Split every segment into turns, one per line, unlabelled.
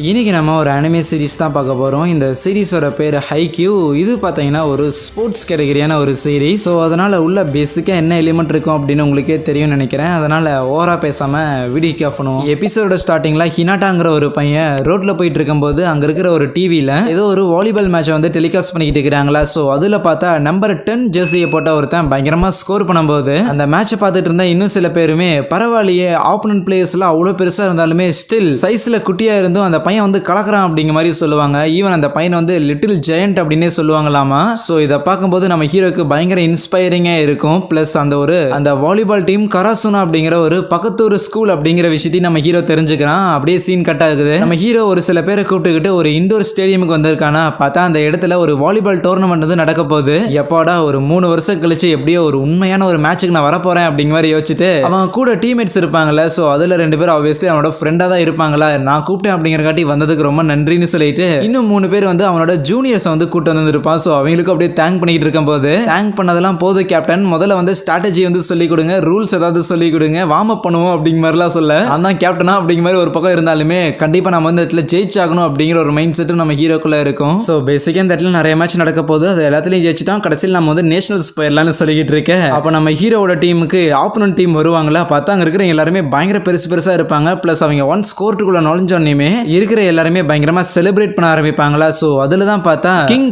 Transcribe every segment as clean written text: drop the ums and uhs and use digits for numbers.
இன்னைக்கு நம்ம ஒரு அனிமே சீரிஸ் தான் பார்க்க போகிறோம். இந்த சீரிஸோட பேர் ஹைக்யூ. இது பார்த்தீங்கன்னா ஒரு ஸ்போர்ட்ஸ் கேட்டகரியான ஒரு சீரிஸ். ஸோ அதனால் உள்ள பேசிக்காக என்ன எலிமெண்ட் இருக்கும் அப்படின்னு உங்களுக்கே தெரியும்னு நினைக்கிறேன். அதனால் ஓவராக பேசாமல் வீடியோக்கு ஆஃப் பண்ணுவோம். எபிசோட ஸ்டார்டிங்கில் ஹினாட்டாங்கிற ஒரு பையன் ரோட்டில் போயிட்டு இருக்கும்போது அங்கே இருக்கிற ஒரு டிவியில் ஏதோ ஒரு வாலிபால் மேட்சை வந்து டெலிகாஸ்ட் பண்ணிக்கிட்டு இருக்கிறாங்களா. ஸோ அதில் பார்த்தா நம்பர் 10 ஜெர்சியை போட்ட ஒருத்தன் பயங்கரமாக ஸ்கோர் பண்ணும்போது அந்த மேட்சை பார்த்துட்டு இருந்தா இன்னும் சில பேருமே பரவாயில்லையே, ஆப்போனன்ட் பிளேயர்ஸ்லாம் அவ்வளோ பெருசாக இருந்தாலுமே ஸ்டில் சைஸில் குட்டியாக இருந்தும் அந்த பையன் வந்து கலக்கிறான் அப்படிங்கிற மாதிரி சொல்லுவாங்க. ஈவன் அந்த பையன் வந்து லிட்டில் ஜெயண்ட் அப்படின்னே சொல்லுவாங்களாமா. ஸோ இதை பார்க்கும்போது நம்ம ஹீரோக்கு பயங்கர இன்ஸ்பைரிங்காக இருக்கும். பிளஸ் அந்த வாலிபால் டீம் கராசுனா அப்படிங்கிற ஒரு பக்கத்தூர் ஸ்கூல் அப்படிங்கிற விஷயத்தையும் நம்ம ஹீரோ தெரிஞ்சுக்கிறான். அப்படியே சீன் கட் ஆகுது. நம்ம ஹீரோ ஒரு சில பேரை கூப்பிட்டுக்கிட்டு ஒரு இண்டோர் ஸ்டேடியமுக்கு வந்திருக்கானா. பார்த்தா அந்த இடத்துல ஒரு வாலிபால் டோர்னமெண்ட் வந்து நடக்க போகுது. எப்போடா ஒரு 3 வருஷம் கழிச்சு எப்படியோ ஒரு உண்மையான ஒரு மேட்சுக்கு நான் வரப்போறேன் அப்படிங்கிற மாதிரி யோசிச்சுட்டு அவன் கூட டீம்மேட்ஸ் இருப்பாங்கல்ல. ஸோ அதில் 2 பேர் ஆப்வியஸ்லி அவனோட ஃப்ரெண்டாக தான் இருப்பாங்களா. நான் கூப்பிட்டேன் அப்படிங்கிறக்காட்டி வந்ததுக்கு ரொம்ப நன்றின்னு சொல்லிட்டு இன்னும் 3 பேர் வந்து அவனோட ஜூனியர்ஸ் வந்து கூட்டு வந்துருப்பான். ஸோ அவங்களுக்கு அப்படியே தேங்க் பண்ணிட்டு இருக்கும் போது தேங்க் பண்ணதெல்லாம் போது கேப்டன், முதல்ல வந்து ஸ்ட்ராட்டஜி வந்து சொல்லிக் கொடுங்க, ரூல்ஸ் ஏதாவது சொல்லிக் கொடுங்க, வார்ம் அப் பண்ணுவோம் அப்படிங்கிற மாதிரிலாம் சொல்ல அதான் கேப்டனா அப்படிங்கிற மாதிரி ஒரு பக்கம் இருந்தாலுமே கண்டிப்பா நம்ம வந்து இடத்துல ஜெயிச்சாகணும் அப்படிங்கிற ஒரு மைண்ட் செட்டும் நம்ம ஹீரோக்குள்ள இருக்கும். ஸோ பேசிக்காக இந்த இடத்துல நிறைய மேட்ச் நடக்க போகுது. அது எல்லாத்துலையும் ஜெயிச்சுட்டான். கடைசியில் நம்ம வந்து நேஷனல்ஸ் போயிடலாம்னு சொல்லிக்கிட்டு இருக்கேன். அப்போ நம்ம ஹீரோட டீமுக்கு ஆப்போனன்ட் டீம் வருவாங்களா. பார்த்தா அங்கே இருக்கிற எல்லாருமே பயங்கர பெருசா இருப்பாங்க. பிளஸ் அவங்க ஒன்ஸ் கோர்ட்டுக்குள்ள நுழைஞ்சோன்னே இருக்கிற எல்லாருமே பயங்கரமா செலிப்ரேட் பண்ண ஆரம்பிப்பாங்களா. ஸோ அதில் தான் பார்த்தா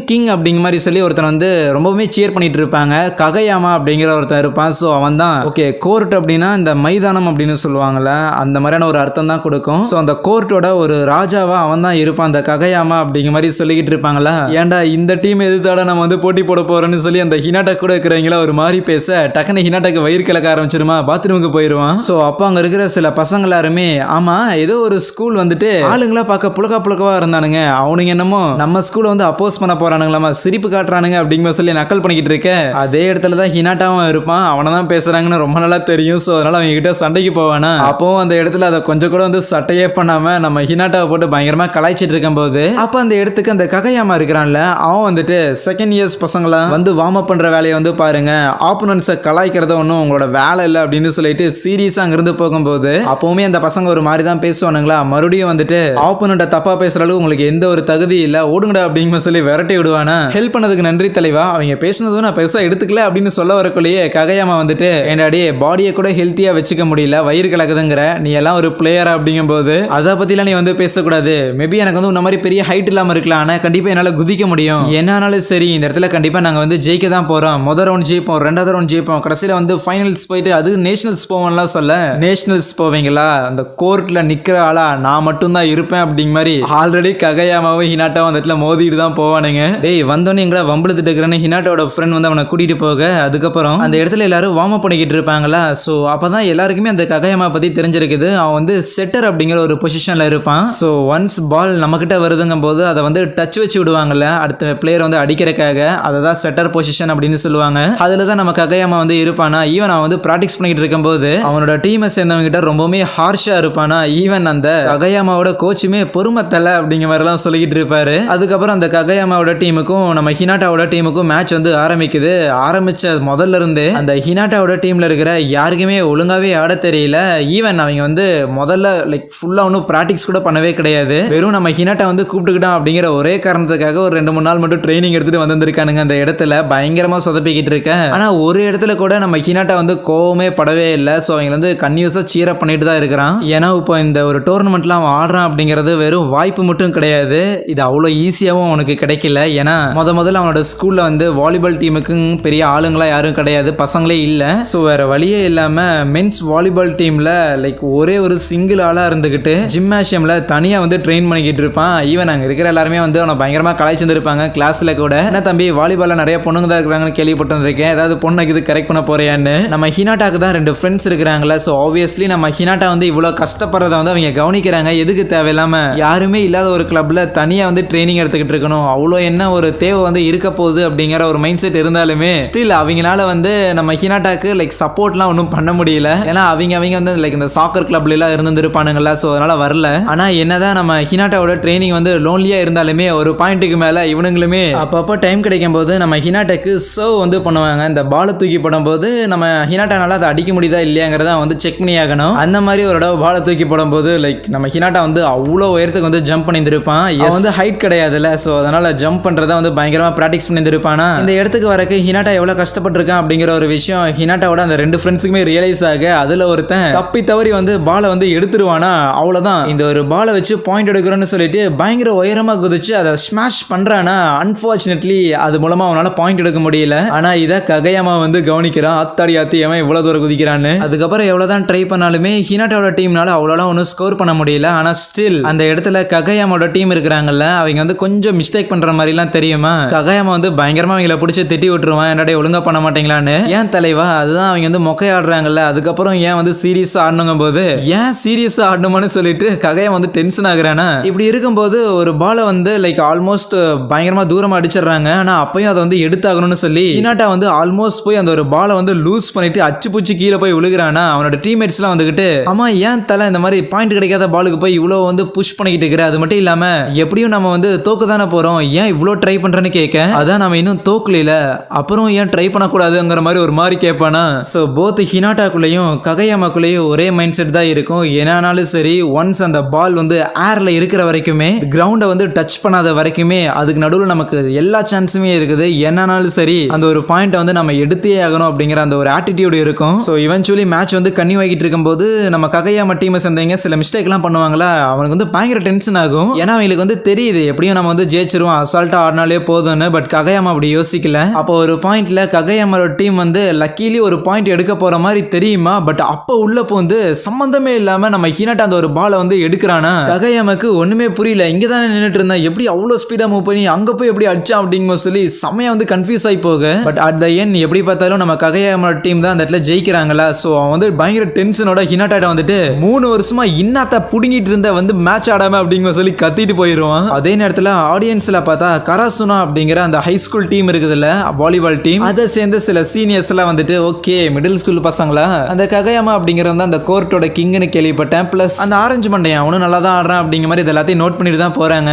கிங் அப்படிங்கிற மாதிரி சொல்லி ஒருத்தன் வந்து ரொம்பவுமே சியர் பண்ணிட்டு இருப்பாங்க. ககையாமா அப்படிங்கிற ஒருத்தன் இருப்பான். ஸோ அவன் தான் ஓகே கோர்ட் அப்படின்னா இந்த மைதானம் அப்படின்னு சொல்லுவாங்கல்ல, அந்த மாதிரியான ஒரு அர்த்தம் தான் கொடுக்கும். ஸோ அந்த கோர்ட்டோட ஒரு ராஜாவா அவன் தான் இருப்பான், அந்த ககையாமா அப்படிங்கிற மாதிரி சொல்லிக்கிட்டு இருப்பாங்களா. ஏன்டா இந்த டீம் எதிர்த்தாட நம்ம வந்து போட்டி போட போறோம்னு சொல்லி அந்த ஹினாட்டா கூட இருக்கிறவங்களா ஒரு மாதிரி பேச டக்குன்னு ஹினாட்டாக்கு வயிறு கிளக்க ஆரம்பிச்சிருமா, பாத்ரூமுக்கு போயிடுவான். ஸோ அப்போ அங்கே இருக்கிற சில பசங்க எல்லாருமே ஆமா ஏதோ ஒரு ஸ்கூல் வந்துட்டு ஆளுங்களா பார்க்க புழக்கவா இருந்தானுங்க, அவனுங்க என்னமோ நம்ம ஸ்கூலை வந்து அப்போஸ் பண்ண போறானுங்களாமா, சிரிப்பு காட்டுறானுங்க அப்படிங்கிற சொல்லி நக்கல் பண்ணிக்கிட்டு இருக்க. அதே இடத்துல தான் ஹினாட்டாவும் இருப்பான். அவனை தான் பேசுறாங்கன்னு ரொம்ப நல்லா தெரியும். ஸோ அதனால அவங்க கிட்ட சண்டைக்கு போவானா. அப்போ அந்த இடத்துல அதை கொஞ்சம் கூட வந்து சட்டையே பண்ணாம நம்ம ஹினாட்டாவை போட்டு பயங்கரமா கலாய்ச்சிட்டு இருக்கும் போது அப்ப அந்த இடத்துக்கு அந்த ககையாமா இருக்கிறான்ல, அவன் வந்துட்டு செகண்ட் இயர்ஸ் பசங்களா வந்து வார்ம் அப் பண்ற வேலையை வந்து பாருங்க, ஆப்போனன்ட்ஸை கலாய்க்கிறத ஒன்றும் உங்களோட வேலை இல்லை அப்படின்னு சொல்லிட்டு சீரியஸா அங்கிருந்து போகும்போது அப்பவுமே அந்த பசங்க ஒரு மாதிரி தான் பேசுவானுங்களா. மறுபடியும் வந்துட்டு ஆப்போனண்ட்டை தப்பா பேசுற அளவுக்கு உங்களுக்கு எந்த ஒரு தகுதி இல்ல, ஓடுங்கடா அப்படிங்கிற சொல்லி விரட்டி விடுவானா. ஹெல்ப் பண்ணதுக்கு நன்றி தலைவா, அவங்க பேசுனதும் நான் பெருசா எடுத்துக்கல அப்படின்னு சொல்ல வரக்குள்ளேயே ககையாமா வந்துட்டு என்னடாடி பாடியை கூட ஹெல்த்தியா வச்சுக்க முடியல, வயிறு கலக்குதுங்கிற, நீ எல்லாம் ஒரு பிளேயரா அப்படிங்கும் போது அதை பத்திலாம் நீ வந்து பேசக்கூடாது. மேபி எனக்கு வந்து இந்த மாதிரி பெரிய ஹைட் இல்லாம இருக்கலாம், ஆனா கண்டிப்பா என்னால குதிக்க முடியும், என்னாலும் சரி இந்த இடத்துல கண்டிப்பா நாங்க வந்து ஜெயிக்க தான் போறோம், முதல் ரவுண்ட் ஜெயிப்போம், 2வது ரவுண்ட் ஜெயிப்போம், கடைசியில வந்து ஃபைனல்ஸ் போயிட்டு அது நேஷனல்ஸ் போவோம்லாம் சொல்ல. நேஷனல்ஸ் போவீங்களா, அந்த கோர்ட்ல நிக்கிற ஆளா நான் மட்டும் தான் இருப்பேன் அப்படிங்கிற மாதிரி ஆல்ரெடி ககையாமாவும் ஹினாட்டாவும் அந்த இடத்துல மோதிட்டு தான் போவானுங்க. டேய் வந்தோன்னே எங்களை வம்பளுத்துட்டு இருக்கிறேன்னு ஹினாட்டாவோட ஃப்ரெண்ட் வந்து அவனை கூட்டிட்டு போக அதுக்கப்புறம் அந்த இடத்துல எல்லாரும் வார்ம் அப் பண்ணிக்கிட்டு இருப்பாங்களா. ஸோ அப்பதான் எல்லாருக்குமே அந்த ககையாமா பத்தி தெரிஞ்சிருக்குது. அவன் வந்து செட்டர் அப்படிங்கிற ஒரு பொசிஷன்ல இருப்பான். ஸோ ஒன்ஸ் பால் நம்ம கிட்ட வருதுங்கும் போது அதை வந்து டச் வச்சு விடுவாங்கல்ல அடுத்த பிளேயர் வந்து அடிக்கிறக்காக, அதை தான் செட்டர் பொசிஷன் அப்படின்னு சொல்லுவாங்க. அதுல தான் நம்ம ககையாமா வந்து இருப்பானா. ஈவன் அவன் வந்து பிராக்டிஸ் பண்ணிக்கிட்டு இருக்கும்போது அவனோட டீமை சேர்ந்தவங்க கிட்ட ரொம்பவுமே ஹார்ஷா இருப்பானா. ஈவன் அந்த ககையாமாவோட கோச்சுமே பொறுமை தலை அப்படிங்கிற மாதிரிலாம் சொல்லிக்கிட்டு இருப்பாரு. அதுக்கப்புறம் அந்த ககையாமாவோட டீமுக்கும் நம்ம ஹினாட்டாவோட டீமுக்கும் மேட்ச் வந்து ஆரம்பிக்குது. ஆரம்பிச்ச முதல்ல இருந்து அந்த ஹினாட்டாவோட டீம்ல இருக்கிற யாருக்குமே ஒழுங்காவே ஆட தெரியல. ஈவன் அவங்க வந்து முதல்ல லைக் ஃபுல்லா ஒன்றும் பிராக்டிஸ் கூட பண்ணவே கிடையாது. வெறும் நம்ம ஹினாட்டா வந்து கூப்பிட்டுக்கிட்டோம் அப்படிங்கிற ஒரே காரணத்துக்காக ஒரு 2-3 நாள் மட்டும் ட்ரைனிங் எடுத்துட்டு வந்திருக்கானுங்க. அந்த இடத்துல பயங்கரமா சொதப்பிக்கிட்டு இருக்க. ஆனா ஒரு இடத்துல கூட நம்ம ஹினாட்டா வந்து கோவமே படவே இல்லை. ஸோ அவங்க வந்து கன்யூஸா சீரப் பண்ணிட்டு தான் இருக்கிறான். ஏன்னா இப்போ இந்த ஒரு டோர்னமெண்ட்ல அவன் ஆடுறான் அப்படிங்கிறது வெறும் வாய்ப்பு மட்டும் கிடையாது, இது அவ்வளோ ஈஸியாகவும் அவனுக்கு கிடைக்கல. ஏன்னா முதல்ல அவனோட ஸ்கூல்ல வந்து வாலிபால் டீமுக்கும் பெரிய ஆளுங்களா யாரும் கிடையாது, பசங்களே இல்லை. ஸோ வேற வழியே இல்லாம மென்ஸ் வாலிபால் டீம்ல லைக் ஒரே ஒரு சிங்கிள் ஆளா இருந்துகிட்டு ஜிம்னாசியம்ல தனியா வந்து ட்ரெயின் பண்ணிக்கிட்டு இருப்பான். ஈவன் அங்க இருக்கிற எல்லாருமே வந்து அவனை பயங்கரமா கலாய்ச்சிருப்பாங்க கிளாஸ்ல கூட. என்ன தம்பி வாலிபால்ல நிறைய பொண்ணுங்க தான் இருக்கிறாங்கன்னு கேள்விப்பட்டு இருக்கேன், ஏதாவது பொண்ணுக்கு இது கரெக்ட் பண்ண போறியான்னு. நம்ம ஹினாட்டாக்கு தான் 2 ஃப்ரெண்ட்ஸ் இருக்கிறாங்களா. ஸோ ஆப்வியஸ்லி நம்ம ஹினாட்டா வந்து இவ்வளவு கஷ்டப்படுறத வந்து அவங்க கவனிக்கிறாங்க. எதுக்கு தேவையில்லாம யாருமே இல்லாத ஒரு கிளப்ல தனியா வந்து ட்ரைனிங் எடுத்துக்கிட்டு இருக்கணும், அவ்வளோ என்ன ஒரு தேவை வந்து இருக்க போகுது அப்படிங்கிற ஒரு மைண்ட் செட் இருந்தாலுமே ஸ்டில் அவங்களால வந்து நம்ம ஹினாட்டாக்கு லைக் சப்போர்ட்லாம் ஒன்றும் பண்ண முடியல. ஏன்னா அவங்க வந்து லைக் இந்த சாக்கர் கிளப்ல எல்லாம் இருந்திருப்பானுங்களா. ஸோ அதனால வரல. ஆனா என்னதான் நம்ம ஹினாட்டாவோட ட்ரைனிங் வந்து லோன்லியா இருந்தாலுமே ஒரு பாயிண்ட்டுக்கு மேல இவனுங்களுமே அப்பப்போ டைம் கிடைக்கும் போது நம்ம ஹினாட்டாக்கு சர்வ் வந்து பண்ணுவாங்க. இந்த பாலை தூக்கி போடும்போது நம்ம ஹினாட்டானால அதை அடிக்க முடியுதா இல்லையாங்கிறத வந்து செக் பண்ணி ஆகணும். அந்த மாதிரி ஒரு பாலை தூக்கி போடும்போது லைக் நம்ம ஹினாட்டா வந்து அவ்வளோ அவ்வளோ உயரத்துக்கு வந்து ஜம்ப் பண்ணியிருப்பான். அவன் வந்து ஹைட் கிடையாதுல்ல, ஸோ அதனால ஜம்ப் பண்றதை வந்து பயங்கரமா பிராக்டிஸ் பண்ணியிருப்பானா. இந்த இடத்துக்கு வரக்கு ஹினாட்டா எவ்வளவு கஷ்டப்பட்டிருக்கான் அப்படிங்கிற ஒரு விஷயம் ஹினாட்டாவோட அந்த 2 ஃப்ரெண்ட்ஸுக்குமே ரியலைஸ் ஆக அதுல ஒருத்தன் தப்பி தவறி வந்து பாலை வந்து எடுத்துருவானா. அவ்வளவுதான், இந்த ஒரு பாலை வச்சு பாயிண்ட் எடுக்கிறோன்னு சொல்லிட்டு பயங்கர உயரமா குதிச்சு அதை ஸ்மாஷ் பண்றானா. அன்பார்ச்சுனேட்லி அது மூலமா அவனால பாயிண்ட் எடுக்க முடியல. ஆனா இதை ககையாமா வந்து கவனிக்கிறான். அத்தாடி ஆத்தி அவன் இவ்வளவு தூரம் குதிக்கிறான்னு. அதுக்கப்புறம் எவ்வளவுதான் ட்ரை பண்ணாலுமே ஹினாட்டாவோட டீம்னால அவ்வளோ ஒன்றும் ஸ்கோர் பண்ண முடியல. ஆனா ஸ்டில் அந்த இடத்துல ககையாமோட டீம் இருக்கிறாங்கல்ல, அவங்க வந்து கொஞ்சம் மிஸ்டேக் பண்ற மாதிரிலாம் தெரியுமா. ககையாமா வந்து பயங்கரமா அவங்கள பிடிச்சி திட்டி விட்டுருவான். என்னடா ஒழுங்கா பண்ண மாட்டீங்களான்னு. ஏன் தலைவா, அதுதான் அவங்க வந்து மொக்கை ஆடுறாங்கல்ல, அதுக்கப்புறம் ஏன் வந்து சீரியஸா ஆடணுங்க போது ஏன் சீரியஸா ஆடணுமான்னு சொல்லிட்டு ககையாம வந்து டென்ஷன் ஆகுறானா. இப்படி இருக்கும்போது ஒரு பாலை வந்து லைக் ஆல்மோஸ்ட் பயங்கரமா தூரமா அடிச்சிடறாங்க. ஆனா அப்பயும் அதை வந்து எடுத்தாகணும்னு சொல்லி ஹினாட்டா வந்து ஆல்மோஸ்ட் போய் அந்த ஒரு பாலை வந்து லூஸ் பண்ணிட்டு அச்சு பூச்சி கீழே போய் விழுகிறானா. அவனோட டீம்மேட்ஸ் எல்லாம் வந்துகிட்டு, ஆமா ஏன் தலை இந்த மாதிரி பாயிண்ட் கிடைக்காத பாலுக்கு போய் இவ்வளவு வந்து புஷ் பண்ணிக்கிட்டு இருக்கிற, அது மட்டும் இல்லாம எப்படியும் நம்ம வந்து தோக்க தானே போறோம், ஏன் இவ்வளோ ட்ரை பண்றேன்னு கேட்க, அதான் நம்ம இன்னும் தோக்கல அப்புறம் ஏன் ட்ரை பண்ணக்கூடாதுங்கிற மாதிரி ஒரு மாதிரி கேட்பானா. ஸோ போத் ஹினாட்டாக்குள்ளேயும் ககையாமாக்குள்ளேயும் ஒரே மைண்ட் செட் தான் இருக்கும். என்னாலும் சரி, ஒன்ஸ் அந்த பால் வந்து ஏர்ல இருக்கிற வரைக்குமே, கிரவுண்டை வந்து டச் பண்ணாத வரைக்குமே அதுக்கு நடுவில் நமக்கு எல்லா சான்ஸுமே இருக்குது. என்னாலும் சரி அந்த ஒரு பாயிண்ட் வந்து நம்ம எடுத்தே ஆகணும் அப்படிங்கிற அந்த ஒரு ஆட்டிடியூட் இருக்கும். ஸோ இவென்ச்சுவலி மேட்ச் வந்து கன்னியூ ஆகிட்டு இருக்கும்போது நம்ம ககையாமா டீமை சேர்ந்தவங்க சில மிஸ்டேக்லாம் பண்ணுவாங்களா, அவனுக்கு வந்து பயங்கர டென்ஷன் ஆகும். ஏன்னா அவங்களுக்கு வந்து தெரியுது எப்படியும் நம்ம வந்து ஜெயிச்சிருவோம், அசால்ட்டா ஆடினாலே போதும்னு. பட் ககையாமா அப்படி யோசிக்கல. அப்போ ஒரு பாயிண்ட்ல ககையாமாவோட டீம் வந்து லக்கிலி ஒரு பாயிண்ட் எடுக்க போற மாதிரி தெரியுமா. பட் அப்போ உள்ள போந்து சம்பந்தமே இல்லாம நம்ம ஹினாட்டா அந்த ஒரு பாலை வந்து எடுக்கிறானா. ககையாமாக்கு ஒண்ணுமே புரியல. இங்க தானே நின்றுட்டு இருந்தா, எப்படி அவ்வளோ ஸ்பீடா மூவ் பண்ணி அங்க போய் எப்படி அடிச்சா அப்படிங்க சொல்லி செம்மையா வந்து கன்ஃபியூஸ் ஆகி போக. பட் அட் த எண்ட் எப்படி பார்த்தாலும் நம்ம ககையாமாவோட டீம் தான் அந்த இடத்துல ஜெயிக்கிறாங்களா. ஸோ அவன் வந்து பயங்கர டென்ஷனோட ஹினாட்டாட்ட வந்துட்டு 3 வருஷமா இன்னாத்த புடுங்கிட்டு இருந்த வந்து மேட்ச் ஆடாம அப்படிங்கிற சொல்லி கத்திட்டு போயிடுவான். அதே நேரத்தில் ஆடியன்ஸ்ல பார்த்தா கராசுனா அப்படிங்கிற அந்த ஹை ஸ்கூல் டீம் இருக்குதுல்ல, வாலிபால் டீம், அதை சேர்ந்து சில சீனியர்ஸ் எல்லாம் வந்துட்டு, ஓகே மிடில் ஸ்கூல் பசங்களா, அந்த ககையாமா அப்படிங்கிறத அந்த கோர்ட்டோட கிங்னு கேள்விப்பட்டேன், பிளஸ் அந்த ஆரஞ்சு மண்டையன் அவனும் நல்லா தான் ஆடுறான் அப்படிங்கிற மாதிரி இது எல்லாத்தையும் நோட் பண்ணிட்டு தான் போறாங்க.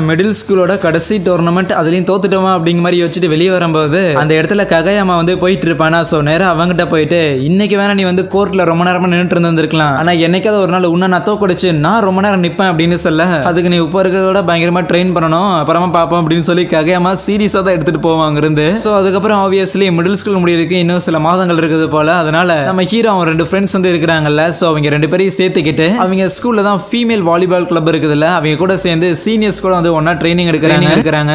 மிடில் ஸ்கூலோட கடைசி டோர்னமெண்ட் அதுலயும் தோத்துட்டோமா அப்படிங்கிற மாதிரி யோசிச்சுட்டு வெளியே வரும்போது அந்த இடத்துல ககையாமா வந்து போயிட்டு இருப்பானா. ஸோ நேரம் அவங்ககிட்ட போயிட்டு, இன்னைக்கு வேணா நீ வந்து கோர்ட்ல ரொம்ப நேரமா நின்றுட்டு இருந்திருக்கலாம், ஆனா என்னைக்காவது ஒரு நாள் உன்னை நான் தோக்கடிச்சு நான் ரொம்ப நேரம் நிற்பேன் அப்படின்னு சொல்ல, அதுக்கு நீ இப்போ இருக்கிறதோட பயங்கரமா ட்ரெயின் பண்ணணும், அப்புறமா பார்ப்போம் அப்படின்னு சொல்லி ககையாமா சீரியஸா தான் எடுத்துட்டு போவாங்க இருந்து. ஸோ அதுக்கப்புறம் ஆப்வியஸ்லி மிடில் ஸ்கூல் முடியிருக்கு இன்னும் சில மாதங்கள் இருக்குது போல. அதனால நம்ம ஹீரோ அவன் 2 ஃப்ரெண்ட்ஸ் வந்து இருக்கிறாங்கல்ல, ஸோ அவங்க 2 பேரையும் சேர்த்துக்கிட்டு அவங்க ஸ்கூல்ல தான் ஃபீமேல் வாலிபால் கிளப் இருக்குதுல்ல, அவங்க கூட சேர்ந்து சீனியர்ஸ் கூட வந்து ஒன்னா ட்ரைனிங் எடுக்கிறாங்க.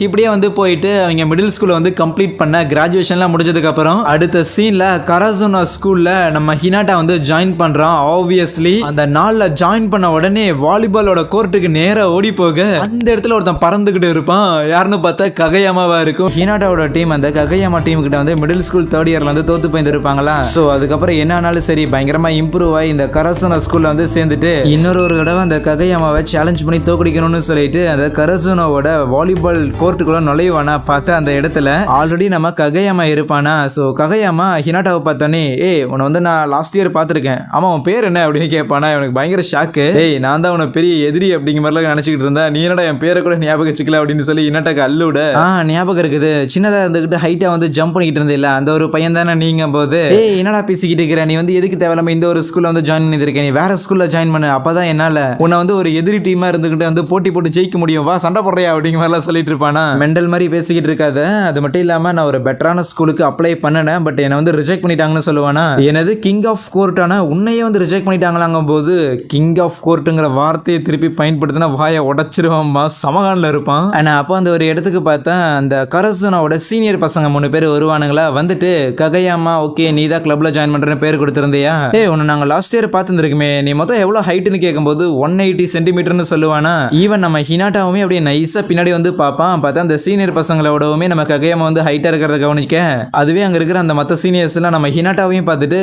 இப்படியே வந்து போயிட்டு அவங்க மிடில் ஸ்கூல்ல வந்து கம்ப்ளீட் பண்ண கிராஜுவேஷன்லாம் முடிஞ்சதுக்கு அப்புறம் அடுத்த சீன்ல கராசுனா ஸ்கூல்ல நம்ம ஹினாட்டா வந்து ஜாயின் பண்றான். ஆப்வியஸ்லி அந்த நாள்ல ஜாயின் பண்ண உடனே வாலிபாலோட கோர்ட்டுக்கு நேரா ஓடி போக அந்த இடத்துல ஒருத்தன் பறந்துகிட்டு இருப்பான். யாருன்னு பார்த்தா ககையாமாவா இருக்கும். ஹினாட்டாவோட டீம் அந்த ககையாமா டீம் கிட்ட வந்து மிடில் ஸ்கூல் 3rd இயர்ல வந்து தோத்து போயிருப்பாங்களா. ஸோ அதுக்கப்புறம் என்ன ஆனாலும் சரி பயங்கரமா இம்ப்ரூவ் ஆகி இந்த கராசுனா ஸ்கூல்ல வந்து சேர்ந்துட்டு இன்னொரு தடவை அந்த ககையாமாவை சேலஞ்ச் பண்ணி தோக்கடிக்கணும்னு சொல்லிட்டு அந்த கராசுனாவோட வாலிபால் கோர்ட்டுக்குள்ள நுழைவானா. பார்த்தா அந்த இடத்துல ஆல்ரெடி நம்ம ககையாமா இருப்பானா. ஸோ ககையாமா ஹினாட்டாவை பார்த்தோன்னே, உன்னை வந்து நான் லாஸ்ட் இயர் பார்த்துருக்கேன், ஆமா உன் பேர் என்ன அப்படின்னு கேட்பானா. எனக்கு பயங்கர ஷாக்கு. நான் தான் உன பெரிய எதிரி அப்படிங்கிற மாதிரிலாம் நினைச்சிக்கிட்டு இருந்தேன், நீ என்னடா என் பேரை கூட ஞாபகம் வச்சுக்கல அப்படின்னு சொல்லி ஹினாட்டாக்கு அல்லுட. ஞாபகம் இருக்குது, சின்னதா இருந்துகிட்டு ஹைட்டா வந்து ஜம்ப் பண்ணிக்கிட்டு இருந்தில்ல அந்த ஒரு பையன் தானே நீங்க போது. என்னடா பேசிக்கிட்டு இருக்கிற, நீ வந்து எதுக்கு தேவையில்லாம இந்த ஒரு ஸ்கூல்ல வந்து ஜாயின் பண்ணிருக்க, நீ வேற ஸ்கூல்ல ஜாயின் பண்ணு, அப்பதான் என்னால உன்னை வந்து ஒரு எதிரி டீமா இருந்துகிட்டு வந்து போட்டி போட்டு ஜெயிக்க முடியும், வா சண்டை போடுறியா அப்படிங்கிற மாதிரிலாம் சொல்லிட்டு இருப்பானா. மெண்டல் மாதிரி பேசிக்கிட்டு இருக்காத. அது மட்டும் இல்லாம நான் ஒரு பெட்டரான ஸ்கூலுக்கு அப்ளை பண்ணனேன், பட் என்னை வந்து ரிஜெக்ட் பண்ணிட்டாங்கன்னு சொல்லுவானா. எனது கிங் ஆஃப் கோர்ட்டான உன்னையே வந்து ரிஜெக்ட் பண்ணிட்டாங்களாங்க போது கிங் ஆஃப் கோர்ட்டுங்கிற வார்த்தையை திருப்பி பயன்படுத்தினா வாயை உடச்சிருவான்மா, சமகானில் இருப்பான். ஆனால் அப்போ அந்த ஒரு இடத்துக்கு பார்த்தா அந்த கராசுனாவோட சீனியர் பசங்க 3 பேர் வருவானுங்களா. வந்துட்டு ககையாமா ஓகே நீ தான் கிளப்ல ஜாயின் பண்றேன்னு பேர் கொடுத்திருந்தியா, உன்னை நாங்கள் லாஸ்ட் இயர் பார்த்துருக்குமே, நீ மொத்தம் எவ்வளோ ஹைட்டுன்னு கேட்கும்போது 180 சென்டிமீட்டர்னு சொல்லுவானா. ஈவன் நம்ம ஹினாட்டாவுமே அப்படியே நைஸா பின்னாடி வந்து பார்ப்பான். பார்த்தா அந்த சீனியர் பசங்களோடவுமே நம்ம ககையாமா வந்து ஹைட்டா இருக்கிறத கவனிக்க, அதுவே அங்க இருக்கிற அந்த மற்ற சீனியர்ஸ் எல்லாம் நம்ம ஹினாட்டாவையும் பார்த்துட்டு,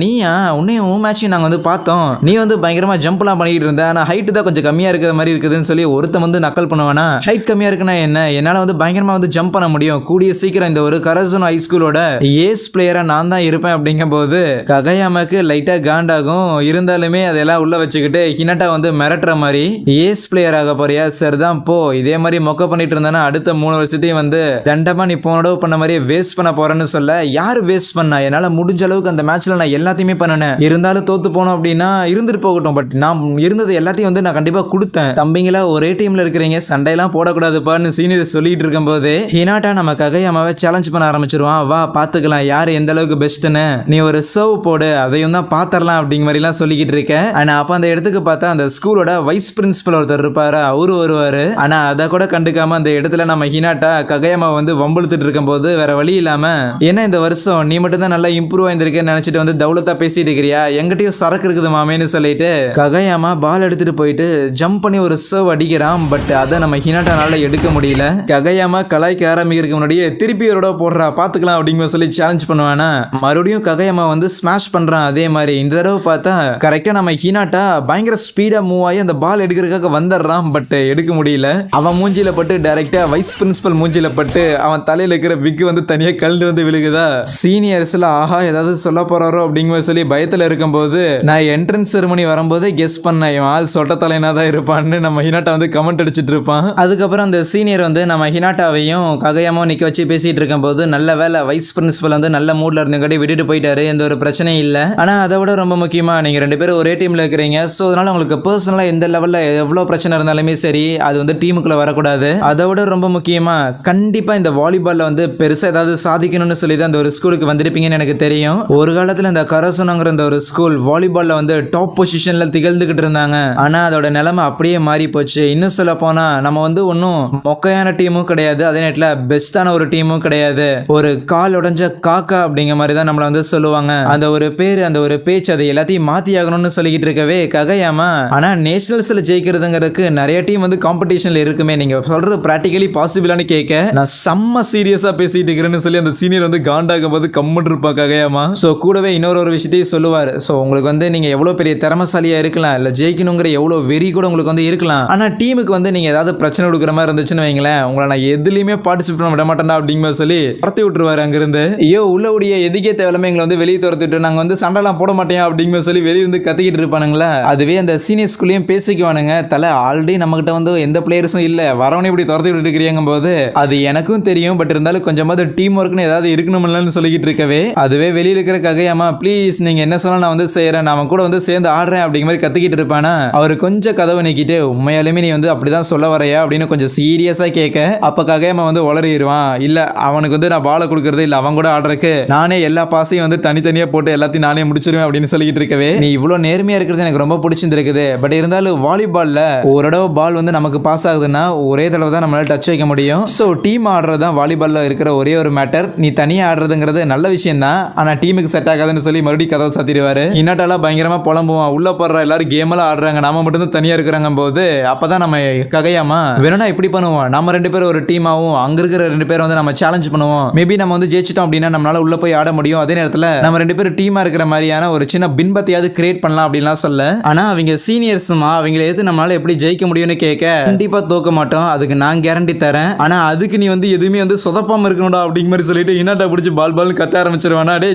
நீயா உன்னையும் மேட்சையும் நாங்கள் வந்து பார்த்தோம், நீ வந்து பயங்கரமா ஜம்ப்லாம் பண்ணிட்டு இருந்த, ஆனால் ஹைட்டு தான் கொஞ்சம் கம்மியா இருக்கிற மாதிரி இருக்குதுன்னு சொல்லி ஒருத்தன் வந்து நக்கல் பண்ணுவானா. ஹைட் கம்மியா இருக்குன்னா என்ன, என்னால் வந்து பயங்கரமா வந்து ஜம்ப் பண்ண முடியும், கூடிய சீக்கிரம் இந்த ஒரு கராசுனா ஹை ஸ்கூலோட ஏஸ் பிளேயரா நான் தான் இருப்பேன் அப்படிங்கும் போது ககையாமாக்கு லைட்டா காண்டாகும். இருந்தாலுமே அதெல்லாம் உள்ள வச்சுக்கிட்டு ஹினாட்டா வந்து மிரட்டுற மாதிரி, ஏஸ் பிளேயர் ஆக போறியா, சரிதான் போ, இதே மாதிரி மொக்க பண்ணிட்டு இருந்தா தானே அடுத்த 3 வருஷத்தையும் வந்து தண்டமா நீ போனடோ பண்ண மாதிரியே வேஸ்ட் பண்ண போறேன்னு சொல்ல, யாரு வேஸ்ட் பண்ணா? என்னால முடிஞ்ச அளவுக்கு அந்த மேட்ச்ல நான் எல்லாத்தையுமே பண்ணினேன். இருந்தாலும் தோத்து போனோம் அப்படின்னா இருந்துட்டு போகட்டும், பட் நான் இருந்தது எல்லாத்தையும் வந்து நான் கண்டிப்பா கொடுத்தேன். தம்பிங்களா ஒரே டீம்ல இருக்கிறீங்க, சண்டையெல்லாம் போடக்கூடாதுப்பான்னு சீனியர் சொல்லிட்டு இருக்கும் போது ஹினாட்டா நம்ம ககையாமாவை சேலஞ்ச் பண்ண ஆரம்பிச்சிருவான். வா பாத்துக்கலாம் யாரு எந்த அளவுக்கு பெஸ்ட்னு, நீ ஒரு சர்வ் போடு, அதையும் தான் பாத்திரலாம் அப்படிங்கிற மாதிரி எல்லாம் சொல்லிக்கிட்டு இருக்கேன். ஆனா அப்ப அந்த இடத்துக்கு பார்த்தா அந்த ஸ்கூலோட வைஸ் பிரின்சிபல் ஒருத்தர் இருப்பாரு, அவரு வருவாரு. ஆனா அதை கூட கண்டுக்காம அந்த இடத்துல நம்ம ஹினாட்டா ககையாமா வந்து வம்புழுத்துட்டு இருக்கும் போது வேற வழி இல்லாம, ஏன்னா இந்த வருஷம் நீ மட்டும் தான் நல்லா இம்ப்ரூவ் ஆயிருந்திருக்கேன்னு நினைச்சிட்டு வந்து தௌலத்தா பேசிட்டு இருக்கிறியா, எங்கிட்டயும் சரக்கு இருக்குது மாமேன்னு சொல்லிட்டு ககையாமா பால் எடுத்துட்டு போயிட்டு ஜம்ப் பண்ணி ஒரு சர்வ் அடிக்கிறான். பட் அதை நம்ம ஹினாட்டானால எடுக்க முடியல. ககையாமா கலாய்க்க ஆரம்பிக்கிறதுக்கு முன்னாடியே திருப்பி ஒரு போடுறா பாத்துக்கலாம் அப்படிங்கிற சொல்லி சேலஞ்ச் பண்ணுவானா, மறுபடியும் ககையாமா வந்து ஸ்மாஷ் பண்றான். அதே மாதிரி இந்த தடவை பார்த்தா கரெக்டா நம்ம ஹினாட்டா பயங்கர ஸ்பீடா மூவ் ஆகி அந்த பால் எடுக்கிறதுக்காக வந்துடுறான். பட் எடுக்க முடியல. அவன் மூஞ்சில பட்டு டைரக்டா வைஸ் பிரின்சிபல் மூஞ்சில பட்டு அவன் தலையில இருக்கிற விக்கு வந்து தனியா கழுந்து வந்து விழுகுதா. சீனியர்ஸ்ல ஆஹா ஏதாவது சொல்ல போறாரோ அப்படிங்கிற சொல்லி பயத்துல இருக்கும்போது நான் என்ட்ரன்ஸ் செரமனி வரும்போது கெஸ் பண்ணேன் இவன் ஆள் சொட்ட தலைனா தான் இருப்பான்னு நம்ம ஹினாட்டா வந்து கமெண்ட் அடிச்சிட்டு இருப்பான். அதுக்கப்புறம் அந்த சீனியர் வந்து நம்ம ஹினாட்டாவையும் ககையாமோ நிக்க வச்சு பேசிட்டு இருக்கும்போது நல்ல வேலை வைஸ் பிரின்சிபல் வந்து நல்ல மூட்ல இருந்தங்காட்டி விட்டுட்டு போயிட்டாரு, எந்த ஒரு பிரச்சனையும் இல்ல. ஆனா அதை விட ரொம்ப முக்கியமா நீங்க 2 பேரும் ஒரே டீம்ல இருக்கிறீங்க. சோ அதனால உங்களுக்கு பர்சனலா எந்த லெவல்ல எவ்வளவு பிரச்சனை இருந்தாலுமே சரி அது வந்து டீமுக்குள்ள வரக்கூடாது. அதை விட ரொம்ப முக்கியமா கண்டிப்பா இந்த வாலிபால்ல வந்து பெருசா ஏதாவது சாதிக்கணும்னு சொல்லி தான் அந்த ஒரு ஸ்கூலுக்கு வந்திருப்பீங்கன்னு எனக்கு தெரியும். ஒரு காலத்துல இந்த கரசுனங்கிற இந்த ஒரு ஸ்கூல் வாலிபால்ல வந்து டாப் பொசிஷன்ல திகழ்ந்துகிட்டு இருந்தாங்க. ஆனா அதோட நிலைமை அப்படியே மாறி போச்சு. இன்னும் சொல்ல போனா நம்ம வந்து ஒன்னும் மொக்கையான டீமும் கிடையாது, அதே நேரத்துல பெஸ்டான ஒரு டீமும் கிடையாது. ஒரு கால் உடைஞ்ச காக்கா அப்படிங்கிற மாதிரி தான் நம்மள வந்து சொல்லுவாங்க. அந்த ஒரு பேரு அந்த ஒரு பேச்சு அதை எல்லாத்தையும் மாத்தி ஆகணும்னு சொல்லிக்கிட்டு இருக்கவே ககையாமா. ஆனா நேஷனல்ஸ்ல ஜெயிக்கிறதுங்கிறதுக்கு நிறைய டீம் வந்து காம்படிஷன்ல இருக்குமே, நீங்க சொல்றது பிராக்டிகலி பாசிபிளானு கேட்க நான் செம்ம சீரியஸா பேசிட்டு இருக்கிறேன்னு சொல்லி அந்த சீனியர் வந்து காண்டாகும் போது கம்முன்னு இருப்பா ககையாமா. சோ கூடவே இன்னொரு விஷயத்தையும் சொல்லுவார். சோ உங்களுக்கு வந்து நீங்க எவ்வளவு பெரிய திறமசாலியா இருக்கலாம், இல்ல ஜெயிக்கணுங்கிற எவ்வளவு வெறி கூட உங்களுக்கு வந்து இருக்கலாம். ஆனா டீமுக்கு வந்து நீங்க ஏதாவது பிரச்சனை கொடுக்குற மாதிரி இருந்துச்சுன்னு வைங்களேன், உங்களை நான் எதுலயுமே பார்ட்டிசிபேட் பண்ண விட மாட்டேன்டா அப்படிங்கிற சொல்லி துரத்தி விட்டுருவாரு அங்கிருந்து. ஐயோ உள்ள உடைய எதுக்கே தேவையில்லாம எங்களை வந்து வெளியே துரத்திட்டு நாங்க வந்து சண்டைலாம் போட மாட்டேன் அப்படிங்கிற சொல்லி வெளியே வந்து கத்திக்கிட்டு இருப்பானுங்களா. அதுவே அந்த சீனியர் ஸ்கூல்லையும் பேசிக்குவானுங்க, தலை ஆல்ரெடி நம்ம கிட்ட வந்து எந்த பிளேயர்ஸும் இல்ல, வரவனே இப்படி துரத்தி விட்டு இருக்கிறீங்க போது அது எனக்கும் தெரியும். பட் இருந்தாலும் கொஞ்சமாவது டீம் ஒர்க்னு ஏதாவது இருக்கணும்னு சொல்லிக்கிட்டு இருக்கவே அதுவே வெளியில இருக்கிற ககையாமா ப்ளீஸ் நீங்க என்ன சொன்னா நான் வந்து செய்யறேன், நான் கூட வந்து சேர்ந்து ஆடுறேன் அப்படிங்கிற மாதிரி கத்திக்கிட்டு இருப்பானா. அவர் கொஞ்சம் கதவை நீக்கிட்டு உண்மையாலுமே நீ வந்து அப்படிதான் சொல்ல வரையா அப்படின்னு கொஞ்சம் சீரியஸா கேட்க அப்ப ககையாமா வந்து உளறிடுவான். இல்ல அவனுக்கு வந்து நான் பாலை கொடுக்கறது இல்ல, அவன் கூட ஆடுறதுக்கு நானே எல்லா பாசையும் வந்து தனித்தனியா போட்டு எல்லாத்தையும் நானே முடிச்சிருவேன் அப்படின்னு சொல்லிட்டு இருக்கவே நீ இவ்வளவு நேர்மையா இருக்கிறது எனக்கு ரொம்ப பிடிச்சிருக்குது. பட் இருந்தாலும் வாலிபால்ல ஒரு தடவை பால் வந்து நமக்கு பாஸ் ஆகுதுன்னா ஒரே தடவை தான் நம்மளால டச் வைக்க முடியும். சோ டீம் ஆடுறது தான் வாலிபால்ல இருக்கிற ஒரே ஒரு மேட்டர், நீ தனியா ஆடுறதுங்கிறது நல்ல விஷயம் தான், ஆனா டீமுக்கு செட் ஆகாதுன்னு சொல்லி மறுபடியும் கதவை சாத்திடுவாரு. இன்னாட்டால பயங்கரமா புலம்புவான், உள்ள போடுற எல்லாரும் கேம் எல்லாம் ஆடுறாங்க, நாம மட்டும் தான் தனியா இருக்கிறாங்க போது அப்பதான் நம்ம ககையாமா வேணும்னா இப்படி பண்ணுவோம், நம்ம 2 பேரும் ஒரு டீம் ஆகும், அங்க இருக்கிற 2 பேரும் வந்து நம்ம சேலஞ்ச் பண்ணுவோம், மேபி நம்ம வந்து ஜெயிச்சிட்டோம் அப்படின்னா நம்மளால உள்ள போய் ஆட முடியும், அதே நேரத்துல நம்ம 2 பேரும் டீமா இருக்கிற மாதிரியான ஒரு சின்ன பின்பத்தையாவது கிரியேட் பண்ணலாம் அப்படின்லாம் சொல்ல. ஆனா அவங்க சீனியர்ஸுமா அவங்களை எது நம்மளால எப்படி ஜெயிக்க முடியும்னு கேட்க கண்டிப்பா தோக்க மாட்டோம், அதுக்கு நான் கேரண்டி தரேன், ஆனா அதுக்கு நீ வந்து எதுவுமே வந்து சொதப்பாம இருக்கணும்டா அப்படிங்கிற மாதிரி சொல்லிட்டு ஹினாட்டா பிடிச்சி பால் பால் கத்த ஆரம்பிச்சிருவானா. டே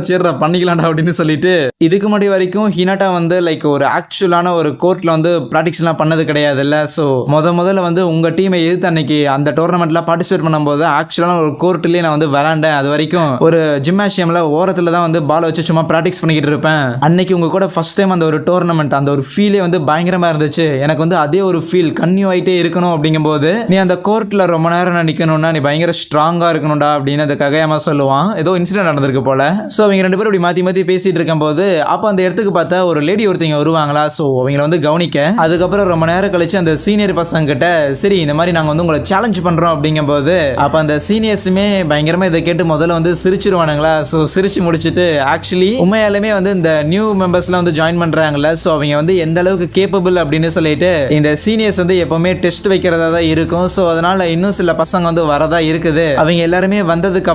சேர்றா பண்ணிக்கலாம்டா அப்படின்னு சொல்லிட்டு இதுக்கு முன்னாடி வரைக்கும் ஹினாட்டா வந்து லைக் ஒரு ஆக்சுவலான ஒரு கோர்ட்ல வந்து பிராக்டிஸ் எல்லாம் பண்ணது கிடையாது இல்ல. சோ முதல்ல வந்து உங்க டீமை எதிர்த்து அன்னைக்கு அந்த டோர்னமெண்ட்ல பார்ட்டிசிபேட் பண்ணும்போது ஆக்சுவலான ஒரு கோர்ட்லயே நான் வந்து விளையாண்டேன். அது வரைக்கும் ஒரு ஜிம்னாசியம்ல ஓரத்துல தான் வந்து பால் வச்சு சும்மா பிராக்டிஸ் பண்ணிக்கிட்டு இருப்பேன். அன்னைக்கு உங்க கூட ஃபர்ஸ்ட் டைம் அந்த ஒரு டோர்னமெண்ட் அந்த ஒரு ஃபீலே வந்து பயங்கரமா இருந்துச்சு. எனக்கு வந்து அதே ஒரு ஃபீல் கன்னியூ ஆயிட்டே இருக்கணும் அப்படிங்கும்போது நீ அந்த கோர்ட்ல ரொம்ப நேரம் நிக்கணும்னா நீ பயங்கர ஸ்ட்ராங்கா இருக்கணும்டா அப்படின்னு அந்த ககையாமா சொல்லுவான். ஏதோ இன்சிடென்ட் நடந்திருக்கு போல. சோ அவங்க 2 பேரும் இப்படி மாத்தி பேசிட்டு இருக்கும்போது அப்ப அந்த இடத்துக்கு பார்த்தா ஒரு லேடி ஒருத்தங்க வருவாங்களா. சோ அவங்கள வந்து கவனிக்க அதுக்கப்புறம் ரொம்ப நேரம் கழிச்சு அந்த சீனியர் பசங்க கிட்ட சரி இந்த மாதிரி நாங்க வந்து உங்களை சேலஞ்ச் பண்றோம் அப்படிங்கும்போது அப்ப அந்த சீனியர்ஸுமே பயங்கரமா இதை கேட்டு முதல்ல வந்து சிரிச்சிருவானுங்களா. ஸோ சிரிச்சு முடிச்சுட்டு ஆக்சுவலி உண்மையாலுமே வந்து இந்த நியூ மெம்பர்ஸ்லாம் வந்து ஜாயின் பண்றாங்கல்ல. ஸோ அவங்க வந்து எந்த அளவுக்கு கேப்பபிள் அப்படின்னு சொல்லிட்டு இந்த சீனியர்ஸ் வந்து எப்பவுமே டெஸ்ட் வைக்கிறதா தான் இருக்கும். ஸோ அதனால இன்னும் சில பசங்க வந்து வரதா இருக்குது. அவங்க எல்லாருமே வந்ததுக்கு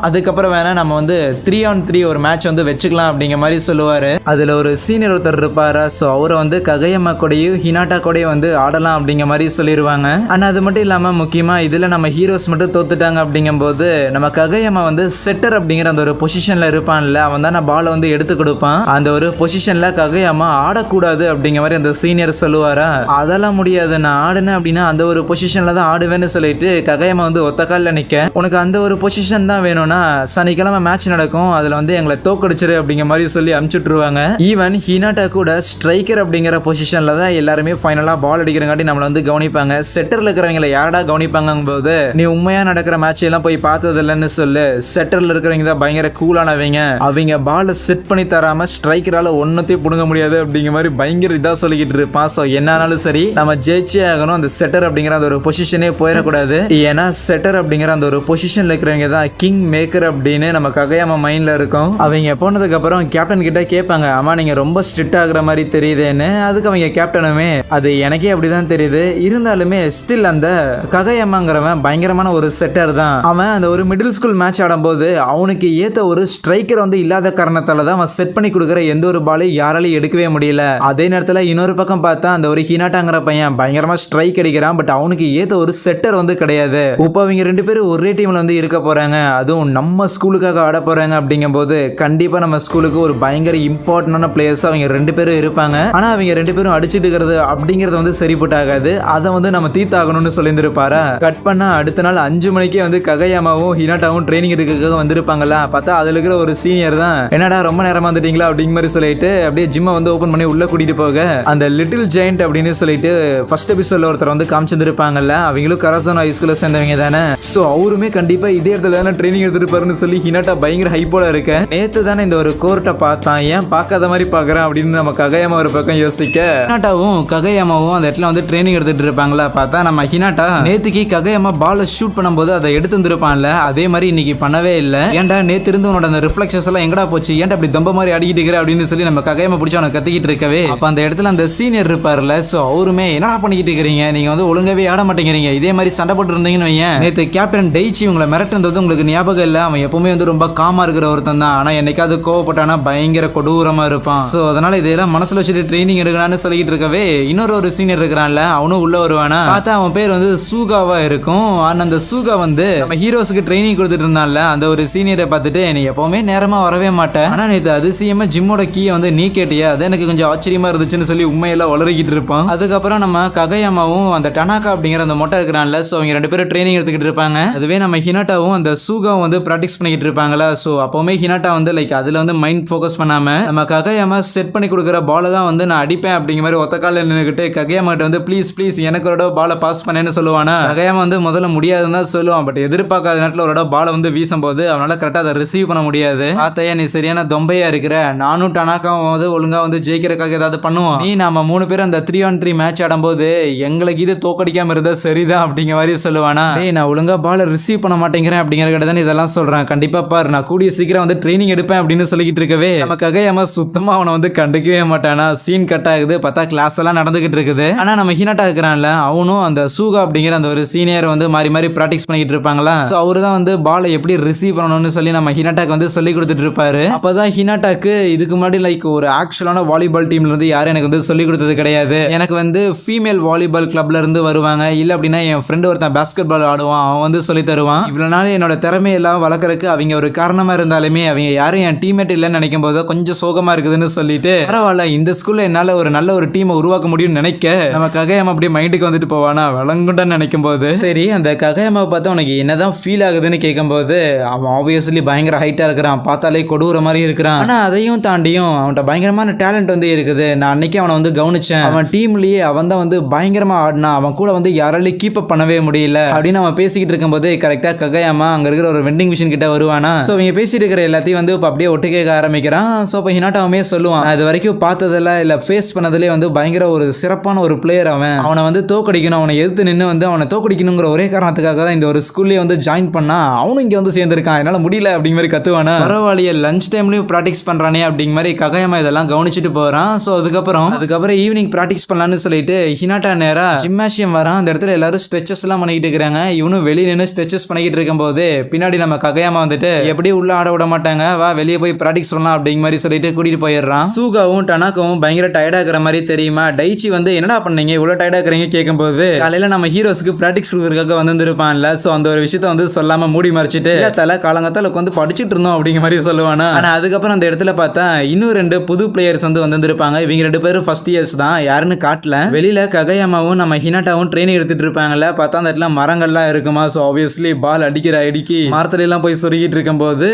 அதுக்கப்புறம் வேணா நம்ம வந்து 3-on-3 ஒரு மேட்ச் வந்து வச்சுக்கலாம் அப்படிங்கிற மாதிரி சொல்லுவாரு. அதுல ஒரு சீனியர் ஒருத்தர் இருப்பாரா. ஸோ அவரை வந்து ககையம்மா கூடயும் ஹினாட்டா கூடயும் வந்து ஆடலாம் அப்படிங்கிற மாதிரி சொல்லிடுவாங்க. ஆனா அது மட்டும் இல்லாம முக்கியமா இதுல நம்ம ஹீரோஸ் மட்டும் தோத்துட்டாங்க அப்படிங்கும்போது நம்ம ககையம்மா வந்து செட்டர் அப்படிங்கிற அந்த ஒரு பொசிஷன்ல இருப்பான்ல, அவன் தான் பாலை வந்து எடுத்து கொடுப்பான். அந்த ஒரு பொசிஷன்ல ககையம்மா ஆடக்கூடாது அப்படிங்கிற மாதிரி அந்த சீனியர் சொல்லுவாரா. அதெல்லாம் முடியாது, நான் ஆடுனேன் அப்படின்னா அந்த ஒரு பொசிஷன்ல தான் ஆடுவேன்னு சொல்லிட்டு ககையம்மா வந்து ஒத்த காலில் நிற்க, உனக்கு அந்த ஒரு பொசிஷன் தான் வேணும்னா சனிக்கிழமை மேட்ச் நடக்கும், அதில் வந்து எங்களை தோக்கடிச்சிரு அப்படிங்கிற மாதிரி சொல்லி அனுப்பிச்சுட்ருவாங்க. ஈவன் ஹினாட்டா கூட ஸ்ட்ரைக்கர் அப்படிங்கிற பொசிஷனில் தான் எல்லாருமே ஃபைனலாக பால் அடிக்கிறங்காட்டி நம்மளை வந்து கவனிப்பாங்க. செட்டரில் இருக்கிறவங்களை யாரடா கவனிப்பாங்க போது, நீ உண்மையாக நடக்கிற மேட்ச் எல்லாம் போய் பார்த்தது இல்லைன்னு சொல்லு, செட்டரில் இருக்கிறவங்க தான் பயங்கர கூலானவங்க, அவங்க பாலை செட் பண்ணி தராம ஸ்ட்ரைக்கரால் ஒன்னத்தையும் பிடுங்க முடியாது அப்படிங்கிற மாதிரி பயங்கர இதாக சொல்லிக்கிட்டு இருப்பான். ஸோ என்னாலும் சரி நம்ம ஜெயிச்சே ஆகணும், அந்த செட்டர் அப்படிங்கிற அந்த ஒரு பொசிஷனே போயிடக்கூடாது. ஏன்னா செட்டர் அப்படிங்கிற அந்த ஒரு பொசிஷன்ல இருக்கிறவங்க தான் கிங் மேக்கர் அப்படின்னு நம்ம ககையாம மைண்ட்ல இருக்கும். அவங்க போனதுக்கு அப்புறம் கேப்டன் கிட்ட கேட்பாங்க, ஆமா நீங்க ரொம்ப ஸ்ட்ரிக்ட் ஆகுற மாதிரி தெரியுதுன்னு. அதுக்கு அவங்க கேப்டனுமே, அது எனக்கே அப்படிதான் தெரியுது, இருந்தாலுமே ஸ்டில் அந்த ககையம்மாங்கிறவன் பயங்கரமான ஒரு செட்டர் தான். அவன் அந்த ஒரு மிடில் ஸ்கூல் மேட்ச் ஆடும்போது அவனுக்கு ஏத்த ஒரு ஸ்ட்ரைக்கர் வந்து இல்லாத காரணத்தால தான் அவன் செட் பண்ணி கொடுக்குற எந்த ஒரு பாலையும் யாராலையும் எடுக்கவே முடியல. அதே நேரத்தில் இன்னொரு பக்கம் பார்த்தா அந்த ஒரு ஹினாட்டாங்கிற பையன் பயங்கரமா ஸ்ட்ரைக் அடிக்கிறான், பட் அவனுக்கு ஏத்த ஒரு செட்டர் வந்து கிடையாது. இப்போ அவங்க ரெண்டு பேரும் ஒரே டீம்ல வந்து இருக்க போறாங்க, அதுவும் நம்ம ஸ்கூலுக்காக ஆட போறாங்க. அப்படிங்கும் போது கண்டிப்பா நம்ம ஸ்கூலுக்கு ஒரு பயங்கர இம்பார்ட்டன்டான பிளேயர்ஸ் அவங்க ரெண்டு பேரும் இருப்பாங்க. ஆனா அவங்க ரெண்டு பேரும் அடிச்சுட்டு இருக்கிறது அப்படிங்கறது வந்து சரிப்பட்டு ஆகாது, அதை வந்து நம்ம தீர்த்தாகணும்னு சொல்லியிருந்திருப்பாரா. கட் பண்ணா அடுத்த நாள் 5 மணிக்கே வந்து ககையாமாவும் ஹினாட்டாவும் ட்ரைனிங் எடுக்கிறதுக்காக வந்திருப்பாங்களா. பார்த்தா அதுல இருக்கிற ஒரு சீனியர் தான், என்னடா ரொம்ப நேரமா வந்துட்டீங்களா அப்படிங்கிற மாதிரி சொல்லிட்டு அப்படியே ஜிம்மை வந்து ஓபன் பண்ணி உள்ள கூட்டிட்டு போக, அந்த லிட்டில் ஜெயண்ட் அப்படின்னு சொல்லிட்டு ஃபர்ஸ்ட் எபிசோட்ல ஒருத்தர் வந்து காமிச்சிருப்பாங்கல்ல, அவங்களும் கராசோனா ஹைஸ்கூல்ல சேர்ந்தவங்க தானே. சோ அவருமே கண்டிப்பா இதே இடத்துல தானே ட்ரைனிங் எடுத்துருப்பாருன்னு சொல்லி ஹினாட்டா பயங்கர ஹைப்போட இருக்க, நேத்து தானே இந்த ஒரு கோர்ட்டை பார்த்தான், ஏன் பார்க்காத மாதிரி பாக்குறான் அப்படின்னு நம்ம ககையாமா ஒரு பக்கம் யோசிக்க, ஹினாட்டாவும் ககையாமாவும் அந்த இடத்துல வந்து ட்ரைனிங் எடுத்துட்டு இருப்பாங்களா. பார்த்தா நம்ம ஹினாட்டா நேத்துக்கு ககையாமா பாலை ஷூட் பண்ணும்போது அதை எடுத்து வந்துருப்பான்ல, அதே மாதிரி இன்னைக்கு பண்ணவே இல்லை. ஏன்டா நேத்து இருந்து உன்னோட அந்த ரிஃப்ளெக்ஷன்ஸ் எல்லாம் எங்கடா போச்சு, ஏன்டா அப்படி தம்ப மாதிரி அடிக்கிட்டு இருக்கிற அப்படின்னு சொல்லி நம்ம ககையாமா பிடிச்சி அவனை கத்திக்கிட்டு இருக்கவே, அப்ப அந்த இடத்துல அந்த சீனியர் இருப்பார்ல, சோ அவருமே என்னடா பண்ணிக்கிட்டு இருக்கிறீங்க, நீங்க வந்து ஒழுங்காவே ஆட மாட்டேங்கிறீங்க, இதே மாதிரி சண்டை போட்டு இருந்தீங்கன்னு வையேன், நேத்து கேப்டன் டெய்ச்சி உங்களை மிரட்டுறது உங்களுக்கு ஞாபகம் இல்ல, அவன் எப்பவுமே வந்து ரொம்ப காமா இருக்கிற ஒருத்தன் தான், ஆனா என்னைக்காவது கோவப்பட்டானா பயங்கர கொடூரமா இருப்பான். சோ அதனால இதெல்லாம் மனசுல வச்சுட்டு ட்ரைனிங் எடுக்கலாம்னு சொல்லிட்டு இருக்கவே, இன்னொரு ஒரு சீனியர் இருக்கிறான்ல, அவனும் உள்ள வருவானா. பார்த்தா அவன் பேர் வந்து சூகாவா இருக்கும். ஆனா அந்த சூகா வந்து நம்ம ஹீரோஸ்க்கு ட்ரைனிங் கொடுத்துட்டு இருந்தான்ல, அந்த ஒரு சீனியரை பார்த்துட்டு, நீ எப்பவுமே நேரமா வரவே மாட்டேன், ஆனா நேற்று அதிசயமா ஜிம்மோட கீயை வந்து நீ கேட்டியா, அது எனக்கு கொஞ்சம் ஆச்சரியமா இருந்துச்சுன்னு சொல்லி உண்மையெல்லாம் வளரிக்கிட்டு இருப்பான். அதுக்கப்புறம் நம்ம ககையாமாவும் அந்த டனாக்கா அப்படிங்கிற அந்த மொட்டை இருக்கிறான்ல, சோ அவங்க ரெண்டு பேரும் ட்ரைனிங் எடுத்துக்கிட்டு இருப்பாங்க. அதுவே நம்ம ஹினாட்டாவும் அந்த சூகாவும் வந்து பிராக்டிஸ் பண்ணிக்கிட்டு இருப்பாங்களா. சோ அப்பவுமே ஹினாட்டா வந்து லைக் அதுல வந்து மைண்ட் ஃபோக்கஸ் பண்ணாம நம்ம ககையாமா செட் பண்ணி கொடுக்குற பாலை தான் வந்து நான் அடிப்பேன் அப்படிங்கிற மாதிரி ஒத்த காலில் நின்றுக்கிட்டு ககையாமா கிட்ட வந்து ப்ளீஸ் ப்ளீஸ் எனக்கு ஒரு பாலை பாஸ் பண்ணேன்னு சொல்லுவானா. ககையாமா வந்து முதல்ல முடியாதுன்னு தான் சொல்லுவான், பட் எதிர்பார்க்காத நேரத்தில் ஒரு பாலை வந்து வீசும்போது அவனால கரெக்டாக அதை ரிசீவ் பண்ண முடியாது. பார்த்தையா நீ சரியான தொம்பையா இருக்கிற, நானும் டனாக்காவும் வந்து ஒழுங்கா வந்து ஜெயிக்கிறதுக்காக ஏதாவது பண்ணுவோம், நீ நம்ம 3 பேரும் அந்த 3-on-3 மேட்ச் ஆடும்போது எங்களுக்கு இது தோக்கடிக்காம இருந்தா சரிதான் அப்படிங்கிற மாதிரி சொல்லுவானா. நான் ஒழுங்கா பாலை ரிசீவ் பண்ண மாட்டேங்கிறேன் அப்படிங்கிற தான் இதெல்லாம் சொல்றேன், கண்டிப்பா பாரு நான் கூடிய சீக்கிரம் வந்து ட்ரைனிங் எடுப்பேன் அப்படின்னு சொல்லிக்கிட்டு இருக்கவே, நம்ம ககையாமா சுத்தமா அவனை வந்து கண்டுக்கவே மாட்டானா. சீன் கட் ஆகுது, பார்த்தா கிளாஸ் எல்லாம் நடந்துகிட்டு இருக்குது. ஆனா நம்ம ஹினாட்டா இருக்கிறான்ல, அவனும் அந்த சூகா அப்படிங்கிற அந்த ஒரு சீனியர் வந்து மாறி மாறி பிராக்டிஸ் பண்ணிக்கிட்டு இருப்பாங்களா. சோ அவரு தான் வந்து பாலை எப்படி ரிசீவ் பண்ணணும்னு சொல்லி நம்ம ஹினாட்டாக்கு வந்து சொல்லி கொடுத்துட்டு இருப்பாரு. அப்பதான் ஹினாட்டாக்கு இதுக்கு முன்னாடி லைக் ஒரு ஆக்சுவலான வாலிபால் டீம்ல இருந்து யாரும் எனக்கு வந்து சொல்லி கொடுத்தது கிடையாது, எனக்கு வந்து ஃபீமேல் வாலிபால் கிளப்ல இருந்து வருவாங்க, இல்ல அப்படின்னா என் ஃப்ரெண்ட் ஒருத்தன் பாஸ்கெட் பால் ஆடுவான், அவன் வந்து சொல்லி தருவான். இவ்வளவு நாள் என்னோட திறமையெல்லாம் வளர்க்கறதுக்கு அவங்க ஒரு காரணமா இருந்தாலுமே அவங்க யாரும் என் டீம்மேட் இல்லைன்னு நினைக்கும் போது கொஞ்சம் சோகமா இருக்குதுன்னு சொல்லிட்டு, பரவாயில்ல இந்த ஸ்கூல்ல என்னால ஒரு நல்ல ஒரு டீமை உருவாக்க முடியும்னு நினைக்க நம்ம ககையாமா அப்படியே மைண்டுக்கு வந்துட்டு போவானா விளங்குண்டான்னு நினைக்கும் போது. சரி அந்த ககையாமாவை பார்த்தா உனக்கு என்னதான் ஃபீல் ஆகுதுன்னு கேட்கும்போது, அவன் ஆப்வியஸ்லி பயங்கர ஹைட்டா இருக்கிறான், பார்த்தாலே கொடூர மாதிரி இருக்கிறான், ஆனா அதையும் தாண்டியும் அவன்கிட்ட பயங்கரமான டேலண்ட் வந்து இருக்குது. நான் அன்னைக்கு அவனை வந்து கவனிச்சேன், அவன் டீம்லயே அவன் தான் வந்து பயங்கரமா ஆடினான், அவன் கூட வந்து யாராலையும் கீப் அப் பண்ணவே முடியல அப்படின்னு அவன் பேசிக்கிட்டு இருக்கும்போது கரெக்டா ககையாமா அங்க இருக்கிற ஒரு வெண்டிங் மிஷின் கிட்ட வருவானா. சோ இவங்க பேசிட்டு இருக்கிற எல்லாத்தையும் வந்து அப்படியே ஒட்டு கேட்க ஆரம்பிக்கிறான். சோ இப்போ ஹினாட்டாவுமே சொல்லுவான், நான் இது வரைக்கும் பார்த்ததில்ல இல்ல ஃபேஸ் பண்ணதுலேயே வந்து பயங்கர ஒரு சிறப்பான ஒரு பிளேயர், அவனை வந்து தோக்கடிக்கணும், அவனை எதிர்த்து நின்று வந்து அவனை தோக்கடிக்கணுங்கிற ஒரே காரணத்துக்காக தான் இந்த ஒரு ஸ்கூல்லேயே வந்து ஜாயின் பண்ணா, அவனும் இங்க வந்து சேர்ந்திருக்கான், என்னால முடியல அப்படிங்கிற மாதிரி கத்துவானா. பரவாயில்லையே லஞ்ச் டைம்லயும் பிராக்டிஸ் பண்றானே அப்படிங்கிற மாதிரி ககையாமா இதெல்லாம் கவனிச்சுட்டு போறான். சோ அதுக்கப்புறம் ஈவினிங் பிராக்டிஸ் பண்ணலாம்னு சொல்லிட்டு ஹினாட்டா நேரா ஜிம்னாசியம் வரான். அந்த இடத்துல எல்லாரும் ஸ்ட்ரெச்சஸ் எல்லாம் பண்ணிக்கிட்டு இருக்கிறாங்க. இவனும் வெளியே நின்று ஸ்ட்ரெச்சஸ் பண்ணிக்கிட்டு இருக்கும் போது பின்னாடி நம்ம ககையாமா வந்துட்டு எப்படி உள்ள ஆட விட மாட்டாங்க, வா வெளியே போய் பிராக்டிஸ் பண்ணலாம் அப்படிங்கிற மாதிரி சொல்லிட்டு கூட்டிட்டு போயிடுறான். சூகாவும் டனாக்காவும் பயங்கர டயர்டா இருக்கிற மாதிரி தெரியுமா. டைச்சி வந்து என்னடா பண்ணீங்க இவ்வளவு டயர்டா இருக்கிறீங்க கேட்கும்போது, காலையில நம்ம ஹீரோஸ்க்கு பிராக்டிஸ் கொடுக்கறதுக்காக வந்திருப்பான்ல, சோ அந்த ஒரு விஷயத்த வந்து சொல்லாம மூடி மறைச்சிட்டு தலை காலங்கத்தால வந்து படிச்சுட்டு இருந்தோம் அப்படிங்கிற மாதிரி சொல்லுவானா. ஆனா அதுக்கப்புறம் அந்த இடத்துல பார்த்தா இன்னும் 2 புது பிளேயர்ஸ் வந்து வந்திருப்பாங்க. இவங்க 2 பேரும் ஃபர்ஸ்ட் இயர்ஸ் தான், யாருன்னு காட்டல. வெளியில ககையாமாவும் நம்ம ஹினாட்டாவும் ட்ரைனிங் எடுத்துட்டு இருப்பாங்கல்ல, பார்த்தா அந்த இடத்துல மரங்கள்லாம் இருக்குமா. ஸோ ஆப்வியஸ்லி பால் அடிக்கிற ஐடிக்கு மரத்துல எல்லாம் போய் சொருகிட்டு இருக்கும்போது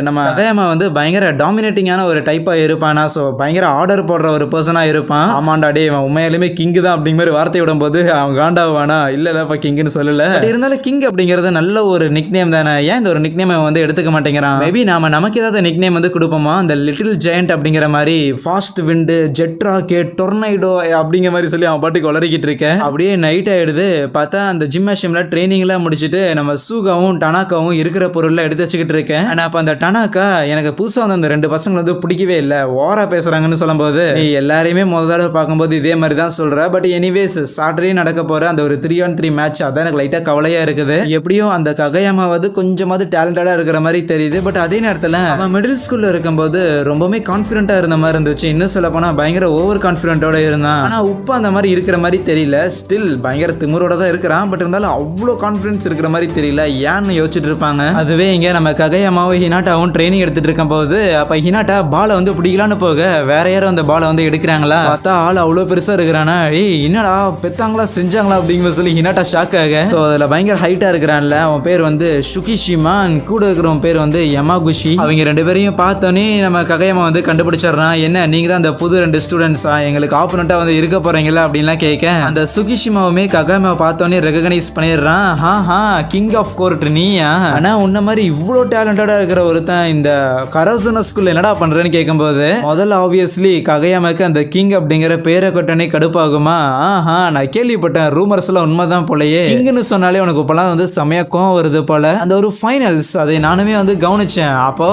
நம்ம ககையாமா வந்து பயங்கர டாமினேட்டிங்கான ஒரு டைப்பா இருப்பானா. ஸோ பயங்கர ஆர்டர் போடுற ஒரு பர்சனா இருப்பான். ஆமாண்டா டே அவன் உண்மையாலுமே கிங் தான் அப்படிங்கிற மாதிரி வார்த்தை விடும்போது அவன் காண்டாவானா, இல்லப்பா கிங்னு சொல்லல. பட் இருந்தாலும் கிங் அப்படிங்கிறது நல்ல ஒரு நிக் நேம் தானே, ஏன் இந்த ஒரு நிக் நேம் வந்து எடுத்துக்க மாட்டேங்கிறான். மேபி நமக்கு ஏதாவது நிக் நேம் வந்து கொடுப்போமா, அந்த லிட்டில் ஜெயண்ட் அப்படிங்கிற மாதிரி, ஃபாஸ்ட் விண்டு, ஜெட் ராக்கெட், டொர்னைடோ அப்படிங்கிற மாதிரி சொல்லி அவன் பாட்டுக்கு வளரிக்கிட்டு இருக்கேன். அப்படியே நைட் ஆயிடுது. பார்த்தா அந்த ஜிம்னாசியம்ல ட்ரைனிங்லாம் முடிச்சுட்டு நம்ம சூகாவும் டனாக்காவும் இருக்கிற பொருள்லாம் எடுத்து வச்சுக்கிட்டு இருக்கேன். ஆனா அப்ப அந்த டனாக்கா எனக்கு புதுசா வந்து அந்த 2 பசங்க வந்து பிடிக்கவே இல்லை, ஓரா பேசுறாங்கன்னு சொல்லும்போது நீ எல்லாரையுமே முதல் தடவை பார்க்கும்போது இதே மாதிரி தான் சொல்ற. பட் எனிவேஸ் சாட்டர்டே நடக்க போற அந்த ஒரு 3-on-3 மேட்ச் அதான் எனக்கு லைட்டா கவலையா இருக்குது. எப்படியும் அந்த ககையாமாவது கொஞ்சமாவது டேலண்டடா இருக்கிற மாதிரி தெரியுது. பட் அதே நேரத்தில் அவன் மிடில் ஸ்கூல்ல இருக்கும்போது ரொம்பவே கான்ஃபிடென்ட்டா இருந்த மாதிரி இருந்துச்சு. இன்னும் சொல்ல போனா பயங்கர ஓவர் கான்ஃபிடென்ட்டோட இருந்தான். ஆனா உப்பு அந்த மாதிரி இருக்கிற மாதிரி தெரியல. ஸ்டில் பயங்கர திமிரோட தான் இருக்கிறான். பட் இருந்தாலும் அவ்வளோ கான்ஃபிடன்ஸ் இருக்கிற மாதிரி தெரியல. ஏன்னு யோசிச்சுட்டு இருப்பாங்க. அதுவே இங்க நம்ம ககையாமாவும் ஹினாட்டாவும் ட்ரைனிங் எடுத்துட்டு இருக்கும் போது அப்ப ஹினாட்டா பாலை வந்து பிடிக்கலான்னு போக வேற யாரும் அந்த பாலை வந்து எடுக்கிறாங்களா. பார்த்தா ஆள் அவ்வளோ பெருசா இருக்கிறானா, என்னடா பெத்தாங்களா செஞ்சாங்களா அப்படிங்கிற சொல்லி ஹினாட்டா ஷாக் ஆக. ஸோ அதில் பயங்கர ஹைட்டா இருக்கிறான்ல, அவன் பேர் வந்து சுகிஷிமா, கூட இருக்கிறவன் பேர் வந்து யமாகுஷி. அவங்க 2 பேரையும் பார்த்தோன்னே நம்ம ககையாமா வந்து கண்டுபிடிச்சிடறான். என்ன நீங்க தான் அந்த புது 2 ஸ்டூடெண்ட்ஸா, எங்களுக்கு ஆப்போனண்டா வந்து இருக்க போறீங்களா அப்படின்லாம் கேட்க அந்த சுகிஷிமாவுமே ககையாமாவை பார்த்தோன்னே ரெகனைஸ் பண்ணிடுறான். ஹா கிங் ஆஃப் கோர்ட் நீயா, ஆனா உன்ன மாதிரி இவ்வளோ டேலண்டடா இருக்கிற ஒருத்தன் இந்த கரோசுனா ஸ்கூல்ல என்னடா பண்றேன்னு கேட்கும்போது முதல்ல ஆப்வியஸ்லி ககையாமாக்கு அந்த கிங் அப்படிங்கிற பேரை கொட்டனே கடுப்பாகுமா. நான் கேள்விப்பட்டேன், ரூமர்ஸ் எல்லாம் உண்மைதான் போலயே, கிங்னு சொன்னாலே உனக்கு இப்பெல்லாம் வந்து செமையா கோவம் வருது போல. அந்த ஒரு ஃபைனல்ஸ் அதை நானுமே வந்து கவனிச்சேன். அப்போ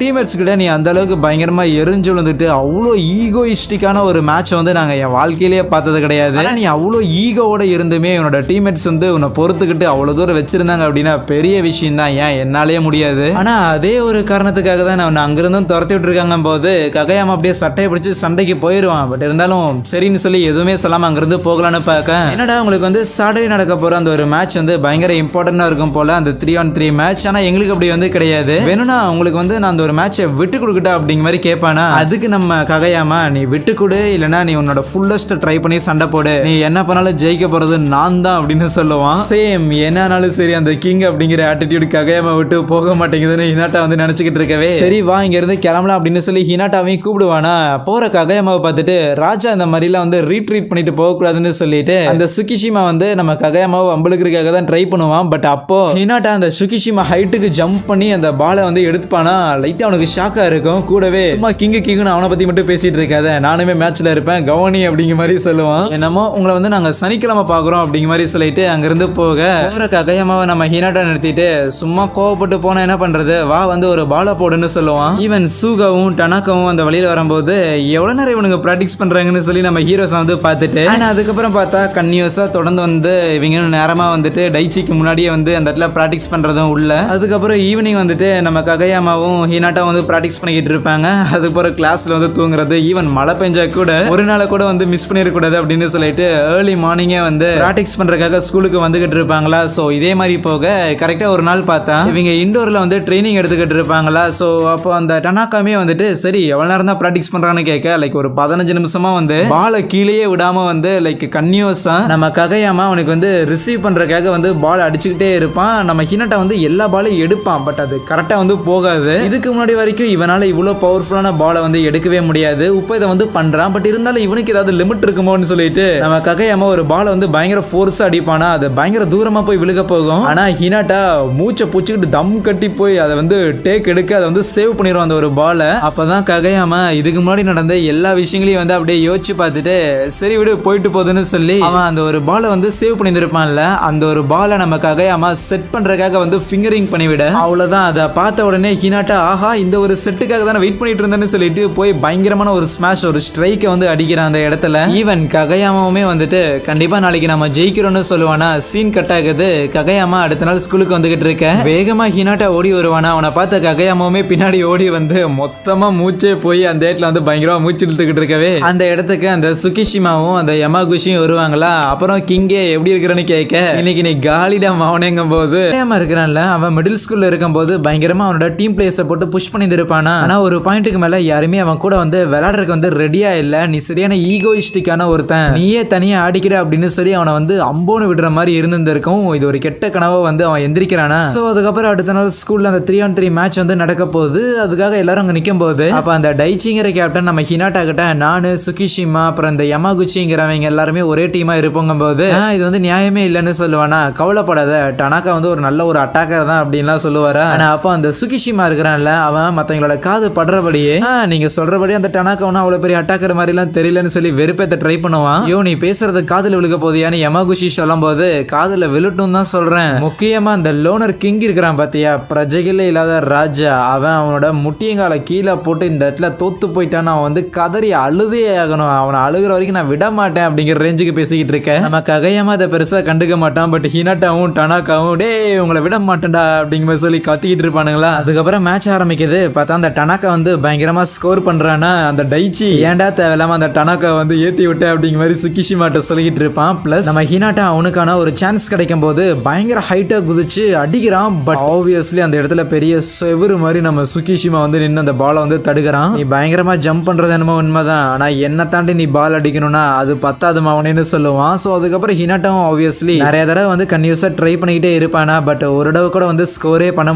டீம்மேட்ஸ் கிட்ட நீ அந்த அளவுக்கு பயங்கரமா எரிஞ்சு விழுந்துட்டு அவ்வளோ ஈகோயிஸ்டிக்கான ஒரு மேட்ச் வந்து நாங்க என் வாழ்க்கையிலேயே பார்த்தது கிடையாது. நீ அவ்வளோ ஈகோவோட இருந்துமே உன்னோட டீம்மேட்ஸ் வந்து உன்னை பொறுத்துக்கிட்டு அவ்வளோ தூரம் வச்சிருந்தாங்க அப்படின்னா பெரிய விஷயம் தான். ஏன் என்னாலே முடியாது. ஆனா அதே ஒரு காரணத்துக்காக தான் நான் அங்கிருந்தும் துரத்தி விட்டுருக்காங்க போது ககையாமா அப்படியே சட்டையை பிடிச்சி சண்டைக்கு போயிடுவான். பட் இருந்தாலும் சரின்னு சொல்லி எதுவுமே சொல்லாம அங்கிருந்து போகலான்னு பார்க்க என்னடா உங்களுக்கு வந்து சாட்டர்டே நடக்க போற அந்த ஒரு மேட்ச் வந்து பயங்கர இம்பார்ட்டண்டா இருக்கும் போல, அந்த 3-on-3 மேட்ச். ஆனா எங்களுக்கு அப்படி வந்து கிடையாது. வேணும்னா உங்களுக்கு வந்து நான் அந்த ஒரு மேட்சை விட்டு கொடுக்கட்டா அப்படிங்கிற மாதிரி கேட்பானா. அதுக்கு நம்ம ககையாமா நீ விட்டு கொடு, இல்லைன்னா நீ உன்னோட ஃபுல்லஸ்ட் ட்ரை பண்ணி சண்டை போடு, நீ என்ன பண்ணாலும் ஜெயிக்க போறது நான் தான் அப்படின்னு சொல்லுவான். சேம் என்னானாலும் சரி அந்த கிங் அப்படிங்கிற ஆட்டிடியூட் ககையாமா விட்டு போக மாட்டேங்குதுன்னு ஹினாட்டா வந்து நினைச்சுக்கிட்டு இருக்கவே சரி வா இங்க இருந்து கிளம்பலாம் அப்படின்னு சொல்லி ஹினாட்டாவையும் கூப்பிடுவானா. போற ககையாமாவை பார்த்துட்டு ராஜா அந்த மாதிரிலாம் வந்து ரீட்ரீட் பண்ணிட்டு போகக்கூடாதுன்னு சொல்லிட்டு அந்த சுகிஷிமா வந்து நம்ம ககையாமாவை அம்பளுக்கிறதுக்காக தான் ட்ரை பண்ணுவான். பட் அப்போ ஹினாட்டா அந்த சுகிஷிமா ஹைட்டுக்கு ஜம்ப் பண்ணி அந்த பாலை வந்து எடுத்துப்பானா. லைட்டா அவனுக்கு ஷாக்கா இருக்கும். கூடவே சும்மா கிங்குன்னு அவனை பத்தி மட்டும் பேசிட்டு இருக்காத, நானுமே மேட்ச்ல இருப்பேன் கவனி அப்படிங்கிற மாதிரி சொல்லுவான். என்னமோ உங்களை வந்து நாங்க சனிக்கிழமை பாக்குறோம் அப்படிங்கிற மாதிரி சொல்லிட்டு அங்கிருந்து போக போற ககையாமாவை நம்ம ஹினாட்டா நிறுத்திட்டு சும்மா கோவப்பட்டு போனா என்ன பண்றது, வா வந்து ஒரு பாலை போடுன்னு சொல்லுவான். ஈவன் சூகாவும் டனாக்காவும் அந்த வழியில வரும்போது எவ்வளவு நேரம் இவனுக்கு பிராக்டிஸ் பண்றாங்கன்னு சொல்லி நம்ம ஹீரோஸ் வந்து பார்த்துட்டு அதுக்கப்புறம் பார்த்தா கன்னியூஸா தொடர்ந்து வந்து இவங்க நேரமா வந்துட்டு டைச்சிக்கு முன்னாடியே வந்து அந்த இடத்துல பிராக்டிஸ் பண்றதும் உள்ள. அதுக்கப்புறம் ஈவினிங் வந்துட்டு நம்ம ககையாமாவும் ஹினாட்டா வந்து பிராக்டிஸ் பண்ணிக்கிட்டு இருப்பாங்க. அதுக்கப்புறம் கிளாஸ்ல வந்து தூங்குறது, ஈவன் மழை பெஞ்சா கூட ஒரு நாளை கூட வந்து மிஸ் பண்ணிடக்கூடாது அப்படின்னு சொல்லிட்டு ஏர்லி மார்னிங்கே வந்து பிராக்டிஸ் பண்றதுக்காக ஸ்கூலுக்கு வந்துகிட்டு இருப்பாங்களா. ஸோ இதே மாதிரி போக கரெக்டா ஒரு நாள் பார்த்தா இவங்க இண்டோர்ல வந்து ட்ரைனிங் எடுத்துக்கிட்டு இருப்பாங்களா. ஸோ அப்போ அந்த டனாக்காமே வந்துட்டு சரி எவ்வளவு நேரம் தான் பிராக்டிஸ் பண்றான்னு கேட்க லைக் ஒரு 15 நிமிஷமா வந்து பாலை கீழேயே விடாம வந்து லைக் கன்னியூஸா நம்ம ககையாமா அவனுக்கு வந்து ரிசீவ் பண்றதுக்காக வந்து பால் அடிச்சுக்கிட்டே இருப்பான். நம்ம ஹினாட்டா வந்து எல்லா பாலையும் எடுப்பான். பட் அது கரெக்டா வந்து போகாது. இதுக்கு முன்னாடி வரைக்கும் இவனால இவ்வளவு பவர்ஃபுல்லான பாலை வந்து எடுக்கவே முடியாது. இப்போ இதை வந்து பண்றான். பட் இருந்தாலும் இவனுக்கு ஏதாவது லிமிட் இருக்குமோன்னு சொல்லிட்டு நம்ம ககையாமா ஒரு பாலை வந்து பயங்கர ஃபோர்ஸா அடிப்பானா. அது பயங்கர தூரமா போய் விழுக போகும். ஆனா ஹினாட்டா மூச்சை பூச்சிக்கிட்டு தம் கட்டி போய் அதை வந்து டேக் எடுக்க அதை வந்து சேவ் பண்ணிடுவான் அந்த ஒரு பாலை. அப்பதான் ககையாமா இதுக்கு முன்னாடி நடந்த எல்லா விஷயங்களையும் வந்து அப்படியே யோசிச்சு பார்த்துட்டு சரி விடு போயிட்டு போகுதுன்னு சொல்லி அவன் அந்த ஒரு பாலை வந்து சேவ் பண்ணியிருப்பான்ல, அந்த ஒரு பாலை நம்ம ககையாமா செட் பண்றதுக்காக வந்து ஃபிங்கரிங் பண்ணிவிட அவ்வளவுதான். அதை பார்த்த உடனே ஹினாட்டா ஆஹா இந்த ஒரு செட்டுக்காக தான் வெயிட் பண்ணிட்டு இருந்தேன்னு சொல்லிட்டு போய் பயங்கரமான ஒரு ஸ்மாஷ் ஒரு ஸ்ட்ரைக்கை வந்து அடிக்கிறான் அந்த இடத்துல. ஈவன் ககையாமாவுமே வந்துட்டு கண்டிப்பா நாளைக்கு நம்ம ஜெயிக்கிறோம்னு சொல்லுவானா. சீன் கட் ஆகுது. ககையாமா அடுத்த நாள் ஸ்கூலுக்கு வந்துகிட்டு இருக்க வேகமா ஹினாட்டா ஓடி வருவானா. அவனை பார்த்த ககையாமாவுமே பின்னாடி ஓடி வந்து மொத்தமா மூச்சே போய் அந்த இடத்துல வந்து பயங்கரமா மூச்சு இழுத்துக்கிட்டு இருக்கவே அந்த இடத்துக்கு அந்த சுகிஷிமாவும் அந்த யமாகுஷியும் வருவாங்களா. அப்புறம் கிங்கே எப்படி இருக்கிறன்னு கேட்க இன்னைக்கு நீ காலிடா மாவனேங்கும் போது இருக்கிறான்ல அவன் மிடில் ஸ்கூல்ல இருக்கும் போது பயங்கரமா அவனோட டீம் பிளேயர்ஸை போட்டு புஷ் பண்ணி இருப்பானா. ஆனா ஒரு பாயிண்ட்டுக்கு மேல யாருமே அவன் கூட வந்து விளையாடுறதுக்கு வந்து ரெடியா இல்ல, நீ சரியான ஈகோயிஸ்டிக்கான ஒருத்தன், நீயே தனியா ஆடிக்கிற அப்படின்னு சொல்லி அவனை வந்து அம்போன்னு விடுற மாதிரி இருந்திருக்கும். இது ஒரு கெட்ட கனவா வந்து அவன் எந்திரிக்கிறானா. ஸோ அதுக்கப்புறம் அடுத்த நாள் ஸ்கூல்ல அந்த 3-on-3 மேட்ச் வந்து நடக்க போகுது. அதுக்காக எல்லாரும் அங்கே நிற்கும் போது அப்போ அந்த டைச்சிங்கிற கேப்டன் நம்ம ஹினாட்டா கிட்ட நானு சுகிஷிமா அப்புறம் இந்த யமாகுச்சிங்கிறவங்க எல்லாருமே ஒரே டீமா இருப்போங்க போது இது வந்து நியாயமே இல்லைன்னு சொல்லுவானா. கவலைப்படாத, டனாக்கா வந்து ஒரு நல்ல ஒரு அட்டாக்கர் தான் அப்படின்லாம் சொல்லுவாரா. ஆனா அப்போ அந்த சுகிஷிமா இருக்கிறான்ல, அவன் மற்றவங்களோட காது படுறபடியே நீங்க சொல்றபடி அந்த டனாக்கா ஒன்றும் அவ்வளோ பெரிய அட்டாக்கர் மாதிரிலாம் தெரியலன்னு சொல்லி வெறுப்பேற்ற ட்ரை பண்ணுவான். ஐயோ நீ பேசுறது காதில் விழுக போதியான்னு யமாகுச்சி சொல்லும் போது காதில் விழுட்டும் தான் சொல்றேன். முக்கியமா அந்த லோனர் கிங் இருக்கிறான் பாத்தியா, பிரஜைகளே இல்லாத ராஜா, அவன் அவனோட முட்டியங்கால கீழே போட்டு இந்த இடத்துல தோத்து போயிட்டான்னு அவன் வந்து கதறி அழுதே ஆகணும். அவனை அழுகிற வரைக்கும் நான் விட மாட்டேன் அப்படிங்கிற ரேஞ்சுக்கு பேசிக்கிட்டு இருக்கேன். நம்ம ககையாம அதை பெருசா கண்டுக்க மாட்டான். பட் ஹினாட்டாவும் டனாக்காவும் டே உங்களை விட மாட்டேன்டா அப்படிங்கிற சொல்லி கத்திக்கிட்டு இருப்பானுங்களா. அதுக்கப்புறம் மேட்ச் ஆரம்பிக்குது. பார்த்தா அந்த டனாக்கா வந்து பயங்கரமா ஸ்கோர் பண்றானா. அந்த டைச்சி ஏன்டா தேவையில்லாம அந்த டனாக்கா வந்து ஏத்தி விட்ட அப்படிங்கிற மாதிரி சுகிஷிமாட்ட சொல்லிக்கிட்டு இருப்பான். பிளஸ் நம்ம ஹினாட்டா அவனுக்கான ஒரு சான்ஸ் கிடைக்கும் போது பயங்கர ஹைட்டா குதிச்சு அடிக்கிறான். பட் ஆப்வியஸ்லி அந்த இடத்துல பெரிய செவரு மாதிரி நம்ம சுகிஷிமா வந்து நின்று அந்த பாலை வந்து தடுக்கிறான். நீ பயங்கரமா ஜம்ப் பண்றது என்னமோ உண்மைதான், ஆனா என்ன தாண்டி நீ பால் அடிக்கணும்னா அது பத்தாதுமா அவனேன்னு சொல்லுவான். ஸோ அதுக்கப்புறம் ஹினாட்டாவும் ஆப்வியஸ்லி நிறைய தடவை வந்து கன்யூஸா ட்ரை பண்ணிக்கிட்டே இருப்பானா. பட் ஒரு தடவை கூட வந்து ஸ்கோரே பண்ண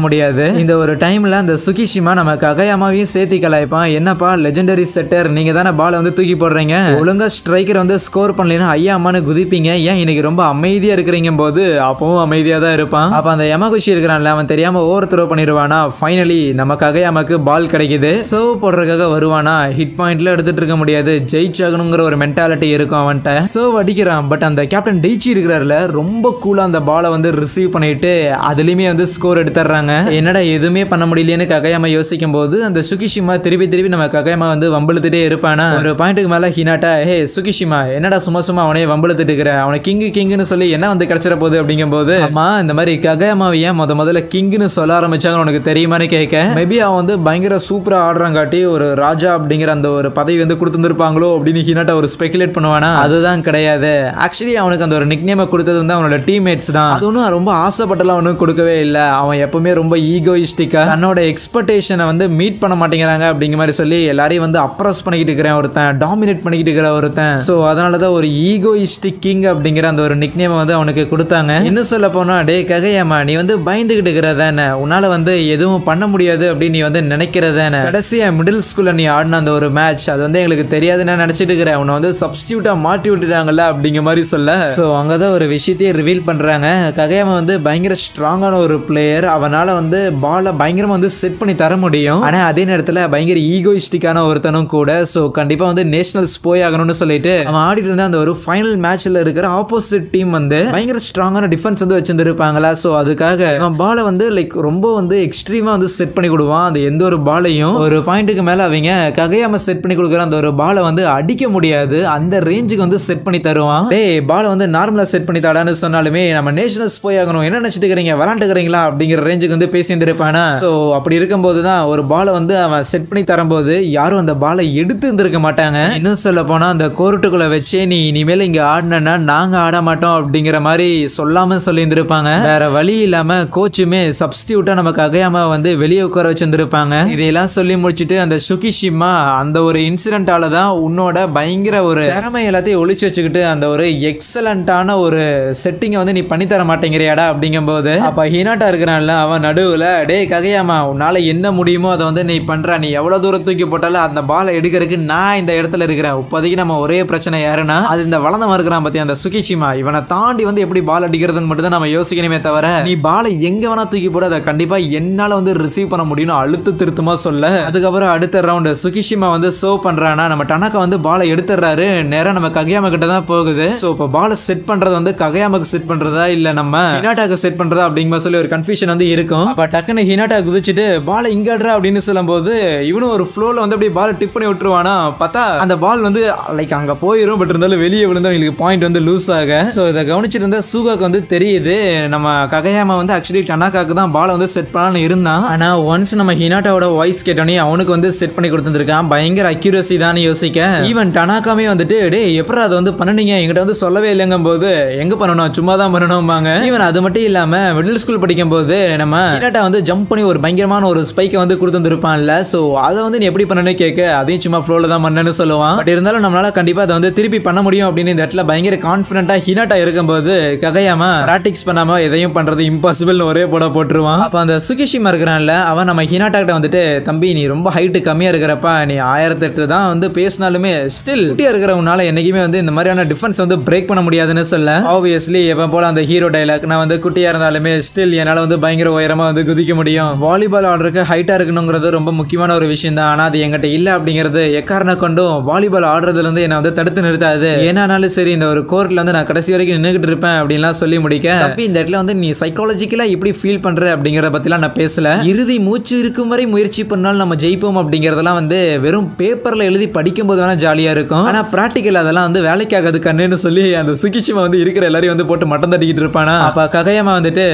முடியாது. இந்த ஒரு டைம்ல அந்த சுகிஷிமா நம்ம ககையாமாவையும் சேர்த்தி கலாய்ப்பான். என்னப்பா லெஜெண்டரி செட்டர், நீங்க தானே பாலை வந்து தூக்கி போடுறீங்க, ஒழுங்கா ஸ்ட்ரைக்கர் வந்து ஸ்கோர் பண்ணலன்னா ஐயா அம்மானு குதிப்பீங்க, ஏன் இன்னைக்கு ரொம்ப அமைதியா இருக்கிறீங்க போது அப்பவும் அமைதியா தான் இருப்பான். அப்ப அந்த யமாகுச்சி இருக்கிறான்ல, அவன் தெரியாம ஓவர் த்ரோ பண்ணிடுவானா. ஃபைனலி நம்ம ககையாமாக்கு பால் கிடைக்குது. சர்வ் போடுறதுக்காக வருவானா. ஹிட் பாயிண்ட்ல எடுத்துட்டு இருக்க முடியாது, ஜெயிச்சாகணுங்கிற ஒரு மென்டாலிட்டி இருக்கும் அவன்கிட்ட. சர்வ் அடிக்கிறான். பட் அந்த கேப்டன் டெய்ச்சி இருக்கிறாருல, ரொம்ப கூலா அந்த பாலை வந்து ரிசீவ் பண்ணிட்டு அதுலயுமே வந்து ஸ்கோர் எடுத்துறாங்க. என்னடா எதுவுமே பண்ண முடியலன்னு ககையாமா யோசிக்கும் போது அந்த சுகிஷிமா திருப்பி நம்ம ககையாமா வந்து வம்பிழுத்துட்டே இருப்பானா. ஒரு பாயிண்ட்டுக்கு மேல ஹினாட்டா ஹே சுகிஷிமா என்னடா சும்மா சும்மா அவனே வம்பிழுத்துட்டு இருக்கிற, அவனை கிங்குன்னு சொல்லி என்ன வந்து கிடைச்சிட போகுது அப்படிங்கும் போது அம்மா இந்த மாதிரி ககையாமாவை ஏன் முதல்ல கிங்னு சொல்ல ஆரம்பிச்சாங்க உனக்கு தெரியுமான்னு கேட்க, மேபி அவன் வந்து பயங்கர சூப்பரா ஆடுறாங்காட்டி ஒரு ராஜா அப்படிங்கிற அந்த ஒரு பதவி வந்து கொடுத்துருப்பாங்களோ அப்படின்னு ஹினாட்டா ஒரு ஸ்பெகுலேட் பண்ணுவானா. அதுதான் கிடையாது. ஆக்சுவலி அவனுக்கு அந்த ஒரு நிக்நேமை கொடுத்தது வந்து அவனோட டீம்மேட்ஸ் தான். அது ஒன்றும் ரொம்ப ஆசைப்பட்டலாம் ஒன்றும் கொடுக்கவே இல்லை. அவன் எப்பவுமே ரொம்ப ஈகோயிஸ்டிக்கா தன்னோட எக்ஸ்பெக்டேஷனை வந்து மீட் பண்ண மாட்டேங்கிறாங்க அப்படிங்கிற மாதிரி சொல்லி எல்லாரையும் வந்து அப்ரோஸ் பண்ணிக்கிட்டு இருக்கிறேன் ஒருத்தன், டாமினேட் பண்ணிக்கிட்டு இருக்கிற ஒருத்தன். ஸோ அதனால தான் ஒரு ஈகோயிஸ்டிக் கிங் அப்படிங்கிற அந்த ஒரு நிக்நேமை வந்து அவனுக்கு கொடுத்தாங்க. இன்னும் சொல்ல போனா டே ககையாமா நீ வந்து பயந்துகிட்டு இருக்கிறதானே, உன்னால வந்து எதுவும் பண்ண முடியாது அப்படின்னு நீ வந்து நினைக்கிறதானே. கடைசியா மிடில் ஸ்கூல்ல நீ ஆடின அந்த ஒரு மேட்ச் அது வந்து எங்களுக்கு தெரியாதுன்னு நினைச்சிட்டு இருக்கிறேன், உன்னை வந்து சப்ஸ்டியூட்டா மாட்டி விட்டுட்டாங்கல்ல அப்படிங்கிற மாதிரி சொல்ல. ஸோ அங்கதான் ஒரு விஷயத்தையே ரிவீல் பண்றாங்க. ககையாமா வந்து பயங்கர ஸ்ட்ராங்கான ஒரு பிளேயர், அவனால வந்து பாலை பயங்கரமா வந்து செட் பண்ணி தர முடியும். ஆனா அதே நேரத்தில் பயங்கர ஈகோயிஸ்டிக்கான ஒருத்தனும் கூட. ஸோ கண்டிப்பா வந்து நேஷனல்ஸ் போய் ஆகணும்னு சொல்லிட்டு அவன் ஆடிட்டு இருந்த அந்த ஒரு ஃபைனல் மேட்ச்ல இருக்கிற ஆப்போசிட் டீம் வந்து பயங்கர ஸ்ட்ராங்கான டிஃபென்ஸ் வந்து வச்சிருந்திருப்பாங்களா. ஸோ அதுக்காக அவன் பாலை வந்து லைக் ரொம்ப வந்து எக்ஸ்ட்ரீமா வந்து செட் பண்ணி கொடுவான். அந்த எந்த ஒரு பாலையும் ஒரு பாயிண்ட்டுக்கு மேல அவங்க ககையாம செட் பண்ணி கொடுக்குற அந்த ஒரு பாலை வந்து அடிக்க முடியாது, அந்த ரேஞ்சுக்கு வந்து செட் பண்ணி தருவான். டேய் பாலை வந்து நார்மலா செட் பண்ணி தாடான்னு சொன்னாலுமே நம்ம நேஷனல்ஸ் போய் ஆகணும், என்ன நினைச்சிட்டு இருக்கிறீங்க விளாண்டுக்கிறீங்களா அப்படிங்கிற ரேஞ்சுக்கு வந்து பேசியிருந்திருப்பானா. ஸோ அப்படி இருக்கும்போது தான் ஒரு பாலை வந்து அவன் செட் பண்ணி தரும்போது யாரும் அந்த பாலை எடுத்து இருந்திருக்க மாட்டாங்க. இன்னும் சொல்ல போனா அந்த கோர்ட்டுக்குள்ள வச்சே நீ இனிமேல் இங்க ஆடினா நாங்க ஆட மாட்டோம் அப்படிங்கிற மாதிரி சொல்லாம சொல்லி இருந்திருப்பாங்க. வேற வழி இல்லாம கோச்சுமே சப்ஸ்டியூட்டா நமக்கு அகையாம வந்து வெளியே உட்கார வச்சிருந்திருப்பாங்க. இதையெல்லாம் சொல்லி முடிச்சுட்டு அந்த சுகிஷிமா அந்த ஒரு இன்சிடென்டால தான் உன்னோட பயங்கர ஒரு திறமை எல்லாத்தையும் ஒழிச்சு வச்சுக்கிட்டு அந்த ஒரு எக்ஸலண்டான ஒரு செட்டிங்கை வந்து நீ பண்ணித்தர மாட்டேங்கிறியாடா அப்படிங்கும் போது அப்ப ஹினாட்டா இருக்கிறான்ல, அவன் நடுவுல டே ககையாமா உன்னால என்ன முடியுமோ அதை வந்து நீ பண்ற, நீ எவ்வளவு தூரம் தூக்கி போட்டாலும் அந்த பாலை எடுக்கிறதுக்கு நான் இந்த இடத்துல இருக்கிறேன். இப்போதைக்கு நம்ம ஒரே பிரச்சனை யாருன்னா அது இந்த வளர்ந்தவன் இருக்கிறான் பத்தி அந்த சுகிஷிமா, இவனை தாண்டி வந்து எப்படி பால் அடிக்கிறதுன்னு மட்டும் தான் நம்ம யோசிக்கணுமே தவிர நீ பாலை எங்க வேணா தூக்கி போட அதை கண்டிப்பா என்னால வந்து ரிசீவ் பண்ண முடியும் அழுத்த திருத்தமா சொல்ல. அதுக்கப்புறம் அடுத்த ரவுண்ட் சுகிஷிமா வந்து சர்வ் பண்றானா, நம்ம டனாக்கா வந்து பாலை எடுத்துறாரு, நேரா நம்ம ககையாமா கிட்ட தான் போகுது. சோ இப்போ பாலை செட் பண்றது வந்து ககையாமாக்கு செட் பண்றதா இல்ல நம்ம ஹினாட்டாக்கு செட் பண்றதா அப்படிங்கிற சொல்லி ஒரு கன்ஃபியூஷன் வந்து இருக்கும். அப்ப டக்குன்னு ஹினாட்டா குதிச்சுட்டு பாலை இங்க ஆடுறா அப்படின்னு சொல்லும் போது இவனும் ஒரு ஃப்ளோல வந்து அப்படியே பாலை டிப் பண்ணி விட்டுருவானா. பார்த்தா அந்த பால் வந்து லைக் அங்க போயிரும், பட் இருந்தாலும் வெளியே விழுந்தா இவங்களுக்கு பாயிண்ட் வந்து லூஸ் ஆக. சோ இதை கவனிச்சிட்டு இருந்த சூகாக்கு வந்து தெரியுது நம்ம ககையாமா வந்து ஆக்சுவலி டனாக்காக்கு தான் பாலை வந்து செட் பண்ணலான்னு இருந்தான். ஆனா ஒன்ஸ் நம்ம ஹினாட்டாவோட வாய்ஸ் கேட்டோன்னே அவனுக்கு வந்து செட் பண்ணி கொடுத்துருக்கான். பயங்கர அக்யூரசி தான் யோசிக்க. ஈவன் டனாக்காமே வந்துட்டு டே எப்பறம் அதை வந்து பண்ணீங்க என்கிட்ட வந்து சொல்லவே இல்லைங்கும் போது எங்க பண்ணணும் சும்மா தான் பண்ணணும்பாங்க. ஈவன் அது மட்டும் இல்லாம மிடில் ஸ்கூல் படிக்கும் போது நம்ம ஹினாட்டா வந்து ஜம்ப் பண்ணி ஒரு பயங்கரமான ஒரு ஸ்பைக்கை வந்து கொடுத்துருப்பான்ல. சோ அதை வந்து நீ எப்படி பண்ணனு கேட்க அதையும் சும்மா ஃப்ளோல தான் பண்ணனு சொல்லுவான். பட் இருந்தாலும் நம்மளால கண்டிப்பா அதை வந்து திருப்பி பண்ண முடியும் அப்படின்னு இந்த இடத்துல பயங்கர கான்ஃபிடென்ட்டா ஹினாட்டா இருக்கும்போது ககையாமா பிராக்டிஸ் பண்ணாம எதையும் பண்றது இம்பாசிபிள் ஒரே போட்டுருவான். அப்ப அந்த சுகிஷிமா இருக்கிறான்ல, அவன் நம்ம ஹினாட்டா கிட்ட வந்துட்டு, தம்பி நீ ரொம்ப ஹைட் கம்மியா இருக்கிறப்ப நீ 1008 தான் வந்து பேசினாலுமே ஸ்டில் குட்டியா இருக்கிறவனால என்னைக்குமே வந்து இந்த மாதிரியான டிஃபென்ஸ் வந்து பிரேக் பண்ண முடியாதுன்னு சொல்ல, ஆப்வியஸ்லி எப்ப போல அந்த ஹீரோ டைலாக், நான் வந்து குட்டியா இருந்தாலுமே ஸ்டில் என்னால வந்து பயங்கர உயரமா வந்து குதிக்க முடியும். வாலிபால் ஆடுறதுக்கு ஹைட்டா இருக்கணுங்கிறது ரொம்ப முக்கியமான ஒரு விஷயம் தான். ஆனா அது என்கிட்ட இல்ல அப்படிங்கிறது எக்காரணம் கொண்டும் வாலிபால் ஆடுறதுல இருந்து என்ன வந்து தடுத்து நிறுத்தாது. ஏன்னாலும் சரி இந்த ஒரு கோர்ட்ல வந்து நான் கடைசி வரைக்கும் நின்றுகிட்டு இருப்பேன் அப்படின்லாம் சொல்லி முடிக்க, தம்பி இந்த இடத்துல வந்து நீ சைக்காலஜிக்கலா எப்படி ஃபீல் பண்ற அப்படிங்கறத பத்திலாம் நான் பேசல. இறுதி மூச்சு இருக்கும் வரை முயற்சி பண்ணாலும் நம்ம ஜெயிப்போம் அப்படிங்கறதெல்லாம் வந்து வெறும் பேப்பர்ல எழுதி படிக்கும் போது வேணா ஜாலியா இருக்கும். ஆனா பிராக்டிக்கல் அதெல்லாம் வந்து வேலைக்காகாது கண்ணுன்னு சொல்லி அந்த சுகிஷிமா வந்து இருக்கிற எல்லாரையும் வந்து போட்டு மட்டம் தட்டிக்கிட்டு இருப்பானா. அப்ப ககையாமா வந்துட்டு,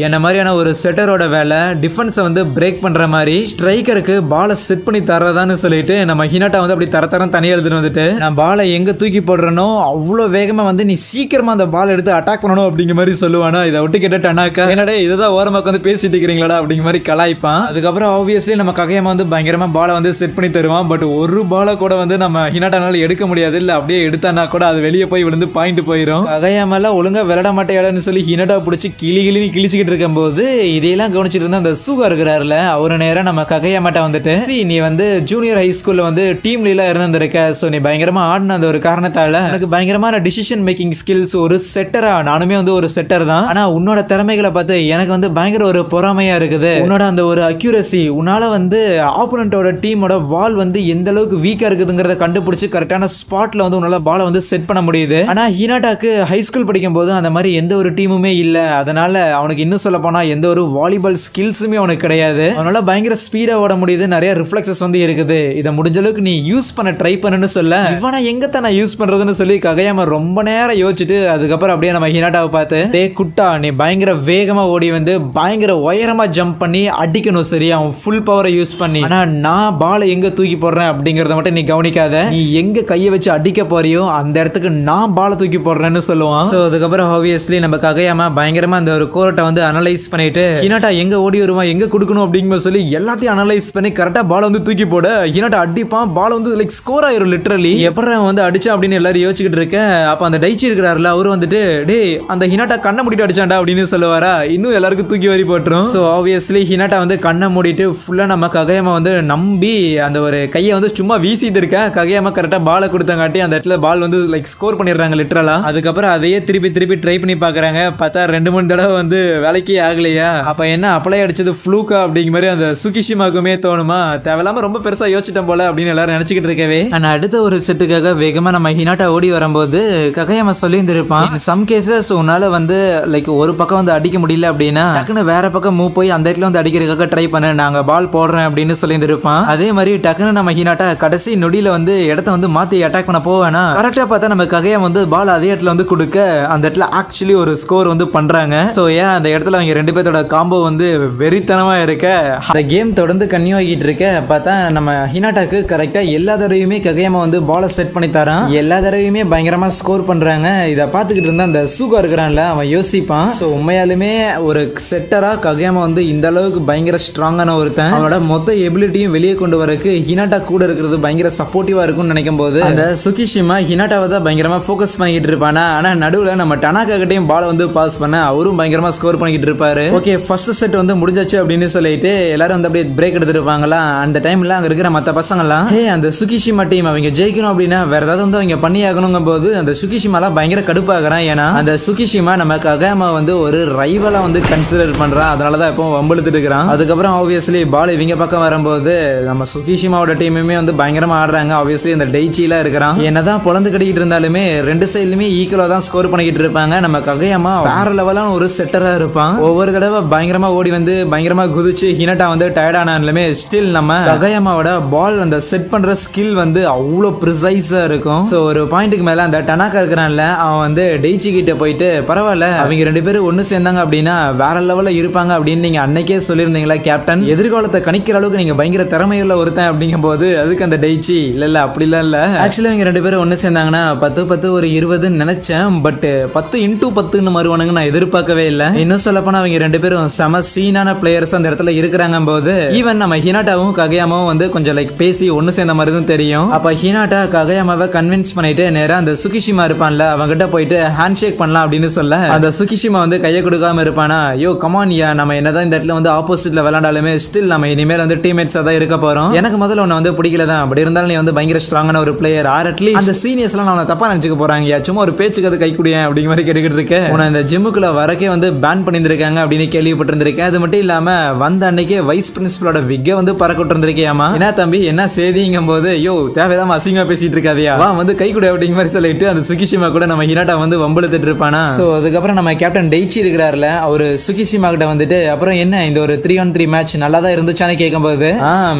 என்ன மாதிரியான ஒரு செட்டரோட வேலை டிஃபென்ஸை வந்து பிரேக் பண்ற மாதிரி ஸ்ட்ரைக்கருக்கு பாலை செட் பண்ணி தரதான்னு சொல்லிட்டு நம்ம ஹினாட்டா வந்து அப்படி தரம் தனியாக எழுதுன்னு வந்துட்டு, நான் பாலை எங்க தூக்கி போடுறனோ அவ்வளோ வேகமா வந்து நீ சீக்கிரமா அந்த பால் எடுத்து அட்டாக் பண்ணணும் அப்படிங்கிற மாதிரி சொல்லுவானா. இதை விட்டு கேட்ட டனாக்கா, என்னடா இதுதான் ஓரமாக்கு வந்து பேசிட்டு இருக்கிறீங்களா அப்படிங்கிற மாதிரி கலாய்ப்பான். அதுக்கப்புறம் ஆப்வியஸ்லி நம்ம ககையாமா வந்து பயங்கரமா பாலை வந்து செட் பண்ணி தருவான். பட் ஒரு பாலை கூட வந்து நம்ம ஹினாட்டானால எடுக்க முடியாது. இல்ல அப்படியே எடுத்தானா கூட அது வெளியே போய் விழுந்து பாயிண்ட் போயிடும். ககையாமல ஒழுங்கா விளையாட மாட்டேன்னு சொல்லி ஹினாட்டா பிடிச்சி கிழிச்சிக்கிட்டு இருக்கும் போது இதையெல்லாம் கவனிச்சிட்டு இருந்த அந்த சூகா இருக்கிறாருல, அவரு நேரம் நம்ம ககையாமாட்ட வந்துட்டு, நீ வந்து ஜூனியர் ஹை ஸ்கூல்ல வந்து டீம்ல எல்லாம் இருந்திருக்க, சோ நீ பயங்கரமா ஆடின அந்த ஒரு காரணத்தால எனக்கு பயங்கரமான டிசிஷன் மேக்கிங் ஸ்கில்ஸ், ஒரு செட்டரா, நானுமே வந்து ஒரு செட்டர் தான், ஆனா உன்னோட திறமைகளை பார்த்து எனக்கு வந்து பயங்கர ஒரு பொறாமையா இருக்குது. உன்னோட அந்த ஒரு அக்யூரசி, உன்னால வந்து ஆப்போனன்ட்டோட டீமோட வால் வந்து எந்த அளவுக்கு வீக்கா இருக்குதுங்கிறத கண்டுபிடிச்சு கரெக்டான ஸ்பாட்ல வந்து உன்னால பாலை வந்து செட் பண்ண முடியுது. ஆனா ஹினாட்டாக்கு ஹை ஸ்கூல் படிக்கும் போது அந்த மாதிரி எந்த ஒரு டீமுமே இல்ல. அதனால அவனுக்கு இன்னும் சொல்ல போனா எந்த ஒரு வாலிபால் ஸ்கில்ஸுமே அவனுக்கு கிடையாது. அவனால பயங்கர ஸ்பீடா ஓட முடியுது, நிறைய ரிஃப்ளெக்ஸஸ் வந்து இருக்குது. இதை முடிஞ்ச அளவுக்கு நீ யூஸ் பண்ண ட்ரை பண்ணுன்னு சொல்ல, இவனை எங்கத்தான் நான் யூஸ் பண்றதுன்னு சொல்லி ககையாம ரொம்ப நேரம் யோசிச்சுட்டு அதுக்கப்புறம் அப்படியே நம்ம ஹினாட்டாவை பார்த்து, டே குட்டா நீ பயங்கர வேகமா ஓடி வந்து பயங்கர உயரமா ஜம்ப் பண்ணி அடிக்கணும் சரியா, அவன் ஃபுல் பவரை யூஸ் பண்ணி. ஆனா நான் பாலை எங்க தூக்கி போடுறேன் அப்படிங்கறத மட்டும் நீ கவனிக்காத, நீ எங்க கையை வச்சு அடிக்க போறியோ அந்த இடத்துக்கு நான் பாலை தூக்கி போடுறேன்னு சொல்லுவான். சோ அதுக்கப்புறம் ஆப்வியஸ்லி நம்ம ககையாம பயங்கரமா அந்த ஒரு கோர்ட்டை வந்து அனலைஸ் பண்ணிட்டு, ஹினாட்டா எங்க ஓடி வருவான் எங்க கொடுக்கணும் அப்படிங்கிற சொல்லி எல்லாத்தையும் அனலைஸ் பண்ணி கரெக்டா பாலை வந்து தூக்கி போட, ஹினாட்டா அடிப்பான், பால் வந்து லைக் ஸ்கோர் ஆயிரும் லிட்டரலி. எப்படி வந்து அடிச்சா அப்படின்னு எல்லாரும் யோசிச்சுக்கிட்டு இருக்க, அப்ப அந்த டைச்சி இருக்கிறாருல அவரு வந்துட்டு, டே அந்த ஹினாட்டா கண்ணை மூடிட்டு அடிச்சாண்டா அப்படின்னு சொல்லுவாரா, இன்னும் எல்லாருக்கும் தூக்கி வரி போட்டுரும். ஸோ ஆப்வியஸ்லி ஹினாட்டா வந்து கண்ணை மூடிட்டு ஃபுல்லா நம்ம ககையாமா வந்து நம்பி அந்த ஒரு கையை வந்து சும்மா வீசிட்டு இருக்கேன். ககையாமா கரெக்டா பாலை கொடுத்தங்காட்டி அந்த இடத்துல பால் வந்து லைக் ஸ்கோர் பண்ணிடுறாங்க லிட்டரலா. அதுக்கப்புறம் அதையே திருப்பி ட்ரை பண்ணி பாக்குறாங்க. பார்த்தா 2-3 தடவை வந்து வேலைக்கே ஆகலையா. அப்ப என்ன அப்ளை அடிச்சது ஃப்ளூக்கா அப்படிங்கிற மாதிரி அந்த சுகிஷிமாக்குமே தோணுமா, தேவையில்லாம ரொம்ப பெருசா யோசிச்சிட்டோம் போல அப்படின்னு எல்லாரும் நினைச்சுக்கிட்டு இருக்கவே, ஆனா அடுத்த ஒரு செட்டுக்காக வேகமா நம்ம ஹினாட்டா ஓடி வரும்போது ககையாமா சொல்லி இருந்திருப்பான், சம் கேசஸ் உன்னால வந்து லைக் ஒரு பக்கம் வந்து அடிக்க முடியல அப்படின்னா டக்குன்னு வேற பக்கம் மூவ் போய் அந்த இடத்துல வந்து அடிக்கிறதுக்காக ட்ரை பண்ண, நாங்க பால் போடுறேன் அப்படின்னு சொல்லி இருந்திருப்பான். அதே மாதிரி டக்குன்னு நம்ம ஹினாட்டா கடைசி நொடியில வந்து இடத்த வந்து மாத்தி அட்டாக் பண்ண போவேனா, கரெக்டா பார்த்தா நம்ம ககையாமா வந்து பால் அதே இடத்துல வந்து கொடுக்க அந்த இடத்துல ஆக்சுவலி ஒரு ஸ்கோர் வந்து பண்றாங்க. சோ ஏன் அந்த இடத்துல அவங்க 2 பேரோட காம்போ வந்து வெறித்தனமா இருக்க, அந்த கேம் தொடர்ந்து கன்னியூ ஆகிட்டு இருக்க, பார்த்தா நம்ம ஹினாட்டாக்கு கரெக்டா எல்லா தடவையுமே ககையாமா வந்து பாலை செட் பண்ணி தரான், எல்லா தடவையுமே பயங்கரமா ஸ்கோர் பண்றாங்க. இதை பார்த்துக்கிட்டு இருந்தா அந்த சூகா இருக்கிறான்ல அவன் யோசிப்பான், ஸோ உண்மையாலுமே ஒரு செட்டரா ககையாமா வந்து இந்த அளவுக்கு பயங்கர ஸ்ட்ராங்கான ஒருத்தன், அவனோட மொத்த எபிலிட்டியும் வெளியே கொண்டு வரக்கு ஹினாட்டா கூட இருக்கிறது பயங்கர சப்போர்ட்டிவா இருக்கும்னு நினைக்கும் போது அந்த சுகிஷிமா ஹினாட்டாவை தான் பயங்கரமா ஃபோக்கஸ் பண்ணிக்கிட்டு இருப்பானா. ஆனா நடுவில் நம்ம டனாக்கா கிட்டையும் பாலை வந்து பாஸ் பண்ண அவரும் பயங்கரமா ஸ்கோர் பண்ணிக்கிட்டு இருப்பாரு. ஓகே ஃபர்ஸ்ட் செட் வந்து முடிஞ்சாச்சு அப்படின்னு சொல்லிட்டு எல்லாரும் வந்து அப்படியே பிரேக் எடுத்துருப்பாங்களா. அந்த டைம்ல அங்க இருக்கிற மற்ற பசங்கள்லாம், ஹே அந்த சுகிஷிமா டீம் அவங்க ஜெயிக்கணும் அப்படின்னா வேற ஏதாவது வந்து அவங்க பண்ணி ஆகணுங்கும் போது அந்த சுகிஷிமாலாம் பயங்கர கடுப்பாகிறான். ஏன்னா அந்த சுகிஷிமா நம்ம ககையாமா வந்து ஒரு ரைவலா வந்து கன்சிடர் பண்றான், அதனாலதான் இப்போ வம்பெழுத்துட்டு இருக்கிறான். அதுக்கப்புறம் ஆப்வியஸ்லி பால் இவங்க பக்கம் வரும்போது நம்ம சுகிஷிமாவோட டீமுமே வந்து பயங்கரமா ஆடுறாங்க. ஆப்வியஸ்லி அந்த டெய்ச்சிலாம் இருக்கிறான், என்னதான் பொழந்து கட்டிக்கிட்டு இருந்தாலுமே 2 சைட்லுமே ஈக்குவலா தான் ஸ்கோர் பண்ணிக்கிட்டு இருப்பாங்க. நம்ம ககையாமா வேற லெவலான ஒரு செட்டரா இருப்பான். ஒவ்வொரு தடவை பயங்கரமா ஓடி வந்து பயங்கரமா குதிச்சு ஹினாட்டா வந்து டயர்ட் ஆனாலுமே ஸ்டில் நம்ம ககையாமாவோட பால் அந்த செட் பண்ற ஸ்கில் வந்து அவ்வளோ ப்ரிசைஸா இருக்கும். ஸோ ஒரு பாயிண்ட்டுக்கு மேல அந்த டனாக்கா இருக்கிறான்ல அவன் வந்து டெய்ச்சி கிட்ட போயிட்டு, பரவாயில்ல அவங்க 2 பேரும் ஒன்னு சேர்ந்தாங்க அப்படின்னா வேற லெவல்ல இருப்பாங்க அப்படின்னு நீங்க அன்னைக்கே சொல்லியிருந்தீங்களா கேப்டன், எதிர்காலத்தை கணிக்கிற அளவுக்கு நீங்க பயங்கர திறமையுள்ள ஒருத்தன் அப்படிங்கும் போது அதுக்கு அந்த டெய்ச்சி இல்ல அப்படிலாம் இல்ல, ஆக்சுவலி அவங்க 2 பேரும் ஒன்னு சேர்ந்தாங்கன்னா 10 ஒரு 20 நினைச்சேன், பட் 10x10 வருவானுங்க நான் எதிர்பார்க்கவே இல்லை. இன்னும் சொல்ல போனா அவங்க 2 பேரும் செம சீனான பிளேயர்ஸ் அந்த இடத்துல இருக்கிறாங்க போது ஈவன் நம்ம ஹினாட்டாவும் ககையாமாவும் வந்து கொஞ்சம் லைக் பேசி ஒன்னு சேர்ந்த மாதிரி தான் தெரியும். அப்ப ஹினாட்டா ககையாமாவை கன்வின்ஸ் பண்ணிட்டு நேரா அந்த சுகிஷிமா இருப்பான்ல அவங்ககிட்ட போயிட்டு ஹேண்ட் ஷேக் பண்ணலாம் அப்படின்னு சொல்ல அந்த சுகிஷிமா வந்து கையை கொடுக்காம இருப்பானா, யோ கமான் யா, நம்ம என்னதான் இந்த இடத்துல வந்து ஆப்போசிட்ல விளையாண்டாலுமே ஸ்டில் நம்ம இனிமேல் வந்து டீம்மேட்ஸா தான் இருக்க போறோம். எனக்கு முதல்ல உன்னை வந்து பிடிக்கல தான், அப்படி இருந்தாலும் நீ வந்து பயங்கர ஸ்ட்ராங்கான ஒரு பிளேயர், ஆர் அட்லீஸ்ட் அந்த சீனியர்ஸ் எல்லாம் நான் தப்பா நினைச்சுக்க போறாங்க, சும்மா ஒரு பேச்சுக்கு அது கை குடியேன் அப்படிங்கிற மாதிரி கேட்டுக்கிட்டு இருக்கேன். உன்னை இந்த ஜிம்முக்குள்ள வரக்கே வந்து பேன் பண்ணியிருக்காங்க அப்படின்னு கேள்விப்பட்டிருந்திருக்கேன். அது மட்டும் இல்லாம வந்த அன்னைக்கே வைஸ் பிரின்சிபலோட விக்கை வந்து பறக்க விட்டுருந்திருக்கியாமா. என்ன தம்பி என்ன செய்திங்கும் போது, யோ தேவையில்லாம அசிங்கமா பேசிட்டு இருக்காதியா, வா வந்து கை குடி அப்படிங்கிற மாதிரி சொல்லிட்டு அந்த சுகிஷிமா கூட நம்ம ஹினாட்டா வந்து வம்பளுத்துட்டு இருப்பானா. சோ அதுக்கப்புறம் நம்ம கேப்டன் டெய்ச்சி இருக்கிறாருல, அவரு சுகிஷிமா கிட்ட வந்துட்டு அப்புறம் என்ன இந்த ஒரு 3-on-3 மேட்ச் நல்லா தான் இருந்துச்சான்னு கேட்கும்போது,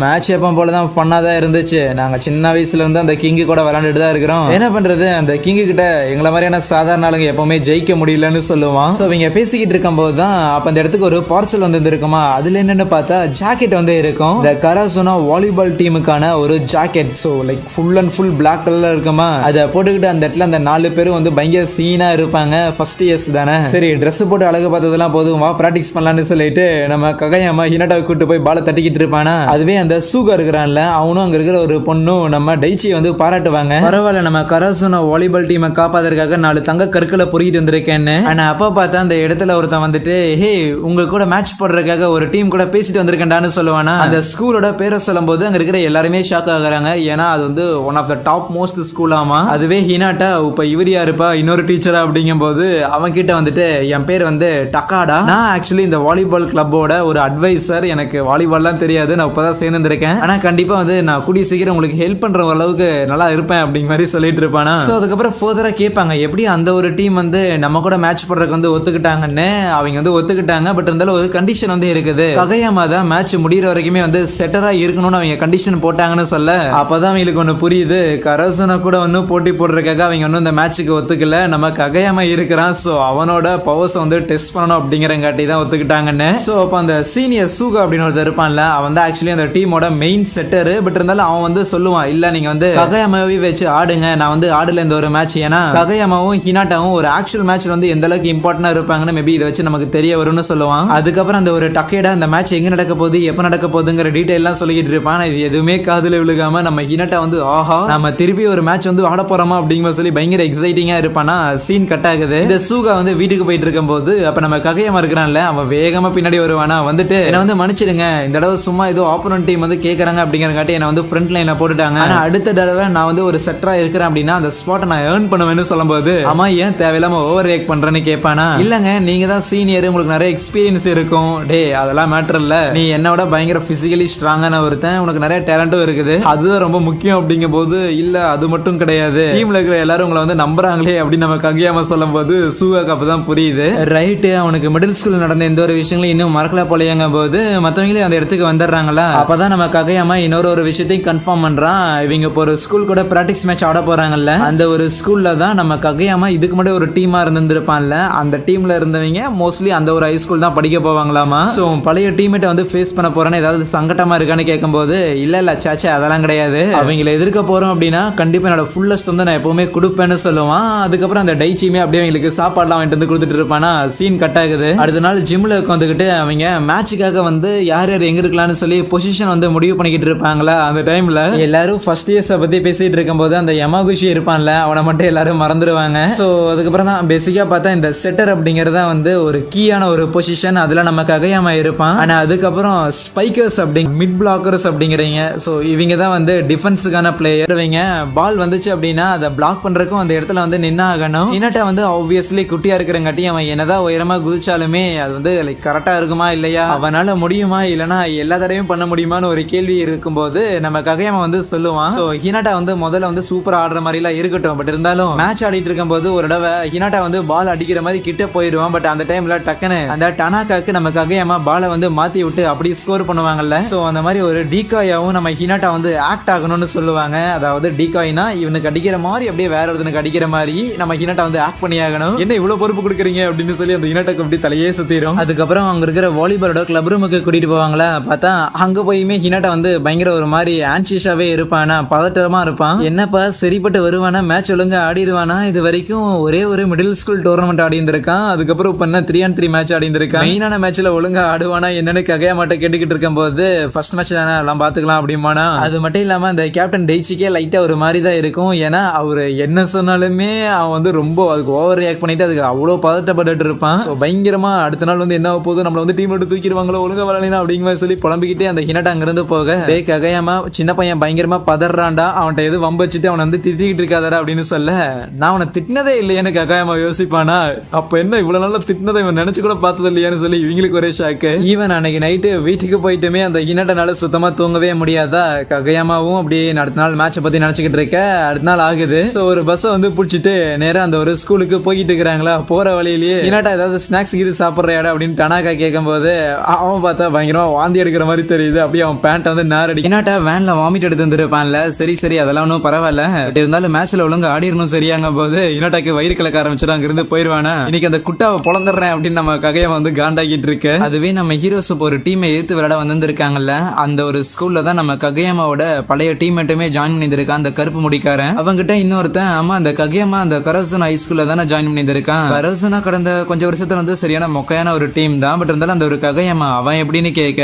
மேட்ச் எப்போ போலதான் ஃபன்னா தான் இருந்துச்சு, நாங்க சின்ன வயசுல இருந்து அந்த கிங்கு கூட விளையாண்டுட்டு தான் இருக்கிறோம், என்ன பண்றது அந்த கிங்கு கிட்ட எங்களை மாதிரியான சாதாரண ஆளுங்க எப்பவுமே ஜெயிக்க முடியலன்னு சொல்லுவான். சோ இவங்க பேசிக்கிட்டு இருக்கும்போது தான் அப்ப அந்த இடத்துக்கு ஒரு பார்சல் வந்து இருக்குமா. அதுல என்னன்னு பார்த்தா ஜாக்கெட் வந்து இருக்கும், இந்த கராசுனா வாலிபால் டீமுக்கான ஒரு jacket. So like full and full black கலர்ல இருக்குமா. அதை போட்டுக்கிட்டு அந்த இடத்துல அந்த 4 பேரும் வந்து பயங்கர சீனா இருப்பாங்க. ஃபர்ஸ்ட் இயர்ஸ் தானே, சரி ட்ரெஸ் போட்டு அழகு பார்த்ததெல்லாம் போதும், வா பிராக்டிஸ் பண்ணலாம்னு சொல்லிட்டு நம்ம ககையாமா ஹினாட்டாவை கூட்டு போய் பாலை தட்டிக்கிட்டு இருப்பானா. அதுவே அந்த சூகா இருக்கிறான்ல, அவனும் அங்க இருக்கிற ஒரு பொண்ணும் நம்ம டைச்சியை வந்து பாராட்டுவாங்க. பரவாயில்ல, நம்ம கராசுனா வாலிபால் டீமை காப்பாதற்காக 4 தங்க கற்களை பொறுக்கிட்டு வந்திருக்கேன்னு. ஆனா அப்பா பார்த்தா அந்த இடத்துல ஒருத்தன் வந்துட்டு, ஹே உங்க கூட மேட்ச் போடுறதுக்காக ஒரு டீம் கூட பேசிட்டு வந்திருக்கேன்டான்னு சொல்லுவானா. அந்த ஸ்கூலோட பேரை சொல்லும் போது அங்க இருக்கிற எல்லாருமே ஷாக் ஆகுறாங்க. ஏன்னா அது வந்து one of the top most school ஆமா. அதுவே ஹினாட்டா இப்ப இவர் யாருப்பா இன்னொரு டீச்சரா அப்படிங்கும் போது அவங்க கிட்ட வந்துட்டு, என் பேர் வந்து டக்காடா, நான் ஆக்சுவலி இந்த வாலிபால் கிளப்போட ஒரு அட்வைசர், எனக்கு வாலிபால்லாம் தெரியாது, நான் இப்பதான் சேர்ந்துருக்கேன், ஆனா கண்டிப்பா வந்து நான் கூடிய சீக்கிரம் உங்களுக்கு ஹெல்ப் பண்ற அளவுக்கு நல்லா இருப்பேன் அப்படிங்கிற மாதிரி சொல்லிட்டு இருப்பானா. சோ அதுக்கப்புறம் ஃபர்தரா கேட்பாங்க, எப்படி அந்த ஒரு டீம் வந்து நம்ம கூட மேட்ச் போடுறதுக்கு வந்து ஒத்துக்கிட்டாங்கன்னு. அவங்க வந்து ஒத்துக்கிட்டாங்க, பட் இருந்தாலும் ஒரு கண்டிஷன் வந்து இருக்குது, ககையாமா தான் மேட்ச் முடிகிற வரைக்குமே வந்து செட்டரா இருக்கணும்னு அவங்க கண்டிஷன் போட்டாங்கன்னு சொல்ல, அப்பதான் அவங்களுக்கு ஒண்ணு புரியுது, கராசுனா கூட ஒன்னும் போட்டி போடுறதுக்காக அவங்க ஒன்னும் இந்த மேட்சுக்கு ஒத்துக்கல, நம்ம ககையாமா இருக்கிறான், சோ அவனோட பவர்ஸ் வந்து டெஸ்ட் பண்ணணும் அப்படிங்கிறங்காட்டி தான் ஒத்துக்கிட்டாங்கன்னு. சோ அப்ப அந்த சீனியர் சூகா அப்படின்னு ஒருத்தர் இருப்பான்ல, அவன் தான் ஆக்சுவலி அந்த டீமோட மெயின் செட்டர். பட் இருந்தாலும் அவன் வந்து சொல்லுவான், இல்ல நீங்க வந்து ககையாமாவே வச்சு ஆடுங்க, நான் வந்து ஆடல இந்த ஒரு மேட்ச், ஏன்னா ககையாமாவும் ஹினாட்டாவும் ஒரு ஆக்சுவல் மேட்ச்ல வந்து எந்த அளவுக்கு இம்பார்ட்டன்டா இருப்பாங்கன்னு மேபி இதை வச்சு நமக்கு தெரிய வரும்னு சொல்லுவான். அதுக்கப்புறம் அந்த ஒரு டக்கேடா அந்த மேட்ச் எங்க நடக்க போகுது எப்ப நடக்க போகுதுங்கிற டீடைல் எல்லாம் சொல்லிட்டு இருப்பான். இது எதுவுமே காதுல விழுகாம நம்ம ஹினாட்டா வந்து, ஆஹா நம்ம திருப்பி ஒரு மேட்ச் வந்து ஆட போறோமா அப்படிங்கிற சொல்லி பயங்கர எக்ஸைட்டிங்கா இருப்பானா. சீன் கட் ஆகுது. இந்த சூகா வந்து வீட்டுக்கு போயிட்டு இருக்கும் போது அப்ப நம்ம ககையாமா இருக்கிறான்ல, அவன் வேகமா பின்னாடி வருவானா, வந்துட்டு என்ன வந்து மன்னிச்சிடுங்க, இந்த தடவை சும்மா ஏதோ ஆப்போனன்ட் டீம் வந்து கேக்குறாங்க அப்படிங்கறங்காட்டி என்ன வந்து ஃப்ரண்ட் லைன்ல போட்டுட்டாங்க, ஆனா அடுத்த தடவை நான் வந்து ஒரு செட்டரா இருக்கிறேன் அப்படின்னா அந்த ஸ்பாட்டை நான் ஏர்ன் பண்ணுவேன்னு சொல்லும்போது, ஆமா ஏன் தேவையில்லாம ஓவர் ரியாக்ட் பண்றேன்னு கேட்பானா. இல்லங்க நீங்க தான் சீனியர், உங்களுக்கு நிறைய எக்ஸ்பீரியன்ஸ் இருக்கும், டே அதெல்லாம் மேட்டர் இல்ல, நீ என்னோட பயங்கர பிசிக்கலி ஸ்ட்ராங்கான ஒருத்தன், உனக்கு நிறைய டேலண்டும் இருக்குது, அதுதான் ரொம்ப முக்கியம் அப்படிங்கும் போது, இல்ல அது மட்டும் கிடையாது, டீம்ல இருக்கிற எல்லாரும் உங்களை வந்து நம்புறாங்களே அப்படின்னு நம்ம ககையாம சொல்லும் போது சூகாக்கு அப்பதான் புரியுது, ரைட்டு அவனுக்கு மிடில் ஸ்கூல்ல நடந்த எந்த ஒரு விஷயங்களும் இன்னும் மறக்கல போலயங்கும் போது மத்தவங்களே அந்த இடத்துக்கு வந்துடுறாங்களா. அப்பதான் நம்ம ககையாமா இன்னொரு விஷயத்தையும் கன்ஃபார்ம் பண்றான், இவங்க இப்போ ஒரு ஸ்கூல் கூட பிராக்டிஸ் மேட்ச் ஆட போறாங்கல்ல, அந்த ஒரு ஸ்கூல்ல தான் நம்ம ககையாமா இதுக்கு முன்னாடி ஒரு டீமா இருந்திருப்பான்ல, அந்த டீம்ல இருந்தவங்க மோஸ்ட்லி அந்த ஒரு ஹை ஸ்கூல் தான் படிக்க போவாங்களாமா. சோ பழைய டீமேட்டை வந்து ஃபேஸ் பண்ண போறேன்னு ஏதாவது சங்கட்டமா இருக்கான்னு கேட்கும்போது, இல்ல சாச்சா அதெல்லாம் கிடையாது, அவங்களை எதிர்க்க போறோம் அப்படின்னா கண்டிப்பா என்னோட ஃபுல்லஸ்ட் வந்து நான் எப்பவுமே கொடுப்பேன்னு சொல்லுவான். அதுக்கப்புறம் அந்த டைச்சியுமே அப்படியே அவங்களுக்கு சாப்பாடுலாம் வாங்கிட்டு வந்து கொடுத்துட்டு இருப்பானா. சீன் கட் ஆகுது. அடுத்த நாள் ஜிம்ல உட்காந்துக்கிட்டு அவங்க மேட்சுக்காக வந்து யார் யார் எங்க இருக்கலாம்னு சொல்லி பொசிஷன் வந்து முடிவு பண்ணிக்கிட்டு இருப்பாங்களா. அந்த டைம்ல எல்லாரும் ஃபர்ஸ்ட் இயர்ஸ் பத்தி பேசிட்டு இருக்கும்போது அந்த யமாகுஷி இருப்பான்ல, அவனை மட்டும் எல்லாரும் மறந்துடுவாங்க. சோ அதுக்கப்புறம் தான் பேசிக்கா பார்த்தா இந்த செட்டர் அப்படிங்கறத வந்து ஒரு கீயான ஒரு பொசிஷன், அதுல நம்ம ககையாமா இருப்பான். ஆனா அதுக்கப்புறம் ஸ்பைக்கர்ஸ் அப்படிங்க மிட் பிளாக்கர்ஸ் அப்படிங்கிறீங்க. சோ இவங்க தான் வந்து டிஃபென்ஸுக்கான பிளேயர். இவங்க பால் வந்துச்சு அப்படின்னா அதை பிளாக் பண்றதுக்கும் அந்த இடத்துல வந்து நின்னாகணும். இனட்டா வந்து ஆப்வியஸ்லி குட்டியா இருக்கிறங்காட்டி அவன் என்னதான் உயரமா குதிச்சாலுமே அது வந்து லைக் கரெக்டா இருக்குமா இல்லையா, அவனால முடியுமா இல்லைன்னா எல்லா தடவையும் பண்ண முடியுமான்னு ஒரு கேள்வி இருக்கும்போது நம்ம ககையாமா வந்து சொல்லுவான். சோ ஹினாட்டா வந்து முதல்ல வந்து சூப்பரா ஆடுற மாதிரி எல்லாம் இருக்கட்டும், பட் இருந்தாலும் மேட்ச் ஆடிட்டு இருக்கும் போது ஒரு தடவை ஹினாட்டா வந்து பால் அடிக்கிற மாதிரி கிட்ட போயிடுவான். பட் அந்த டைம்ல டக்குன்னு அந்த டனாக்காக்கு நம்ம ககையாமா பாலை வந்து மாத்தி விட்டு அப்படி ஸ்கோர் பண்ணுவாங்கல்ல. சோ அந்த மாதிரி ஒரு டீகாயாவும் நம்ம ஹினாட்டா வந்து ஆக்ட் ஆகணும்னு சொல்லுவாங்க. அதாவது டீகாய்னா இவனுக்கு அடிக்கிற மாதிரி அப்படியே வேற ஒருத்தனுக்கு அடிக்கிற மாதிரி நம்ம ஹினாட்டா வந்து ஆக்ட் பண்ணி ஆகணும். என்ன இவ்வளவு பொறுப்பு கொடுக்குறீங்க அப்படின்னு சொல்லி அந்த ஹினாட்டாக்கு அப்படி தலையே சுத்திரும். அதுக்கப்புறம் அங்க இருக்கிற வாலிபாலோட கிளப் ரூமுக்கு கூட்டிட்டு போவாங்களா. பார்த்தா அங்க போயுமே ஹினாட்டா வந்து பயங்கர ஒரு மாதிரி ஆன்சியஸாவே இருப்பானா, பதட்டமா இருப்பான். என்னப்பா சரிப்பட்டு வருவானா, மேட்ச் ஒழுங்கா ஆடிடுவானா, இது வரைக்கும் ஒரே ஒரு மிடில் ஸ்கூல் டோர்னமெண்ட் ஆடி இருந்திருக்கான், அதுக்கப்புறம் இப்ப 3-on-3 மேட்ச் ஆடி இருந்திருக்கான், மெயினான மேட்ச்ல ஒழுங்கா ஆடுவானா என்னன்னு ககையாமாட்ட கேட்டுக்கிட்டு இருக்கும் போது ஃபர்ஸ்ட் மேட்ச் தானே எல்லாம் பாத்துக்கலாம் அப்படிமானா. அது மட்டும் இல்லாம அந்த கேப்டன் டெய்ச்சிக்கே லைட்டா ஒரு மாதிரி தான் இருக்கும். ஏன்னா அவரு என்ன சொன்னாலுமே இருந்தாலுமே அவன் வந்து ரொம்ப அதுக்கு ஓவர் ரியாக்ட் பண்ணிட்டு அதுக்கு அவ்வளோ பதட்டப்பட்டு இருப்பான். ஸோ பயங்கரமா அடுத்த நாள் வந்து என்ன போதும் நம்மள வந்து டீம் விட்டு தூக்கிடுவாங்களோ ஒழுங்கா வரலைனா அப்படிங்கிற மாதிரி சொல்லி புலம்பிக்கிட்டே அந்த ஹினாட்டா அங்கிருந்து போக, டேய் ககையாமா சின்ன பையன் பயங்கரமா பதறான்டா, அவன்கிட்ட எது வம்பு வச்சுட்டு அவனை வந்து திட்டிக்கிட்டு இருக்காதடா அப்படின்னு சொல்ல, நான் அவனை திட்டினதே இல்லையான்னு ககையாமா யோசிப்பானா, அப்ப என்ன இவ்வளவு நாளா திட்டினதை இவன் நினைச்சு கூட பார்த்தது இல்லையான்னு சொல்லி இவங்களுக்கு ஒரே ஷாக்கு. ஈவன் அன்னைக்கு நைட்டு வீட்டுக்கு போயிட்டுமே அந்த ஹினாட்டனால சுத்தமா தூங்கவே முடியாதா. ககையாமாவும் அப்படியே அடுத்த நாள் மேட்சை பத்தி நினைச்சுக்கிட்டு இருக்க. அடுத்த நாள் ஆகுது. ஸோ ஒரு பஸ்ஸை வந்து பிடிச்சிட்டு நேரம் அந்த ஒரு ஸ்கூலுக்கு போய்கிட்டு இருக்கிறாங்களா. போற வழியிலேயே ஹினாட்டா ஏதாவது ஸ்நாக்ஸ் இது சாப்பிட்றியாடா அப்படின்னு டனாக்கா கேட்கும் போது அவன் பார்த்தா பயங்கரமா வாந்தி எடுக்கிற மாதிரி தெரியுது. அப்படியே அவன் பேண்ட் வந்து நேரடி. ஹினாட்டா வேன்ல வாமிட் எடுத்து வந்துருப்பான்ல. சரி அதெல்லாம் ஒன்றும் பரவாயில்ல, பட் இருந்தாலும் மேட்ச்ல ஒழுங்கு ஆடிரணும் சரியாங்க போது ஹினாட்டாக்கு வயிறு கலக்க ஆரம்பிச்சிடும். அங்கிருந்து போயிருவானா, இன்னைக்கு அந்த குட்டாவை பொழந்துடுறேன் அப்படின்னு நம்ம ககையை வந்து காண்டாக்கிட்டு இருக்கு. அதுவே நம்ம ஹீரோஸ் இப்போ ஒரு டீமை எதிர்த்து விளையாட வந்திருக்காங்கல்ல, அந்த ஒரு ஸ்கூல்ல தான் நம்ம ககையம்மாவோட பழைய டீம்மேட்டுமே ஜாயின் பண்ணியிருக்கான். அந்த கருப்பு முடிக்காரன் அவங்கிட்ட இன்னொருத்தன், ஆமா அந்த ககையம்மா அந்த கரோசனா ஹை ஸ்கூல்ல தானே ஜாயின் பண்ணியிருக்கான். கரோசனா கடந்த கொஞ்சம் வருஷத்துல வந்து சரியான மொக்கையான ஒரு டீம் தான். பட் இருந்தாலும் அந்த ஒரு ககையம்மா அவன் எப்படின்னு கேட்க,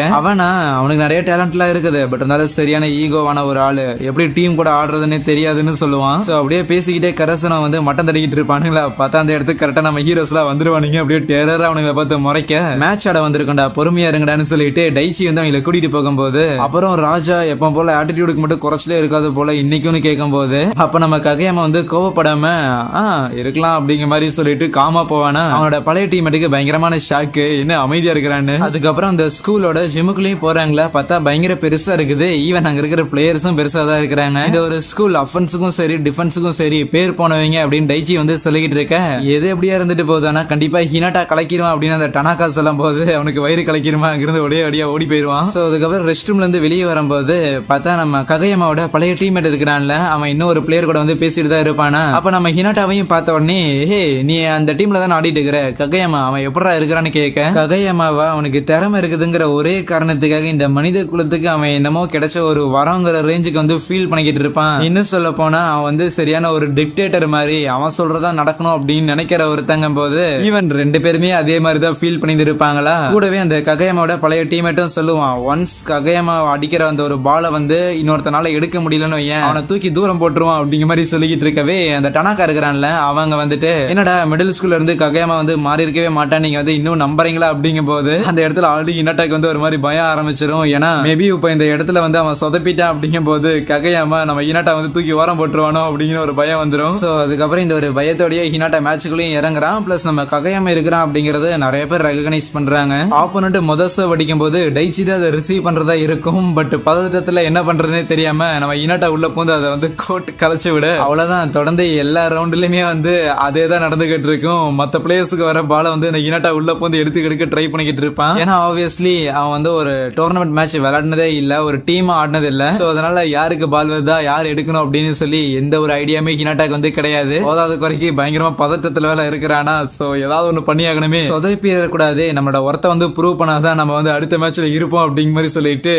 அவனுக்கு நிறைய டேலண்ட்லாம் இருக்குது, பட் இருந்தாலும் சரியான ஈகோவான ஒரு ஆளு, எப்படி டீம் கூட ஆடுறதுன்னு தெரியாதுன்னு சொல்லுவான். சோ அப்படியே பேசிக்கிட்டே கரோசனா வந்து மட்டம் தடிக்கிட்டு இருப்பானுங்களா. பார்த்தா அந்த இடத்துக்கு கரெக்டா நம்ம ஹீரோஸ்லாம் வந்துருவானுங்க. அப்படியே டெரரா அவனுங்களை பார்த்து முறைக்க, மேட்ச் ஆட வந்திருக்கா பொறுமையா இருங்கடான்னு சொல்லிட்டு டைச்சி வந்து அவங்களை கூட்டிட்டு போகும்போது, அப்புறம் ராஜா எப்ப போல ஆட்டிடியூடுக்கு மட்டும் குறைச்சலே இருக்காது போல இன்னைக்குன்னு கேட்கும் போது, அப்ப நம்ம ககையாம வந்து கோவப்படாம இருக்கலாம் அப்படிங்கிற மாதிரி சொல்லிட்டு காமா போவானா. அவனோட பழைய டீமேட்டுக்கு பயங்கரமான ஷாக்கு, என்ன அமைதியா இருக்கிறான்னு. அதுக்கப்புறம் அந்த ஸ்கூலோட ஜிம்முக்குள்ளேயும் போறாங்களா. பார்த்தா பயங்கர பெருசா இருக்குது. ஈவன் அங்க இருக்கிற பிளேயர்ஸும் பெருசா தான் இருக்கிறாங்க. இந்த ஒரு ஸ்கூல் அஃபென்ஸுக்கும் சரி டிஃபென்ஸுக்கும் சரி பேர் போனவங்க அப்படின்னு டைச்சி வந்து சொல்லிக்கிட்டு இருக்க, எது எப்படியா இருந்துட்டு போகுதானா கண்டிப்பா ஹினாட்டா கலக்கிடுவான் அப்படின்னு அந்த டனாக்கா சொல்லும் போது அவனுக்கு வயிறு கலக்கிடுமா, அங்கிருந்து ஒடியா ஓடி போயிருவான். சோ அதுக்கப்புறம் ரெஸ்ட் ரூம்ல இருந்து வெளியே வரும்போது பார்த்தா நம்ம ககையம்மாவோட பழைய டீம்மேட் இருக்கிறான்ல, அவன் இன்னும் ஒரு பிளேயர் கூட வந்து பேசிட்டு தான் இருப்பானா. அப்ப நம்ம ஹினாட்டாவையும் பார்த்த உடனே, ஹே நீ அந்த டீம்ல தான் ஆடிட்டு இருக்கிற, ககையம்மா அவன் எப்படா இருக்கிறான்னு கேட்க, ககையம்மாவா அவனுக்கு திறமை இருக்குதுங்கிற ஒரே காரணத்துக்காக இந்த மனித குலத்துக்கு அவன் என்னமோ கிடைச்ச ஒரு வரங்கிற ரேஞ்சுக்கு வந்து ஃபீல் பண்ணிக்கிட்டு இருப்பான். இன்னும் சொல்ல போனா அவன் வந்து சரியான ஒரு டிக்டேட்டர் மாதிரி, அவன் சொல்றதா நடக்கணும் அப்படின்னு நினைக்கிற ஒருத்தங்க போது ஈவன் ரெண்டு பேருமே அதே மாதிரி தான் ஃபீல் பண்ணிட்டு இருப்பாங்களா. கூடவே அந்த ககையம்மாவோட பழைய டீமேட்டும் சொல்லுவான், ஒன்ஸ் ககையம்மா அடிக்கிற அந்த ஒரு பாலை வந்து இன்னொருத்தனால எடுக்க முடியலன்னு ஏன் அவனை தூக்கி தூரம் போட்டுருவான் அப்படிங்கிற மாதிரி சொல்லிக்கிட்டு இருக்கவே, அந்த டனாக்கா இருக்கிறான்ல அவங்க வந்துட்டு, என்னடா மிடில் ஸ்கூல்ல இருந்து ககையம்மா வந்து மாறி இருக்கவே மாட்டான், நீங்க வந்து இன்னும் நம்புறீங்களா அப்படிங்கும் போது அந்த இடத்துல ஆல்ரெடி ஹினாட்டாக்கு வந்து ஒரு மாதிரி பயம் ஆரம்பிச்சிடும். ஏன்னா மேபி இப்ப இந்த இடத்துல வந்து அவன் சொதப்பிட்டான் அப்படிங்கும் போது ககையம்மா நம்ம ஹினாட்டா வந்து தூக்கி ஓரம் போட்டுருவானோ அப்படிங்கிற ஒரு பயம் வந்துடும். சோ அதுக்கப்புறம் இந்த ஒரு பயத்தோடய ஹினாட்டா மேட்சுக்குள்ளேயும் இறங்குறான். பிளஸ் நம்ம ககையம்மா இருக்கிறான் அப்படிங்கறது நிறைய பேர் ரெகனைஸ் பண்றாங்க. ஆப்போனன்ட் முதல் சர்வ் அடிக்கும் போது டைச்சி தான் அதை ரிசீவ் பண்றதா இருக்கும். பட் பதட்டத்துல என்ன பண்றதுன்னே தெரியாம நம்ம ஹினாட்டா உள்ள போந்து அதை வந்து கோட் கலைச்சு விட, அவ்வளவுதான். தொடர்ந்து எல்லா ரவுண்ட்லயுமே வந்து அதே தான் நடந்துகிட்டு இருக்கும். மத்த பிளேயர்ஸுக்கு வர பால வந்து இந்த ஹினாட்டா உள்ள போந்து எடுக்க ட்ரை பண்ணிக்கிட்டு இருப்பான். ஏன்னா ஆப்வியஸ்லி அவன் வந்து ஒரு டோர்னமெண்ட் மேட்ச் விளையாடினதே இல்ல, ஒரு டீமா ஆடினது இல்ல. சோ அதனால யாருக்கு பால் வருதா யார் எடுக்கணும் அப்படின்னு சொல்லி எந்த ஒரு ஐடியாமே ஹினாட்டாக்கு வந்து கிடையாது. போதாத குறைக்கு பயங்கரமா பதட்டத்துல வேலை இருக்கிறானா. சோ ஏதாவது ஒண்ணு பண்ணி ஆகணுமே, சொதப்பிடக்கூடாது, நம்மளோட ஒருத்த வந்து ப்ரூவ் பண்ணாதான் நம்ம வந்து அடுத்த மேட்ச்ல இருப்போம் அப்படிங்கிற மாதிரி சொல்லிட்டு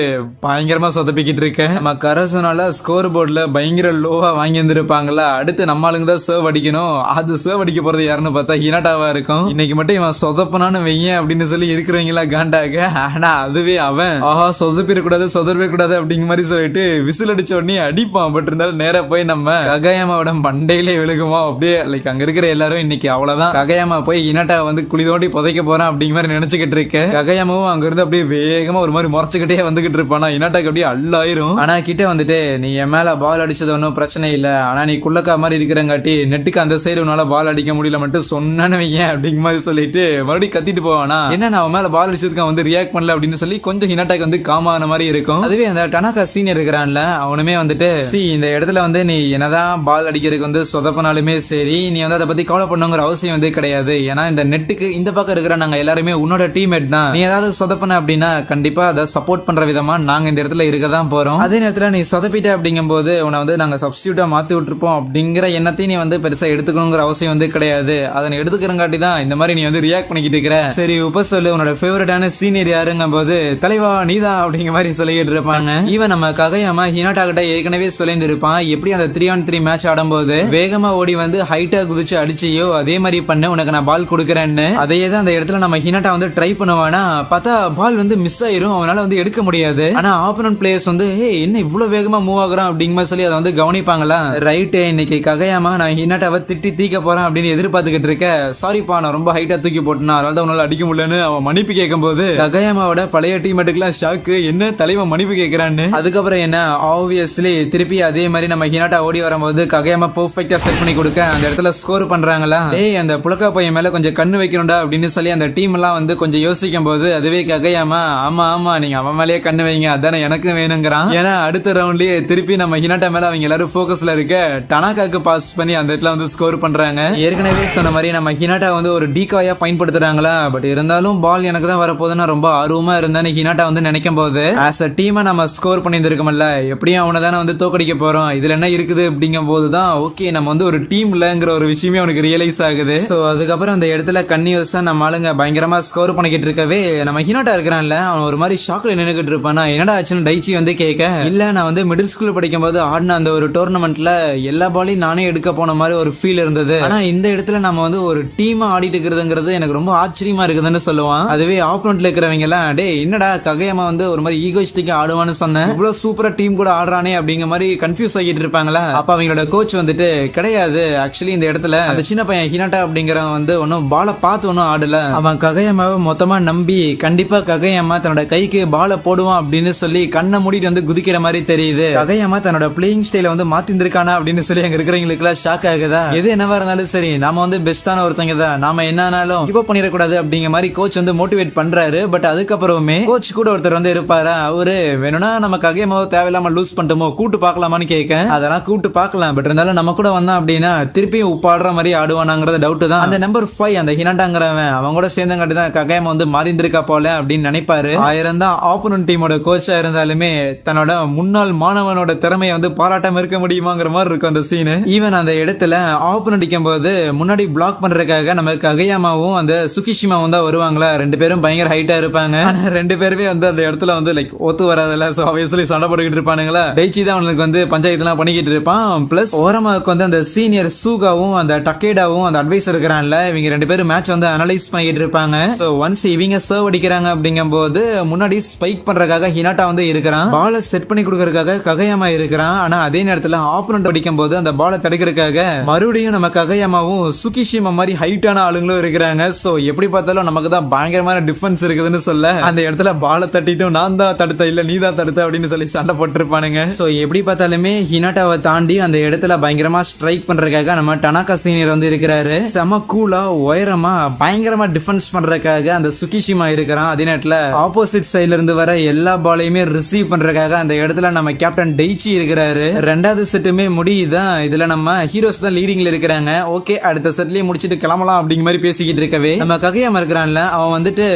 பயங்கரமா சொதப்பிக்கிட்டு இருக்கேன். நம்ம கரசனால ஸ்கோர் போர்ட்ல பயங்கர லோவா வாங்கி இருந்திருப்பாங்களா. அடுத்து நம்ம ஆளுங்க தான் சர்வ் அடிக்கணும். அது சர்வ் அடிக்க போறது யாருன்னு பார்த்தா ஹினாட்டாவா இருக்கும். இன்னைக்கு மட்டும் இவன் சொதப்பனான்னு வையன் அப்படின்னு சொல்லி இருக்கிறவங்களா காண்டாக. ஆனா அதுவே அவன் சொதப்பிடக்கூடாது அப்படிங்கிற மாதிரி சொல்லிட்டு விசில் அடிச்ச உடனே அடிப்பான். பட் இருந்தாலும் நேரா போய் நம்ம ககையம்மாவோட மண்டையிலே விழுகுமா. அப்படியே லைக் அங்க இருக்கிற எல்லாரும் இன்னைக்கு அவ்வளவுதான், ககையம்மா போய் ஹினாட்டா வந்து குழி தோண்டி புதைக்க போறான் அப்படிங்கிற மாதிரி நினைச்சுக்கிட்டு இருக்க. ககையம்மாவும் அங்க இருந்து அப்படியே வேகமா ஒரு மாதிரி முறைச்சுக்கிட்டே வந்துகிட்டு இருப்பானா. ஹினாட்டாக்கு அப்படியே அல்லாயிரும். ஆனா கிட்ட வந்துட்டு, நீ என் மேல பால் அடிச்சது ஒன்னும் பிரச்சனை இல்ல, ஆனா நீ குள்ளக்கா மாதிரி இருக்கிறங்காட்டி நெட்டுக்கு அந்த சைடு உன்னால பால் அடிக்க முடியல மட்டும் சொன்னான்னு வையன் அப்படிங்கிற மாதிரி சொல்லிட்டு மறுபடியும் கத்திட்டு போவானா. என்ன நான் அவன் மேல பால் அடிச்சதுக்கு வந்து ரியாக்ட் பண்ணல அப்படின்னு சொல்லி கொஞ்சம் ஹினாட்டாக்கு வந்து காமான மாதிரி இருக்கும். அதுவே அந்த டனாக்கா சீனியர் இருக்கிறான்ல, அவனுமே வந்துட்டு, இந்த இடத்துல வந்து நீ என்னதான் பால் அடிக்கிறதுக்கு வந்து சொதப்பினாலுமே சரி, நீ வந்து அதை பத்தி கவலை பண்ணுங்கிற அவசியம் வந்து கிடையாது. ஏன்னா இந்த நெட்டுக்கு இந்த பக்கம் இருக்கிற நாங்க எல்லாருமே உன்னோட டீம்மேட் தான். நீ ஏதாவது சொதப்பின அப்படின்னா கண்டிப்பா அதை சப்போர்ட் பண்ற விதமா நாங்க இந்த இடத்துல இருக்க தான் போறோம். அதே நேரத்துல நீ சொதப்பிட்ட அப்படிங்கும் போது உன்னை வந்து நாங்க சப்ஸ்டியூட்டா மாத்தி விட்டுருப்போம் அப்படிங்கிற எண்ணத்தையும் நீ வந்து பெருசா எடுத்துக்கணுங்கிற அவசியம் வந்து கிடையாது. அதனை எடுத்துக்கிறங்காட்டி தான் இந்த மாதிரி நீ வந்து ரியாக்ட் பண்ணிக்கிட்டு இருக்கிற. சரி உப்ப சொல்லு, உன்னோட ஃபேவரட்டான சீனியர் யாருங்கும் போது, தலைவா நீதான் அப்படிங்கிற மாதிரி சொல்லிட்டு இருப்பாங்க. ஈவன் நம்ம ககையாம ஹினாட்டா கிட்ட ஏற்கனவே சொல்லியிருந்திருப்பான், எப்படி அந்த 3-on-3 மேட்ச் ஆடும்போது வேகமா ஓடி வந்து ஹைட்டா குதிச்சு அடிச்சியோ அதே மாதிரி பண்ண, உனக்கு நான் பால் கொடுக்குறேன்னு. அதையே தான் அந்த இடத்துல நம்ம ஹினாட்டா வந்து ட்ரை பண்ணுவானா. பார்த்தா பால் வந்து மிஸ் ஆயிரும், அவனால வந்து எடுக்க முடியாது. ஆனா ஆப்போனன்ட் பிளேயர்ஸ் வந்து என்ன இவ்வளவு வேகமா மூவ் ஆகுறான் அப்படிங்கிற சொல்லி அதை வந்து கவனிப்பாங்களா. ரைட்டு, இன்னைக்கு ககையாம ககையாமா நான் ஹினாட்டாவை திட்டி தீக்க போறேன் அப்படின்னு எதிர்பார்த்துக்கிட்டு இருக்க, சாரிப்பா நான் ரொம்ப ஹைட்டா தூக்கி போட்டேன்னா அதனால தான் உன்னால அடிக்க முடியலன்னு அவன் மன்னிப்பு கேட்கும்போது ககையாமாவோட பழைய டீமேட்டுக்குலாம் ஷாக்கு, என்ன தலைவன் மன்னிப்பு கேட்கிறான்னு. அதுக்கப்புறம் என்ன, ஆப்வியஸ்லி திருப்பி அதே மாதிரி நம்ம ஹினாட்டா ஓடி வரும்போது ககையாமா பெர்ஃபெக்ட்டா செட் பண்ணி கொடுக்க அந்த இடத்துல ஸ்கோர் பண்றாங்களா. டேய் அந்த புலக்கா பையன் மேல கொஞ்சம் கண்ணு வைக்கணும்டா அப்படின்னு சொல்லி அந்த டீம் எல்லாம் வந்து கொஞ்சம் யோசிக்கும் போது அதுவே ககையாமா ஆமா ஆமா நீங்க அவன் மேலேயே கண்ணு வைங்க அதானே எனக்கும் வேணுங்கிறான். ஏன்னா அடுத்த ரவுண்ட்லயே திருப்பி நம்ம ஹினாட்டா மேல அவங்க எல்லாரும் போக்கஸ்ல இருக்க டனாக்காக்கு பாஸ் பண்ணி அந்த இடத்துல வந்து ஸ்கோர் பண்றாங்க. ஏற்கனவே சொன்ன மாதிரி நம்ம ஹினாட்டா வந்து ஒரு டீகாயா பயன்படுத்துறாங்களா, பட் இருந்தாலும் பால் எனக்கு தான் வரப்போகுதுன்னு ரொம்ப ஆர்வமா இருந்தானே ஹினாட்டா வந்து நினைக்கும் போது ஆஸ் அ டீமை நம்ம ஸ்கோர் பண்ணியிருந்திருக்கோம்ல, எப்படியும் அவனை தானே வந்து தோக்கடிக்க போறோம், இதுல என்ன இருக்குது அப்படிங்கும் போதுதான் ஓகே நம்ம வந்து ஒரு டீம்லங்கிற ஒரு விஷயமே அவனுக்கு ரியலைஸ் ஆகுது. சோ அதுக்கப்புறம் அந்த இடத்துல கன்னியூஸா நம்ம ஆளுங்க பயங்கரமா ஸ்கோர் பண்ணிக்கிட்டு இருக்கவே நம்ம ஹினாட்டா இருக்கிறான்ல அவன் ஒரு மாதிரி ஷாக்ல நின்னுகிட்டு இருப்பானா. என்னடா ஆச்சுன்னு டைச்சி வந்து கேட்க, இல்ல நான் வந்து மிடில் ஸ்கூல் படிக்கும் போது ஆடின அந்த ஒரு டோர்னமெண்ட்ல எல்லா பாலையும் நானே எடுக்க போன மாதிரி ஒரு ஃபீல் இருந்தது, ஆனா இந்த இடத்துல நம்ம வந்து ஒரு டீமா ஆடிட்டு இருக்கிறதுங்கிறது எனக்கு ரொம்ப ஆச்சரியமா இருக்குதுன்னு சொல்லுவான். அதுவே ஆப்போனன்ட்ல இருக்கிறவங்க எல்லாம் டே என்னடா ககையம்மா வந்து ஒரு மாதிரி ஈகோயிஸ்டிக்கா ஆடுவான்னு சொன்னேன், இவ்வளவு சூப்பரா டீம் கூட ஆடுறானே அப்படிங்கிற மாதிரி கன்ஃபியூஸ் ஆகிட்டு இருப்பாங்களா. அப்ப அவங்களோட கோச் வந்துட்டு கிடையாது, ஆக்சுவலி இந்த இடத்துல அந்த சின்ன பையன் ஹினாட்டா அப்படிங்கிறவன் வந்து ஒன்னும் பாலை பார்த்து ஒன்னும் ஆடல, அவன் ககையம்மாவை மொத்தமா நம்பி கண்டிப்பா ககையம்மா தன்னோட கைக்கு பாலை போடுவான் அப்படின்னு சொல்லி கண்ணை மூடிட்டு வந்து குதிக்கிற மாதிரி தெரியுது. ககையம்மா தன்னோட பிளேயிங் ஸ்டைல வந்து மாத்திருக்கானா அப்படின்னு சொல்லி அங்க இருக்கிறவங்களுக்கு எல்லாம் ஷாக் ஆகுதா. எது என்னவா இருந்தாலும் சரி நாம வந்து பெஸ்டான ஒருத்தங்க தான், நாம என்னானாலும் இப்ப பண்ணிடக்கூடாது அப்படிங்கிற மாதிரி கோச் வந்து மோட்டிவேட் பண்றாரு. பட் அதுக்கப்புறமே கோச் கூட ஒருத்தர் வந்து இருப்பாரா, அவரு வேணும்னா நம்ம ககையம்மாவை தேவையில்லாம லூஸ் பண்ணிட்டோமோ கூட்டு பாக்கலாமான்னு கேட்க, அதெல்லாம் கூட்டு பாக்கலாம் பட் இருந்தாலும் நம்ம கூட வந்தான் அப்படின்னா திருப்பியும் உப்பாடுற மாதிரி ஆடுவானாங்கிறது டவுட் தான். அந்த நம்பர் 5 அந்த ஹினாட்டாங்கிறவன் அவங்க கூட சேர்ந்தங்காட்டி தான் ககையம்மா வந்து மாறிந்திருக்கா போல அப்படின்னு நினைப்பாரு. ஆயிரம் தான் ஆப்போனன்ட் டீமோட கோச்சா இருந்தாலுமே தன்னோட முன்னாள் மாணவனோட திறமையை வந்து பாராட்டாம இருக்க முடியுமாங்கிற மாதிரி இருக்கும் அந்த சீனு. ஈவன் அந்த இடத்துல ஆப்போனன்ட் அடிக்கும் போது முன்னாடி பிளாக் பண்றதுக்காக நம்ம ககையாமாவும் அந்த சுகிஷிமாவும் தான் வருவாங்களா. ரெண்டு பேரும் பயங்கர ஹைட்டா இருப்பாங்க, ரெண்டு பேருமே வந்து அந்த இடத்துல வந்து லைக் ஒத்து வராதுல்ல, சோ ஆப்வியஸ்லி சண்டை போட்டுக்கிட்டு இருப்பானுங்களா. டைச்சி தான் அவனுக்கு வந்து பஞ்சாயத்துலாம் பண்ணிக்கிட்டு இருப்பான். பிளஸ் ஓரமாவுக்கு வந்து அந்த சீனியர் சூகாவும் அந்த டக்கேடாவும் அந்த அட்வைஸ் இருக்கிறான்ல, இவங்க ரெண்டு பேரும் மேட்ச் வந்து அனலைஸ் பண்ணிக்கிட்டு இருப்பாங்க. சோ ஒன்ஸ் இவங்க சர்வ் அடிக்கிறாங்க அப்படிங்கும் போது முன்னாடி ஸ்பைக் பண்றதுக்காக ஹினாட்டா வந்து இருக்கிறான், பாலை செட் பண்ணி கொடுக்கறதுக்காக ககையாமா இருக்கிறான். ஆனா அதே நேரத்துல ஆப்போனன்ட் அடிக்கும் போது அந்த பாலை தடுக்கிறதுக்காக மறுபடியும் நம்ம ககையாமாவும் சுகிஷிமா மாதிரி ஹைட்டான ஆளுங்களும் இருக்கிறாங்க. சோ எப்படி பார்த்தாலும் நமக்கு தான் பயங்கரமான டிஃபரன்ஸ் இருக்குதுன்னு சொல்ல அந்த இடத்துல பாலை தட்டிட்டும் நான் தான் தடுத்த இல்ல நீ தான் தடுத்த அப்படின்னு சொல்லி சண்டை போட்டுருப்பானுங்க. சோ எப்படி பார்த்தாலுமே ஹினாட்டாவை தாண்டி அந்த இடத்துல பயங்கரமா ஸ்ட்ரைக் பண்றதுக்காக நம்ம டனாகா சீனியர் வந்து இருக்கிறாரு. செம கூலா உயரமா பயங்கரமா டிஃபென்ஸ் பண்றதுக்காக அந்த சுகிஷிமா இருக்கிறான். அதே நேரத்துல ஆப்போசிட் சைட்ல இருந்து வர எல்லா பாலையுமே ரிசீவ் பண்றதுக்காக அந்த இடத்துல நம்ம கேப்டன் டெய்ச்சி இருக்கிறாரு. ரெண்டாவது செட்டுமே முடியுதான், இதுல நம்ம ஹீரோஸ் தான் லீடிங்ல இருக்கிறாங்க. ஓகே அடுத்த செட்லயே முடிச்சிட்டு கிளம்பலாம் அப்படிங்கிற மாதிரி பேசிக்கிட்டு இருக்கவே நம்ம ககையாம இருக்கிறான்ல அவன் வந்துட்டு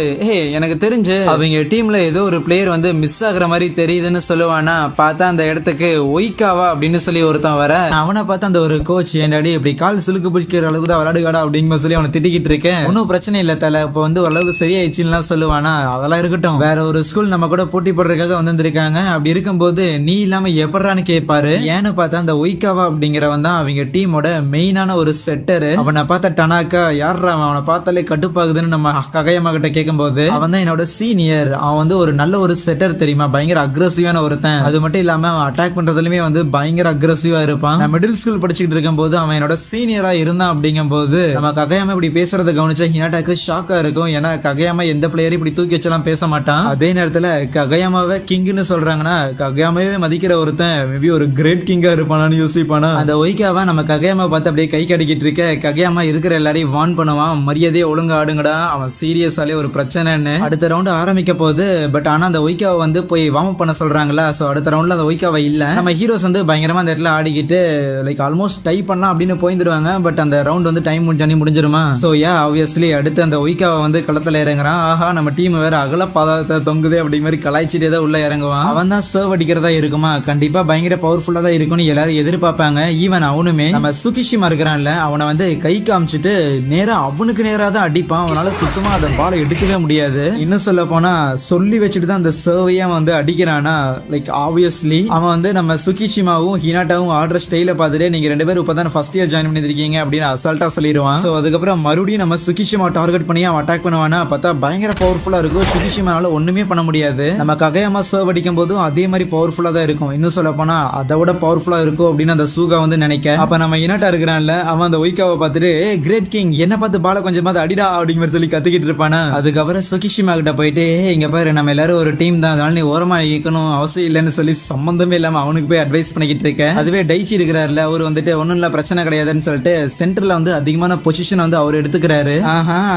எனக்கு தெரிஞ்சு அவங்க டீம்ல ஏதோ ஒரு பிளேயர் வந்து மிஸ் ஆகுற மாதிரி தெரியுதுன்னு சொல்லுவானா. பார்த்தா அந்த இடத்துக்கு ஒய்காவா அப்படின்னு சொல்லி ஒருத்தன் வர, அவனை பார்த்து அந்த ஒரு கோச் என்னடி இப்படி கால் சுலுக்கு பிடிக்கிற அளவுக்கு தான் விளையாடுகாடா அப்படிங்கிற சொல்லி அவனை திட்டிக்கிட்டு இருக்கேன். ஒன்னும் பிரச்சனை இல்ல தல, இப்ப வந்து ஓரளவுக்கு சரியாயிடுச்சுன்னு சொல்லுவானா. அதெல்லாம் இருக்கட்டும், வேற ஒரு ஸ்கூல் நம்ம கூட போட்டி போடுறதுக்காக வந்திருக்காங்க, அப்படி இருக்கும்போது நீ இல்லாம எப்படான்னு கேட்பாரு. ஏன்னு பார்த்தா அந்த ஒய்காவா அப்படிங்கிறவன் தான் அவங்க டீமோட மெயினான ஒரு செட்டரு. அவனை பார்த்த டனாக்கா யாரா அவனை பார்த்தாலே கட்டுப்பாகுதுன்னு நம்ம ககையம்மா கிட்ட கேட்கும் போது அவன் தான் என்னோட சீனியர், அவன் வந்து ஒரு நல்ல ஒரு செட்டர் தெரியுமா, பயங்கர அக்ரெசிவான ஒருத்தன், அது மட்டும் இல்லாம அவன் அட்டாக் பண்றதுலயுமே வந்து பயங்கர அக்ரெசிவா இருப்பான். நான் மிடில் ஸ்கூல் படிச்சுட்டு இருக்கும் போது அவன் என்னோட சீனியரா இருந்தான் அப்படிங்கும் போது நம்ம ககையாம இப்படி பேசுறத கவனிச்சா ஹினாட்டாக்கு ஷாக்கா இருக்கும். ஏன்னா ககையாம எந்த பிளேயரும் இப்படி தூக்கி வச்செல்லாம் பேச மாட்டான். அதே நேரத்துல ககையாமாவை கிங்னு சொல்றாங்கன்னா ககையாமாவே மதிக்கிற ஒருத்தன் மேபி ஒரு கிரேட் கிங்கா இருப்பானான்னு யோசிப்பானா. அந்த ஒய்காவா நம்ம ககையாமா பார்த்து அப்படியே கை கடிக்கிட்டு இருக்க ககையாமா இருக்கிற எல்லாரையும் வார்ன் பண்ணுவான், மரியாதையே ஒழுங்கா ஆடுங்கடா, அவன் சீரியஸாலே ஒரு பிரச்சனைன்னு. அடுத்த ரவுண்ட் ஆரம்பிக்க போகுது. பட் ஆனா அந்த ஒய்காவை வந்து போய் வார்ம் அப் பண்ண சொல்றாங்களா. சோ அடுத்த ரவுண்ட்ல அந்த ஒய்காவை இல்ல, நம்ம ஹீரோஸ் வந்து பயங்கரமா அந்த இடத்துல ஆடிக்கிட்டு லைக் ஆல்மோஸ்ட் டை பண்ணலாம் அப்படின்னு போயிருவாங்க. பட் அந்த ரவுண்ட் வந்து டைம் முடிஞ்சிருமா. சோ ஆப்வியஸ்லி அடுத்து அந்த ஒய்காவை வந்து களத்துல இறங்குறான். ஆஹா நம்ம டீம் வேற அகல பாதாளத்தை தொங்குது அப்படி மாதிரி கலாய்ச்சிட்டே தான் உள்ள இறங்குவான். அவன் தான் சர்வ் அடிக்கிறதா இருக்குமா, கண்டிப்பா பயங்கர பவர்ஃபுல்லா தான் இருக்கும்னு எல்லாரும் எதிர்பார்ப்பாங்க. ஈவன் அவனுமே நம்ம சுகிஷிமா இருக்கிறான்ல அவனை வந்து கை காமிச்சிட்டு நேரா அவனுக்கு நேரா தான் அடிப்பான். அவனால சுத்தமா அந்த பாலை எடுக்கவே முடியாது. இன்னும் சொல்ல போனா சொல்லி வச்சுட்டு தான் அந்த சர்வையா வந்து அடிக்கிறானா. லைக் ஆப்வியஸ்லி அவன் வந்து நம்ம சுகிஷிமாவும் ஹினாட்டாவும் ஆடுற ஸ்டைல பார்த்துட்டு நீங்க ரெண்டு பேரும் இப்பதான் ஃபர்ஸ்ட் இயர் ஜாயின் பண்ணிருக்கீங்க அப்படின்னு அசால்ட்டா சொல்லிடுவான். சோ அதுக்கப்புறம் மறுபடியும் நம்ம சுகிஷிமா டார்கெட் பண்ணி அவன் அட்டாக் பண்ணுவானா. பார்த்தா பயங்கர பவர்ஃபுல்லா இருக்கும். சுகிஷிமானால ஒண்ணுமே பண்ண முடியாது. நம்ம ககையாமா சர்வ் அடிக்கும் போதும் அதே மாதிரி பவர்ஃபுல்லா தான் இருக்கும். இன்னும் சொல்ல போனா அதை விட பவர்ஃபுல்லா இருக்கும் அப்படின்னு அந்த சூகா வந்து நினைக்க அப்ப நம்ம இனாட்டா இருக்கிறான்ல, அவன் அந்த ஒய்காவை பார்த்துட்டு கிரேட் கிங் என்ன பார்த்து பால கொஞ்சமாவது அடிடா அப்படிங்கிற சொல்லி கத்துக்கிட்டு இருப்பானா. அதுக்கப்புறம் சுகிஷிமா கிட்ட போயிட்டு இங்க பாரு நம்ம எல்லாரும் ஒரு டீம் தான், அதனால நீ ஓரமா இருக்கணும் அவசியம் இல்லைன்னு சொல்லி சம்பந்தமே இல்லாம அவனுக்கு போய் அட்வைஸ் பண்ணிக்கிட்டு இருக்க. அதுவே டைச்சி இருக்கிறாருல, அவர் வந்துட்டு ஒன்னும் இல்ல பிரச்சனை கிடையாதுன்னு சொல்லிட்டு சென்டர்ல வந்து அதிகமான பொசிஷன் வந்து அவர் எடுத்துக்கிறாரு.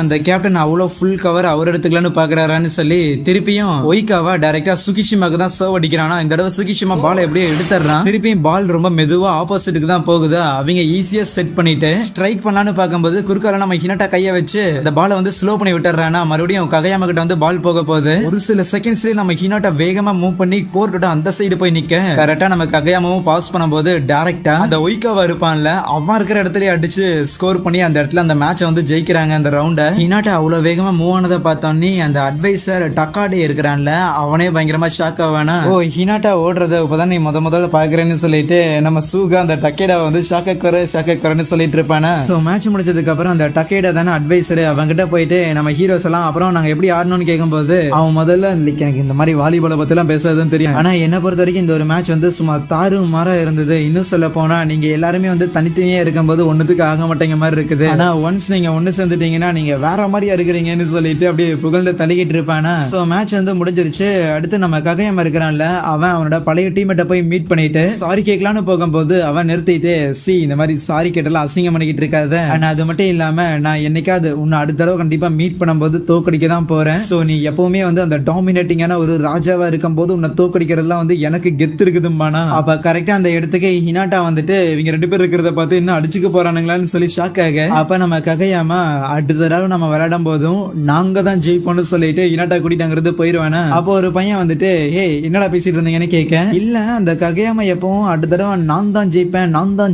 அந்த கேப்டன் அவ்வளவு ஃபுல் கவர் அவர் எடுத்துக்கலான்னு பாக்குறாரான்னு சொல்லி திருப்பியும் ஒய்காவா டைரக்டா சுகிஷிமாக்கு தான் சர்வ் அடிக்கிறானா. இந்த தடவை சுகிஷிமா பால் எப்படியோ எடுத்துறான். திருப்பியும் பால் ரொம்ப மெதுவா ஆப்போசிட்டுக்கு தான் போகுது. அவங்க ஈஸியா செட் பண்ணிட்டு ஸ்ட்ரைக் பண்ணலான்னு பார்க்கும்போது குறுக்கால நம்ம ஹினாட்டா கைய வச்சு இந்த பாலை வந்து ஸ்லோ பண்ணி விட்டுறானா. மறுபடியும் ககையாமா கிட்ட வந்து பால் போக போகுது. ஒரு சில செகண்ட்ஸ்லயே நம்ம ஹினாட்டா வேகமா மூவ் பண்ணி கோர்ட்டோட அந்த சைடு போய் நிக்க கரெக்டா நம்ம ககையாமாவும் பாஸ் பண்ணும்போது டைரக்டா அந்த ஒய்காவா இருப்பான்ல, அவன் இருக்கிற இடத்துல அடிச்சு ஸ்கோர் பண்ணி அந்த இடத்துல அந்த மேட்சை வந்து ஜெயிக்கிறாங்க. அந்த ரவுண்ட ஹினாட்டா அவ்வளவு வேகமா மூவ் ஆனதை பார்த்தோன்னே அந்த அட்வைசர் டக்காடே இருக்கிறான்ல, அவனே பயங்கரமா ஷாக் ஆவானா. ஓ ஹினாட்டா ஓடுறத இப்பதான் நீ முதல்ல பாக்குறேன்னு சொல்லிட்டு நம்ம சூகா அந்த டக்கேடா வந்து ஷாக்கக்குறன்னு சொல்லிட்டு இருப்பானா. சோ மேட்ச் முடிச்சதுக்கு அப்புறம் அந்த டக்கேடா தானே அட்வைசர், அவங்கிட்ட போயிட்டு நம்ம ஹீரோஸ் எல்லாம் அப்புறம் நாங்க எப்படி ஆடணும்னு கேட்கும்போது அவன் முதல்ல எனக்கு இந்த மாதிரி வாலிபாலை பத்தி எல்லாம் பேசுறதுன்னு தெரியும், ஆனா என்ன பொறுத்த வரைக்கும் இந்த ஒரு மேட்ச் வந்து சும்மா தாறு மாறா இருந்தது. இன்னும் சொல்ல போனா நீங்க எல்லாருமே வந்து தனித்தனியா இருக்கும்போது ஒண்ணுத்துக்கு ஆக மாட்டேங்க மாதிரி இருக்குது, ஆனா ஒன்ஸ் நீங்க ஒண்ணு சேர்ந்துட்டீங்கன்னா நீங்க வேற மாதிரியா இருக்கிறீங்கன்னு சொல்லிட்டு அப்படியே புகழ்ந்து தள்ளிக்கிட்டு இருப்பானா. சோ மேட்ச் வந்து முடிஞ்சிருச்சு. அடுத்து நம்ம ககையமா இருக்கிறான்ல, அவன் அவனோட பழைய டீம்மேட்ட போய் மீட் பண்ணிட்டு சாரி கேட்கலான்னு போகும்போது அவன் நிறுத்திட்டு இந்த மாதிரி சாரி கேட்டெல்லாம் அசிங்கம் பண்ணிக்கிட்டு இருக்காத, ஆனா அது மட்டும் இல்லாம நான் என்னைக்காவது உன்னை அடுத்த தடவை கண்டிப்பா மீட் பண்ணும்போது தோக்கடிக்க தான் போறேன். சோ நீ எப்பவுமே வந்து அந்த டாமினேட்டிங்கான ஒரு ராஜாவா இருக்கும் போது உன்னை தோக்கடிக்கிறதுலாம் வந்து எனக்கு கெத்து இருக்குதுமானா. அப்ப கரெக்டா அந்த இடத்துக்கு ஹினாட்டா வந்துட்டு இவங்க 2 பேர் இருக்கிறத பார்த்து இன்னும் அடிச்சுக்க போறானுங்களான்னு சொல்லி ஷாக் ஆக, அப்ப நம்ம ககையாமா அடுத்த தடவை நம்ம விளையாடும் போதும் நாங்க தான் ஜெயிப்போம்னு சொல்லிட்டு ஹினாட்டா கூட்டிட்டு அங்கிருந்து போயிருவானா. அப்போ ஒரு பையன் வந்துட்டு ஹே என்னடா பேசிட்டு இருந்தீங்கன்னு கேட்க, இல்ல அந்த ககையாமா எப்பவும் அடுத்த தடவை நான் தான்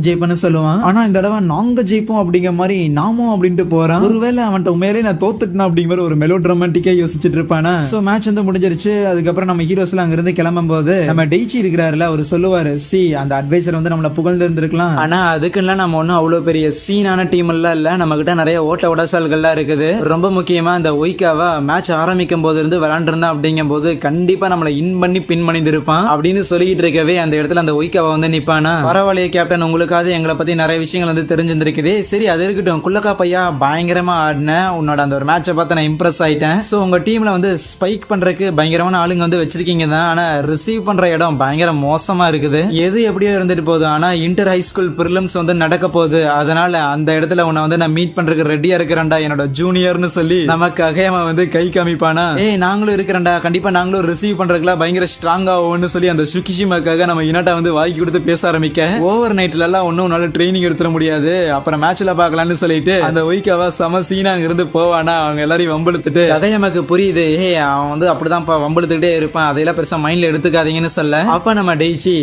ஜெயிப்பேன்னு சொல்லுவான், ஆனா இந்த தடவை நாங்க ஜெயிப்போம் அப்படிங்கிற மாதிரி நாமும் அப்படின்ட்டு போறான். ஒருவேளை அவன்கிட்ட உண்மையிலே நான் தோத்துட்டேன் அப்படிங்கிற ஒரு மெலோ டிராமாட்டிக்கா யோசிச்சுட்டு இருப்பானா. சோ மேட்ச் வந்து முடிஞ்சிருச்சு. அதுக்கப்புறம் நம்ம ஹீரோஸ் எல்லாம் அங்கிருந்து கிளம்பும் போது நம்ம டெய்ச்சி இருக்கிறாருல, அவர் சொல்லுவாரு அந்த அட்வைசர் வந்து நம்மள புகழ்ந்து இருந்திருக்கலாம், ஆனா அதுக்குலாம் நம்ம ஒன்னும் அவ்வளவு பெரிய சீனான டீம் எல்லாம் இல்ல, நம்ம கிட்ட நிறைய ஓட்ட உடசல்கள்லாம் இருக்குது. ரொம்ப முக்கியமா அந்த ஒய்காவா மேட்ச் ஆரம்பிக்கும் போது இருந்து விளையாண்டுருந்தான் அப்படிங்கும் போது கண்டிப்பா நம்மள இன் பண்ணி பின் பண்ணிருப்பான் அப்படின்னு சொல்லிட்டு இருக்கவே அந்த இடத்துல அந்த ஒய்காவா வந்து நிப்பானா. பரவாயில்லையே கேப்டன், உங்களுக்காவது எங்களை பத்தி நிறைய விஷயங்கள் வந்து தெரிஞ்சிருக்குது. சரி அது இருக்கட்டும், குள்ளக்கா பையா பயங்கரமா ஆடின உன்னோட அந்த ஒரு மேட்சை பார்த்து நான் இம்ப்ரெஸ் ஆயிட்டேன். சோ உங்க டீம்ல வந்து ஸ்பைக் பண்றதுக்கு பயங்கரமான ஆளுங்க வந்து வச்சிருக்கீங்க தான், ஆனா ரிசீவ் பண்ற இடம் பயங்கர மோசமா இருக்குது. எது எப்படியோ இருந்துட்டு போகுது, ஆனா இன்டர் ஹை ஸ்கூல் பிரிலிம்ஸ் வந்து நடக்க போகுது, அதனால அந்த இடத்துல உன்னை வந்து நான் மீட் பண்றதுக்கு ரெடியா இருக்கிறேன்டா என்னோட ஜூனியர்னு சொல்லி நமக்கு அகையமா வந்து கை காமிப்பானா. நாங்களும் இருக்கிறேன்டா, கண்டிப்பா நாங்களும் ரிசீவ் பண்றதுக்குலாம் பயங்கர ஸ்ட்ராங்கா ஆகும்னு சொல்லி அந்த சுகிஷிமாக்காக நம்ம இனாட்டா வந்து வாங்கி கொடுத்து பேச ஆரம்பிக்க, ஓவர் நைட்ல எல்லாம் ஒன்னும் நல்ல ட்ரைனிங் எடுத்துட முடியாது, அப்புறம் மேட்ச்ல பாக்கலாம்னு சொல்லிட்டு அந்த ஒய்காவா சம சீனா இருந்து போவானா. அவங்க எல்லாரையும் வம்பெடுத்துட்டு கதையமாக்கு புரியுது, அவன் வந்து அப்படிதான் வம்பெடுத்துக்கிட்டே இருப்பான், அதையெல்லாம் பெருசா மைண்ட்ல எடுத்துக்காதீங்கன்னு சொல்ல, அப்ப நம்ம டெய்ச்சி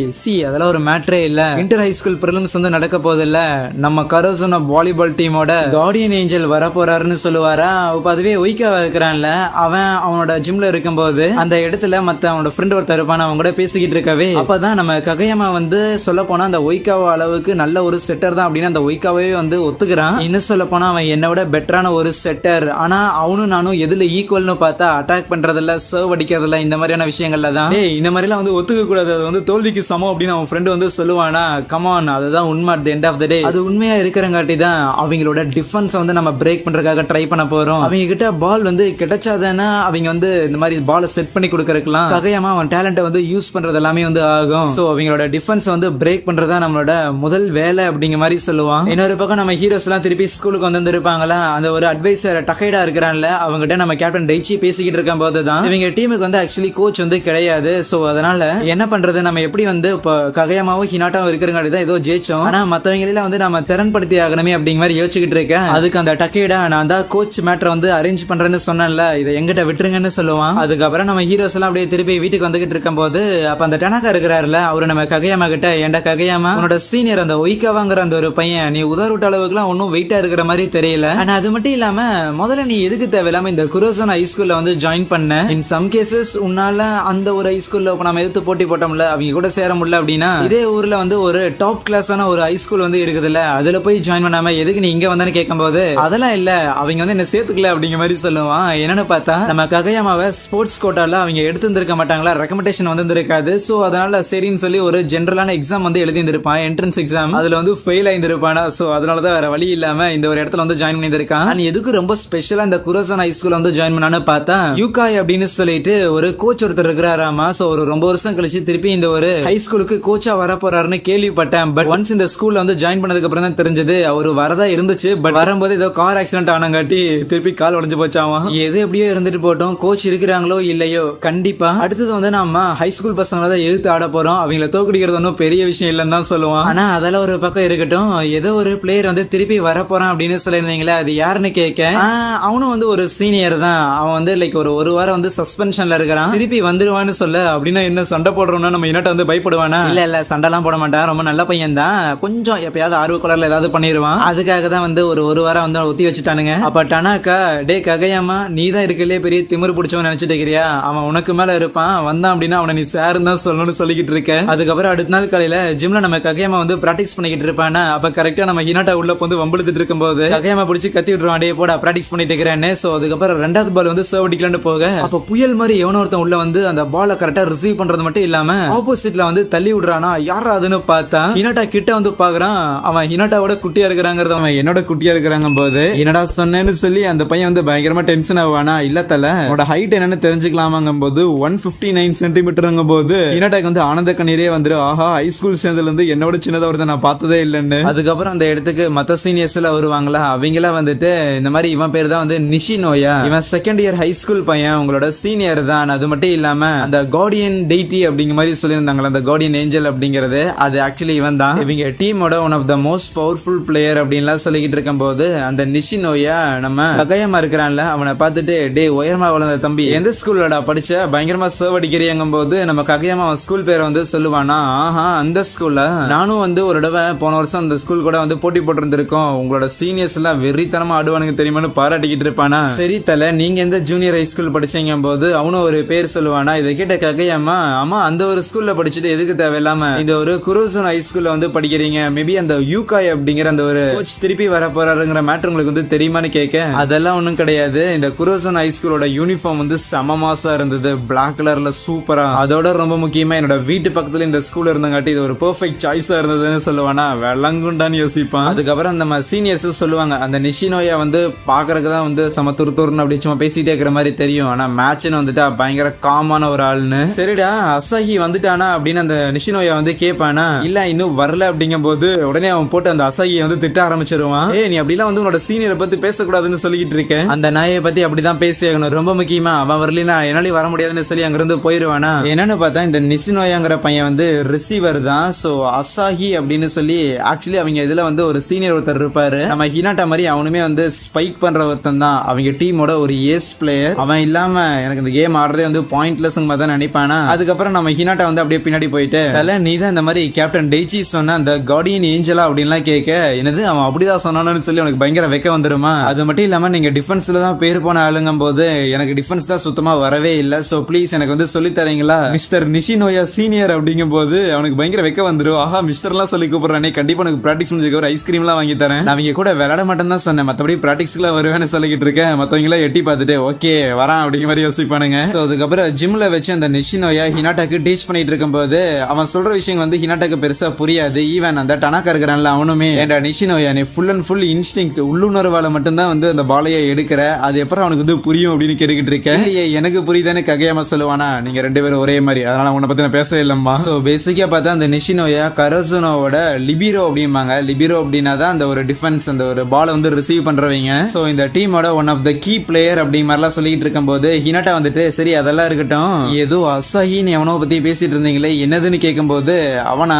அதெல்லாம் ஒரு மேட்டரே இல்ல, இன்டர் ஹை ஸ்கூல் பிரிலிம்ஸ் வந்து நடக்க போது இல்ல, நம்ம கரோசுன வாலிபால் டீமோட கார்டியன் ஏஞ்சல் வர போறாருன்னு சொல்லுவாரா. அப்ப அதுவே ஒய்காவா இருக்கிறான்ல, அவன் அவனோட ஜிம்ல இருக்கும்போது அந்த இடத்துல மத்த அவனோட ஃப்ரெண்ட் ஒருத்தர் இருப்பான், அவங்க கூட பேசிக்கிட்டு இருக்கவே அப்பதான் நம்ம ககையமா வந்து சொல்ல போனா அந்த ஒய்காவா அளவுக்கு நல்ல ஒரு செட்டர் தான் அப்படின்னு அந்த ஒய்காவே வந்து ஒத்துக்கிறான். இன்னும் சொல்ல போனா அவன் என்னோட பெட்டரான ஒரு செட்டர், ஆனா அவனும் நானும் எதுல ஈக்குவல்னு பார்த்தா அட்டாக் பண்றதுல சர்வ் அடிக்கிறதுல இந்த மாதிரியான விஷயங்கள்ல தான். இந்த மாதிரி எல்லாம் வந்து ஒத்துக்க கூடாது, அது வந்து தோல்விக்கு சமம் அப்படின்னு அவன் ஃப்ரெண்ட் வந்து சொல்லுவானா. கமான், அதுதான் உண்மை. At the end of the day அது உண்மையா இருக்கிறங்காட்டி தான் அவங்களோட டிஃபென்ஸ் வந்து நம்ம பிரேக் பண்றதுக்காக ட்ரை பண்ண போறோம். அவங்க கிட்ட பால் வந்து கிடைச்சாதானே அவங்க வந்து இந்த மாதிரி பாலை செட் பண்ணி கொடுக்கறதுலாம் ககையமா அவன் டேலண்ட்டை வந்து யூஸ் பண்றது எல்லாமே வந்து ஆகும். சோ அவங்களோட டிஃபென்ஸ் வந்து பிரேக் பண்றதா நம்மளோட முதல் வேலை அப்படிங்கிற மாதிரி சொல்லுவான். இன்னொரு பக்கம் நம்ம ஹீரோஸ் எல்லாம் திருப்பி ஸ்கூலுக்கு வந்து இருப்பாங்களா, அந்த ஒரு அட்வைசர் டகைடா இருக்கிறான்ல, அவங்ககிட்ட நம்ம கேப்டன் டைச்சி பேசிக்கிட்டு இருக்கும் போதுதான் இவங்க டீமுக்கு வந்து ஆக்சுவலி கோச் வந்து கிடையாது. சோ அதனால என்ன பண்றது, நம்ம எப்படி வந்து இப்போ ககையமாவும் ஹினாட்டாவும் இருக்கிறங்காட்டி தான் ஏதோ ஜெயிச்சோம், ஆனா மத்தவங்கள வந்து நம்ம திறன்படுத்தி ஆகணுமே அப்படிங்கிற மாதிரி யோசிச்சுக்கிட்டு இருக்கேன். அதுக்கு அந்த டகைடா நான் தான் கோச் மேட்டர் வந்து அரேஞ்ச் பண்றேன்னு சொன்னேன்ல, இதை எங்கிட்ட விட்டுருங்கன்னு சொல்லுவான். அதுக்கப்புறம் நம்ம ஹீரோஸ் எல்லாம் அப்படியே திருப்பி வீட்டுக்கு வந்துகிட்டு இருக்கும் போது அப்ப அந்த டனக்கா இருக்கிறாருல, அவரு நம்ம ககையமா கிட்ட, ஏன்டா ககையமா உன்னோட சீனியர் அந்த ஒய்காவாங்கிற அந்த ஒரு பையன் நீ உதாரண அளவுக்கு எல்லாம் ஒன்னும் வெயிட்டா இருக்கிற மாதிரி தெரியல, ஆனா அது மட்டும் இல்லாம முதல்ல நீ எதுக்கு தேவையில்லாம இந்த குரோசன் ஹை ஸ்கூல்ல வந்து ஜாயின் பண்ண, இன் சம் கேசஸ் உன்னால அந்த ஒரு ஹை ஸ்கூல்ல நம்ம எதிர்த்து போட்டி போட்டோம்ல அவங்க கூட சேர முடியல அப்படின்னா இதே ஊர்ல வந்து ஒரு டாப் கிளாஸான ஒரு ஹை ஸ்கூல் வந்து இருக்குதுல்ல, அதுல போய் ஜாயின் பண்ணாம எதுக்கு நீ இங்க வந்தான்னு கேட்கும் போது அதெல்லாம் இல்ல அவங்க வந்து என்ன சேர்த்துக்கல அப்படிங்கிற மாதிரி சொல்லுவான். என்னன்னு பார்த்தா நம்ம ககையாமாவை ஸ்போர்ட்ஸ் கோட்டால அவங்க எடுத்து இருந்திருக்க மாட்டாங்களா, ரெக்கமெண்டேஷன் வந்து இருக்காது. சோ அதனால சரின்னு சொல்லி ஒரு ஜெனரலான எக்ஸாம் வந்து எழுதி இருந்திருப்பான், என்ட்ரன்ஸ் எக்ஸாம் அதுல வந்து ஃபெயில் ஆயிருந்திருப்பானா. சோ அதனாலதான் வேற வழி இல்லாம இந்த ஒரு இடத்துல வந்து ஜாயின் பண்ணியிருக்கான். அண்ட் எதுக்கு ரொம்ப ஸ்பெஷலா இந்த குரோசன் ஹை ஸ்கூல்ல வந்து ஜாயின் பண்ணான்னு பார்த்தா யூகாய் அப்படின்னு சொல்லிட்டு ஒரு கோச் ஒருத்தர் இருக்கிறாராமா. சோ ஒரு ரொம்ப வருஷம் கழிச்சு திருப்பி இந்த ஒரு ஹை ஸ்கூலுக்கு கோச்சா வர போறாருன்னு கேள்விப்பட்டேன். பட் ஒன்ஸ் இந்த ஸ்கூல்ல வந்து ஜாயின் பண்ணதுக்கு அப்புறம் தான் தெரிஞ்சது அவரு வரதா இருந்துச்சு. பட் வரும்போது ஏதோ கார் ஆக்சிடென்ட் ஆனங்காட்டி திருப்பி கால் உடைஞ்சு போச்சாமா. எது எப்படியோ இருந்துட்டு போட்டோம், கோச் இருக்கிறாங்களோ இல்லையோ கண்டிப்பா அடுத்தது வந்து நம்ம ஹை ஸ்கூல் பசங்களை தான் எதிர்த்து ஆட போறோம். அவங்கள தோக்கடிக்கிறது ஒன்றும் பெரிய விஷயம் இல்லைன்னு தான் சொல்லுவான். ஆனா அதெல்லாம் ஒரு பக்கம் இருக்கட்டும், ஏதோ ஒரு பிளேயர் வந்து திருப்பி வர போறான் அப்படின்னு சொல்லியிருந்தீங்களே, அது யாருன்னு கேட்க அவனும் வந்து ஒரு சீனியர் தான். அவன் வந்து லைக் ஒரு வாரம் வந்து சஸ்பென்ஷன்ல இருக்கிறான். திருப்பி வந்துடுவான்னு சொல்ல அப்படின்னா என்ன சண்டை போடுறோம்னா நம்ம இனட்ட வந்து பயப்படுவானா? இல்ல சண்டைலாம் போட மாட்டான், ரொம்ப நல்ல பையன் தான். கொஞ்சம் எப்பயாவது ஆர்வ குளர்ல ஏதாவது பண்ணிடுவான். அதுக்காக தான் வந்து ஒரு வாரம் வந்து ஒத்தி வச்சுட்டானுங்க. அப்ப டனாக்கா டே ககையாமா நீ தான் இருக்கலே பெரிய திமிரு பிடிச்சவன் நினைச்சிட்டு இருக்கிறியா, அவன் உனக்கு மேல இருப்பான், வந்தான் அப்படின்னா அவனை நீ சாருன்னு தான் சொல்லணும்னு சொல்லிக்கிட்டு இருக்க. அதுக்கப்புறம் அடுத்த நாள் காலையில ஜிம்ல நம்ம ககையாமா வந்து பிராக்டிஸ் பண்ணிக்கிட்டு இருப்பானா. அப்ப கரெக்டா நம்ம ஹினாட்டா உள்ள வந்து வம்பளுத்துட்டு இருக்கும்போது ககையாமா பிடிச்சி கத்தி விட்டுருவான், டே போடா பிராக்டிஸ் பண்ணிட்டு இருக்கிறேன்னு. சோ அதுக்கப்புறம் ரெண்டாவது பால் வந்து சர்வ் அடிக்கலான்னு போக அப்ப புயல் மாதிரி எவனோ ஒருத்தன் உள்ள வந்து அந்த பாலை கரெக்டா ரிசீவ் பண்றது மட்டும் இல்லாம ஆப்போசிட்ல வந்து தள்ளி விடுறானா. யாரா அதுன்னு பார்த்தா ஹினாட்டா கிட்ட வந்து பாக்குறான். அவன் ஹினாட்டாவோட குட்டியா இருக்கிறாங்கிறது அவன் என்னோட குட்டியா இருக்கிறாங்க போது என்னடா சொன்னேன்னு சொல்லி அந்த பையன் வந்து பயங்கரமா டென்ஷன் ஆவானா. இல்ல தல உன்னோட ஹைட் என்னன்னு தெரிஞ்சுக்கலாமாங்கும் போது 159 சென்டிமீட்டருங்கும் போது ஹினாட்டாக்கு வந்து ஆனந்த கண்ணீரே வந்துரு. ஆஹா ஹை ஸ்கூல் சேர்ந்ததுல இருந்து என்னோட சின்னதா ஒருத்தன் நான் பார்த்ததே இல்லைன்னு. அதுக்கப்புறம் அந்த இடத்துக்கு மத்த சீனியர்ஸ் எல்லாம் வருவாங்களா, அவங்களா வந்துட்டு இந்த மாதிரி இவன் பேர் தான் வந்து நிஷினோயா, இவன் செகண்ட் இயர் ஹை ஸ்கூல் பையன், உங்களோட சீனியர் தான். அது மட்டும் இல்லாம அந்த கார்டியன் டெய்டி அப்படிங்கிற மாதிரி சொல்லியிருந்தாங்களா, அந்த கார்டியன் ஏஞ்சல் அப்படிங்கிறது அது ஆக்சுவலி இவன் தான். இவங்க டீமோட one of the most powerful player அப்படின்லாம் சொல்லிக்கிட்டு இருக்கும் போது அந்த நிஷினோயா நம்ம ககையமா இருக்கிறான்ல அவனை பார்த்துட்டு டே உயரமா வளர்ந்த தம்பி எந்த ஸ்கூல்லடா படிச்ச, பயங்கரமா சர்வ் அடிக்கிறியங்கும் போது நம்ம ககையமா அவன் ஸ்கூல் பேரை வந்து சொல்லுவானா. ஆஹா அந்த ஸ்கூல்ல நானும் வந்து ஒரு தடவை போன வருஷம் அந்த ஸ்கூல் கூட வந்து போட்டி போட்டிருந்திருக்கோம், உங்களோட சீனியர்ஸ் எல்லாம் வெறித்தனமா ஆடுவானுங்க தெரியுமான்னு பாராட்டிக்கிட்டு இருப்பானா. சரி தல நீங்க எந்த ஜூனியர் ஹை ஸ்கூல் படிச்சீங்க போது அவனும் ஒரு பேர் சொல்லுவானா. இதை கேட்ட ககையம்மா ஆமா அந்த ஒரு ஸ்கூல்ல படிச்சுட்டு எதுக்கு தேவையில்லாம இந்த ஒரு குரோசன் ஹை ஸ்கூல்ல வந்து படிக்கிறீங்க, மேபி அந்த யூகாய் அப்படிங்கிற அந்த ஒரு கோச் திருப்பி வர போறாருங்கிற மேட்டர் உங்களுக்கு வந்து தெரியுமான்னு கேட்க அதெல்லாம் ஒண்ணும் கிடையாது, இந்த குரோசன் ஹை ஸ்கூலோட யூனிஃபார்ம் வந்து செம மாசா இருந்தது, பிளாக் கலர்ல சூப்பரா, அதோட ரொம்ப முக்கியமா என்னோட வீட்டு பக்கத்துல இந்த ஸ்கூல் இருந்தங்காட்டி இது ஒரு பெர்ஃபெக்ட் சாய்ஸா இருந்ததுன்னு சொல்லுவானா. விளங்குண்டான்னு யோசிப்பான். அதுக்கப்புறம் அந்த சீனியர்ஸ் சொல்லுவாங்க அந்த நிஷினோயா வந்து பாக்குறதுக்கு தான் வந்து சம துருத்துருன்னு அப்படி சும்மா பேசிட்டே இருக்கிற மாதிரி தெரியும், ஆனா மேட்ச்னு வந்துட்டா பயங்கர காமான ஒரு ஆள்னு. சரிடா அசாஹி வந்துட்டானா அப்படின்னு அந்த நிஷினோயா வந்து கேட்பானா. இல்ல இன்னும் வரல அப்படிங்கும் போது உடனே அவன் போட்டு அந்த அசாஹியை வந்து திட்ட ஆரம்பிச்சிருவான். ஏ நீ அப்படிலாம் வந்து உன்னோட சீனியரை பத்தி பேசக்கூடாதுன்னு சொல்லிக்கிட்டு இருக்கேன், அந்த நாயை பத்தி அப்படிதான் பேசியாகணும், ரொம்ப முக்கியமா அவன் வரலனா என்னால வர முடியாதுன்னு சொல்லி அங்கிருந்து போயிருவானா. என்னன்னு பார்த்தா இந்த நிஷினோயாங்கிற பையன் வந்து ரிசீவர் தான். சோ அசாஹி அப்படின்னு சொல்லி ஆக்சுவலி அவங்க இதுல வந்து ஒரு சீனியர் ஒருத்தர் இருப்பாரு, நம்ம ஹினாட்டா மாதிரி அவனுமே வந்து ஸ்பைக் பண்ற ஒருத்தன் தான், அவங்க டீமோட ஒரு ஏஸ் பிளேயர். அவன் இல்லாம எனக்கு இந்த கேம் ஆடுறதே வந்து பாயிண்ட்லெஸ் மாதிரி தான் நினைப்பானா. அதுக்கப்புறம் நம்ம ஹினாட்டா வந்து அப்படியே பின்னாடி போயிட்டு தல நீ தான் இந்த மாதிரி கேப்டன் டெய்ச்சி சொன்ன அந்த கார்டியன் ஏஞ்சலா அப்படின்லாம் கேட்க என்னது அவன் அப்படிதான் சொன்னான்னு சொல்லி உனக்கு பயங்கர வெக்க வந்துருமா. அது மட்டும் இல்லாம நீங்க டிஃபென்ஸ்ல தான் பேர் போன ஆளுங்கும் போது எனக்கு டிஃபென்ஸ் தான் சுத்தமா வரவே இல்லை, சோ ப்ளீஸ் எனக்கு வந்து சொல்லி தரீங்களா மிஸ்டர் நிஷினோயா சீனியர் அப்படிங்கும் போது அவனுக்கு பயங்கர வெக்க வந்துடும். ஆஹா மிஸ்டர்லாம் சொல்லி கூப்பிடுறானே, கண்டிப்பா எனக்கு பிராக்டிஸ் முடிஞ்சதுக்கு ஒரு ஐஸ்கிரீம்லாம் வாங்கி தரேன், நான் அவங்க கூட விளையாட மாட்டேன் தான் சொன்னேன், மற்றபடி பிராக்டிஸ்க்குலாம் வருவேன்னு சொல்லிக்கிட்டு இருக்கேன். மற்றவங்கள எட்டி பார்த்துட்டு ஓகே வரான் அப்படிங்கிற மாதிரி யோசிப்பானுங்க. ஸோ அதுக்கப்புறம் ஜிம்ல வச்சு அந்த நிஷினோயா ஹினாட்டாக்கு டீச் பண்ணிட்டு இருக்கும்போது அவன் சொல்ற விஷயம் வந்து ஹினாட்டாக்கு பெருசா புரியாது. ஈவன் அந்த டனாக்கா இருக்கிறான்ல அவனுமே ஏண்டா நிஷினோயா நீ ஃபுல் அண்ட் ஃபுல் இன்ஸ்டிங்க்ட் உள்ளுணர்வால மட்டும்தான் வந்து அந்த பாலையை எடுக்கிற, அது எப்பறம் அவனுக்கு வந்து புரியும் அப்படின்னு கேட்டுக்கிட்டு இருக்கேன். எனக்கு புரியுதானு ககையாம சொல்லுவானா, நீங்க ரெண்டு பேரும் ஒரே மாதிரி, அதனால உன்னை பத்தி நான் பேசவே இல்லம்மா. ஸோ பேசிக்கா பார்த்தா அந்த நிஷினோயா கரோசுனோவோட லிபிரோ அப்படிம்பாங்க. லிபிரோ அப்படின்னா தான் அந்த ஒரு டிஃபென்ஸ் அந்த ஒரு பாலை வந்து ரிசீவ் பண்றவங்க. ஸோ இந்த டீமோட one of the key player அப்படி மாதிரிலாம் சொல்லிட்டு இருக்கும் போது ஹினாட்டா வந்துட்டு சரி அதெல்லாம் இருக்கட்டும், ஏதோ அசாஹின்னு எவனோ பத்தி பேசிட்டு இருந்தீங்களே என்னதுன்னு கேட்கும்போது அவன்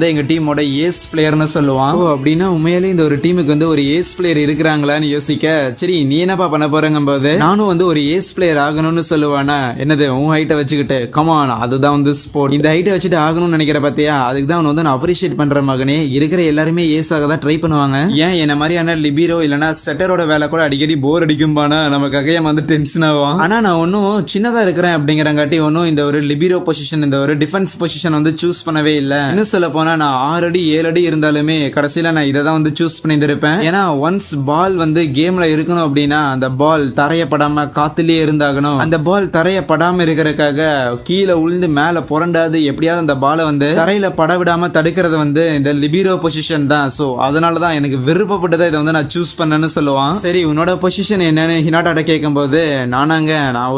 தான் எங்க டீமோட ஏஸ் பிளேயர்னு சொல்லுவான். ஓ அப்படின்னா உண்மையிலே இந்த ஒரு டீமுக்கு வந்து ஒரு ஏஸ் பிளேயர் இருக்கிறாங்களான்னு யோசிக்க சரி நீ என்னப்பா பண்ண போறங்கும் போது நானும் வந்து ஒரு ஏஸ் பிளேயர் ஆகணும்னு சொல்லுவானா. என்னது உன் ஹைட்டை வச்சுக்கிட்டு கமான் அதுதான் வந்து ஸ்போர்ட், இந்த ஹைட்டை வச்சுட்டு ஆகணும்னு நினைக்கிற பாத்தியா, அதுக்கு தான் வந்து நான் அப்ரிஷியேட் பண்ற மகனே, இருக்கிற எல்லாருமே ஏஸ் ஆக தான் ட்ரை பண்ணுவாங்க, ஏன் என்ன மாதிரியான லிபிரோ இல்லனா செட்டரோட வேலை கூட அடிக்கடி போர் அடிக்கும்பானா நம்ம ககையம் வந்து டென்ஷன் ஆகும். ஆனா நான் ஒன்னும் சின்னதா இருக்கிறேன் அப்படிங்கிறங்காட்டி ஒன்னும் இந்த ஒரு லிபிரோ பொசிஷன் இந்த ஒரு டிஃபென்ஸ் பொசிஷன் வந்து சூஸ் பண்ணவே இல்ல. இன்னும் சொல்ல போனா நான் 6 அடி 7 அடி இருந்தாலுமே கடைசியில நான் இதை தான் வந்து சூஸ் பண்ணியிருப்பேன். ஏன்னா ஒன்ஸ் பால் வந்து கேம்ல இருக்கணும் அப்படின்னா அந்த பால் தரையப்படாம காத்துலயே இருந்தாகணும். அந்த பால் தரையப்படாம இருக்கிறதுக்காக கீழே உளுந்து மேல புரண்டாது எப்படியாவது அந்த பாலை வந்து தரையில பட விடாம தடுக்கிறது விளையாடுறது வந்து இந்த லிபிரோ பொசிஷன் தான். சோ அதனாலதான் எனக்கு விருப்பப்பட்டதை இதை வந்து நான் சூஸ் பண்ணேன்னு சொல்லுவான். சரி உன்னோட பொசிஷன் என்னன்னு ஹினாட்டாட்ட கேட்கும்போது நான்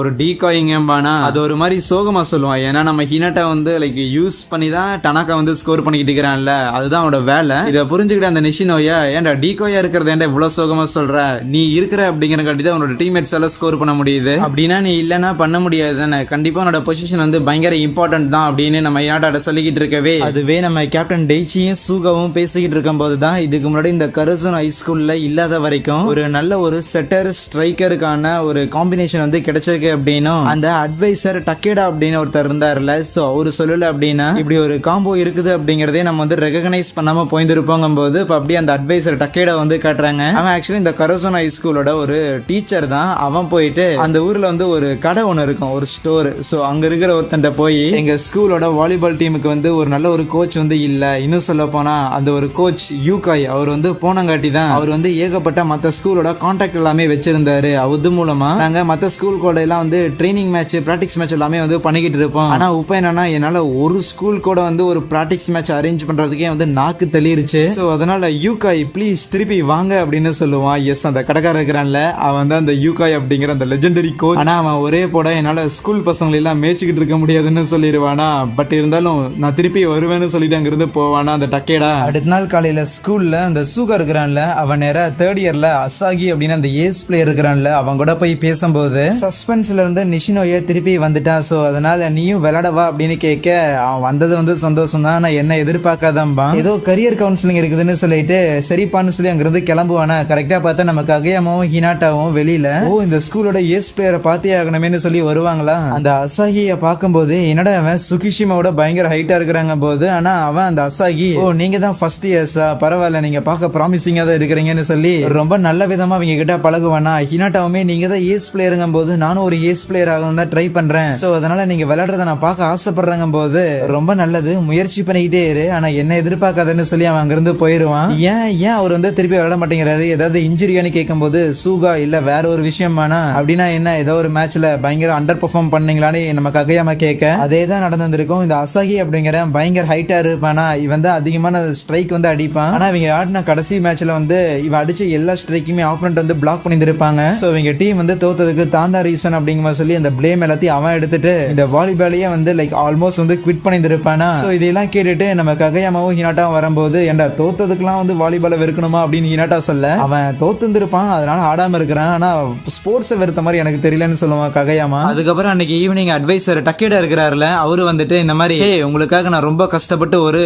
ஒரு டீகாயிங்கம்பானா அது ஒரு மாதிரி சோகமா சொல்லுவான். ஏன்னா நம்ம ஹினாட்டா வந்து லைக் யூஸ் பண்ணி தான் டனாக்கா வந்து ஸ்கோர் பண்ணிக்கிட்டு இருக்கிறான்ல, அதுதான் அவனோட வேலை. இதை புரிஞ்சுக்கிட்ட அந்த நிஷினோயா ஏன்டா டீகாயா இருக்கிறது ஏன்டா இவ்வளவு சோகமா சொல்ற, நீ இருக்கிற அப்படிங்கிற காட்டி தான் உன்னோட டீம்மேட்ஸ் எல்லாம் ஸ்கோர் பண்ண முடியுது, அப்படின்னா நீ இல்லைன்னா பண்ண முடியாது தானே, கண்டிப்பா உன்னோட பொசிஷன் வந்து பயங்கர இம்பார்ட்டன்ட் தான் அப்படின்னு நம்ம ஹினாட்டாட்ட சொல்லிக்கிட்டு இருக்கவே அதுவே நம்ம கேப்டன் டெய்ச்சியும் சூகாவும் பேசிக்கிட்டு இருக்கும் போதுதான் இதுக்கு முன்னாடி இந்த கருசன் ஹைஸ்கூல்ல இல்லாத வரைக்கும் ஒரு நல்ல ஒரு செட்டர் ஸ்ட்ரைக்கருக்கான ஒரு காம்பினேஷன் வந்து கிடைச்சிருக்கு அப்படின்னும் அந்த அட்வைசர் டக்கேடா அப்படின்னு ஒருத்தர் இருந்தாருல, சோ அவரு சொல்லல அப்படின்னா இப்படி ஒரு காம்போ இருக்குது அப்படிங்கறதே நம்ம வந்து ரெகனைஸ் பண்ணாம போயிருப்போங்க போது இப்ப அப்படியே அந்த அட்வைசர் டக்கேடா வந்து காட்டுறாங்க. அவன் ஆக்சுவலி இந்த கரோசோனா ஹைஸ்கூலோட ஒரு டீச்சர் தான். அவன் போயிட்டு அந்த ஊர்ல வந்து ஒரு கடை ஒன்று இருக்கும், ஒரு ஸ்டோர். சோ அங்க இருக்கிற ஒருத்தன் போய் எங்க ஸ்கூலோட வாலிபால் டீமுக்கு வந்து ஒரு நல்ல ஒரு கோச் வந்து இல்ல, இன்னும் சொல்ல போனா அந்த ஒரு கோச் யூகாய் அவர் வந்து போனங்காட்டி தான் அவர் வந்து ஏகப்பட்ட மத்த ஸ்கூலோட கான்டாக்ட் எல்லாமே வச்சிருந்தாரு. அது மூலமா நாங்க மத்த ஸ்கூல் கூட எல்லாம் வந்து ட்ரைனிங் மேட்ச் பிராக்டிஸ் மேட்ச் எல்லாமே வந்து பண்ணிக்கிட்டு இருப்போம். ஆனா இப்ப என்னன்னா என்னால ஒரு ஸ்கூல் கூட வந்து ஒரு பிராக்டிஸ் மேட்ச் அரேஞ்ச் பண்றதுக்கே வந்து நாக்கு தெளிருச்சு. சோ அதனால யூகாய் ப்ளீஸ் திருப்பி வாங்க அப்படின்னு சொல்லுவான். எஸ் அந்த கடைக்காரர் இருக்கிறான்ல அவன் தான் அந்த யூகாய் அப்படிங்கிற அந்த லெஜெண்டரி கோச். ஆனா அவன் ஒரே போட என்னால ஸ்கூல் பசங்களை எல்லாம் மேய்ச்சிக்கிட்டு இருக்க முடியாதுன்னு சொல்லிடுவானா. பட் இருந்தாலும் நான் திருப்பி வருவேன்னு சொல்லிட்டு அங்கிருந்து போவானா அந்த டக்கேடா. அடுத்த நாள் காலையில ஸ்கூல்ல அந்த சூகா இருக்கிறான்ல அவன் நேரா தேர்ட் இயர்ல அசாகி அப்படின்னு அந்த ஏஸ் பிளேயர் இருக்கிறான்ல அவன் கூட போய் பேசும்போது சஸ்பென்ஸ்ல இருந்து நிஷினோய திருப்பி வந்துட்டான். சோ அதனால நீயும் விளையாடவா அப்படின்னு கேட்க அவன் வந்தது வந்து சந்தோஷம் தான், நான் என்ன எதிர்பார்க்காதம்பா, ஏதோ கரியர் கவுன்சிலிங் இருக்குதுன்னு சொல்லிட்டு சரிப்பான்னு சொல்லி அங்கிருந்து கிளம்புவானா. கரெக்டா பார்த்தா நம்ம ககையாமாவும் ஹினாட்டாவும் வெளியில இந்த ஸ்கூலோட ஏஸ் பிளேயரை பார்த்தே ஆகணுமேனு சொல்லி வருவாங்களா. அந்த அசாகிய பார்க்கும்போது என்னடா அவன் சுகிஷிமாவோட பயங்கர ஹைட்டா இருக்கிறாங்க போது, ஆனா அவன் அந்த அசாகி நீங்க தான் ஃபர்ஸ்ட் இயர்ஸா, பரவாயில்ல நீங்க பார்க்க ப்ராமிசிங்கா தான் இருக்கிறீங்கன்னு சொல்லி ரொம்ப நல்ல விதமா அவங்க கிட்ட பழகுவானா. ஹினாட்டாவுமே நீங்க தான் ஏஸ் பிளேயருங்க போது நானும் ஒரு ஏஸ் பிளேயர் ஆகணும் தான் ட்ரை பண்றேன், சோ அதனால நீங்க விளையாடுறத நான் பார்க்க ஆசைப்படுறேங்க போது ரொம்ப நல்லது, முயற்சி பண்ணிக்கிட்டே இரு, ஆனா என்ன எதிர்பார்க்காதன்னு சொல்லி அவன் அங்கிருந்து போயிருவான். ஏன் அவர் வந்து திருப்பி விளையாட மாட்டேங்கிறாரு, ஏதாவது இன்ஜுரியான்னு கேட்கும் போது சூகா இல்ல வேற ஒரு விஷயமானா அப்படின்னா என்ன, ஏதோ ஒரு மேட்ச்ல பயங்கர அண்டர் பெர்ஃபார்ம் பண்ணீங்களான்னு நம்ம ககையாம கேட்க அதே தான் நடந்திருக்கும். இந்த அசாகி அப்படிங்கிற பயங்கர ஹைட்டா இருப்பானா, இவன் தான் அதிகமான ஸ்ட்ரைக் வந்து அடிப்பான். ஆனா இவங்க ஆடின கடைசி மேட்ச்ல வந்து இவன் அடிச்ச எல்லா ஸ்ட்ரைக்குமே ஆப்போனன்ட் வந்து பிளாக் பண்ணிருப்பாங்க. சோ இவங்க டீம் வந்து தோத்ததுக்கு தான் தான் ரீசன் அப்படிங்கிற சொல்லி அந்த பிளேம் எல்லாத்தையும் அவன் எடுத்துட்டு இந்த வாலிபாலையே வந்து லைக் ஆல்மோஸ்ட் வந்து குவிட் பண்ணிருப்பானா. சோ இதெல்லாம் கேட்டுட்டு நம்ம ககையாமாவும் ஹினாட்டாவும் வரும்போது ஏன்டா தோத்ததுக்குலாம் வந்து வாலிபால வெறுக்கணுமா அப்படின்னு ஹினாட்டா சொல்ல, அவன் தோத்துருப்பான் அதனால ஆடாம இருக்கிறான், ஆனா ஸ்போர்ட்ஸ் வெறுத்த மாதிரி எனக்கு தெரியலன்னு சொல்லுவான் ககையாமா. அதுக்கப்புறம் அன்னைக்கு ஈவினிங் அட்வைசர் டக்கேடா இருக்கிறாருல அவரு வந்துட்டு இந்த மாதிரி உங்களுக்காக நான் ரொம்ப கஷ்டப்பட்டு ஒரு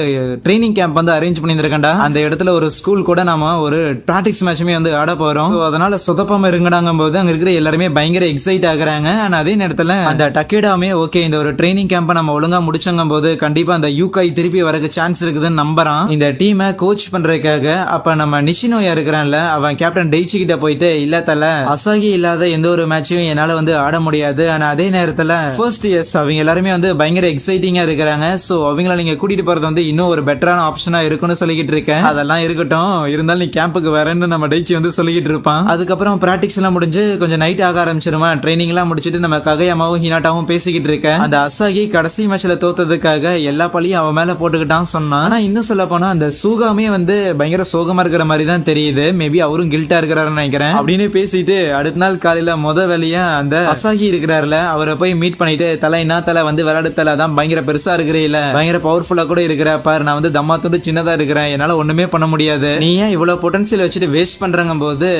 ட்ரைனிங் கேம்ப் வந்து அரேஞ்ச் பண்ணிருக்கேன்டா, அந்த இடத்துல ஒரு ஸ்கூல் கூட நாம ஒரு பிராக்டிஸ் மேட்சுமே வந்து ஆட போறோம், அதனால சொதப்பாம இருங்கடாங்க போது அங்க இருக்கிற எல்லாருமே பயங்கர எக்ஸைட் ஆகுறாங்க. ஆனா அதே நேரத்துல அந்த டக்கேடாமே ஓகே இந்த ஒரு ட்ரைனிங் கேம்ப நம்ம ஒழுங்கா முடிச்சங்க போது கண்டிப்பா அந்த யூகாய் திருப்பி வரக்கு சான்ஸ் இருக்குதுன்னு நம்புறான் இந்த டீமை கோச் பண்றதுக்காக. அப்ப நம்ம நிஷினோயா இருக்கிறான்ல அவன் கேப்டன் டெய்ச்சி கிட்ட போயிட்டு இல்ல தல அசாகி இல்லாத எந்த ஒரு மேட்சையும் என்னால வந்து ஆட முடியாது, ஆனா அதே நேரத்துல ஃபர்ஸ்ட் இயர்ஸ் அவங்க எல்லாருமே வந்து பயங்கர எக்ஸைட்டிங்கா இருக்கிறாங்க, சோ அவங்கள நீங்க கூட்டிட்டு போறது வந்து இன்னும் ஒரு பெட்டரான ஆப்ஷனா இருக்குன்னு சொல்லிக்கிட்டு இருக்கேன். அதெல்லாம் இருக்கட்டும், இருந்தாலும் நீ கேம்புக்கு வரேன்னு நம்ம டெய்ச்சி வந்து சொல்லிக்கிட்டு இருப்பான். அதுக்கப்புறம் பிராக்டிஸ் எல்லாம் முடிஞ்சு கொஞ்சம் நைட் ஆக ஆரம்பிச்சிருமா, ட்ரைனிங் எல்லாம் முடிச்சிட்டு நம்ம ககையாமாவும் ஹினாட்டாவும் பேசிக்கிட்டு இருக்க அந்த அசாகி கடைசி மேட்ச்ல தோத்ததுக்காக எல்லா பழியும் அவன் மேல போட்டுக்கிட்டான் சொன்னான். ஆனா இன்னும் சொல்ல போனா அந்த சூகாமே வந்து பயங்கர சோகமா இருக்கிற மாதிரி தான் தெரியுது, மேபி அவரும் கில்ட்டா இருக்கிறாருன்னு நினைக்கிறேன் அப்படின்னு பேசிட்டு அடுத்த நாள் காலையில முத வேலையா அந்த அசாகி இருக்கிறாருல அவரை போய் மீட் பண்ணிட்டு தலை என்ன தலை வந்து விளையாடு தலை தான் பயங்கர பெருசா இருக்கிறீல, பயங்கர பவர்ஃபுல்லா கூட இருக்கிற பாரு, நான் வந்து தம்மா துண்டு சின்னதா இருக்கிறேன், என்னால ஒண்ணுமே பண்ண முடியாது, நீ ஏன் இவ்வளவு பொட்டன்சியல் வச்சுட்டு வேஸ்ட் பண்றாங்க போது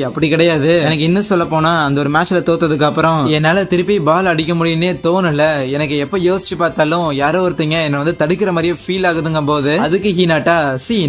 அப்படி கிடையாது, எனக்கு இன்னும் சொல்ல போனா அந்த ஒரு மேட்ச்ல தோத்ததுக்கு அப்புறம் என்னால திருப்பி பால் அடிக்க முடியும்னே தோணல, எனக்கு எப்ப யோசிச்சு பார்த்தாலும் யாரோ ஒருத்தங்க என்ன வந்து தடுக்கிற மாதிரியே ஃபீல் ஆகுதுங்க போது அதுக்கு ஹீனாட்டா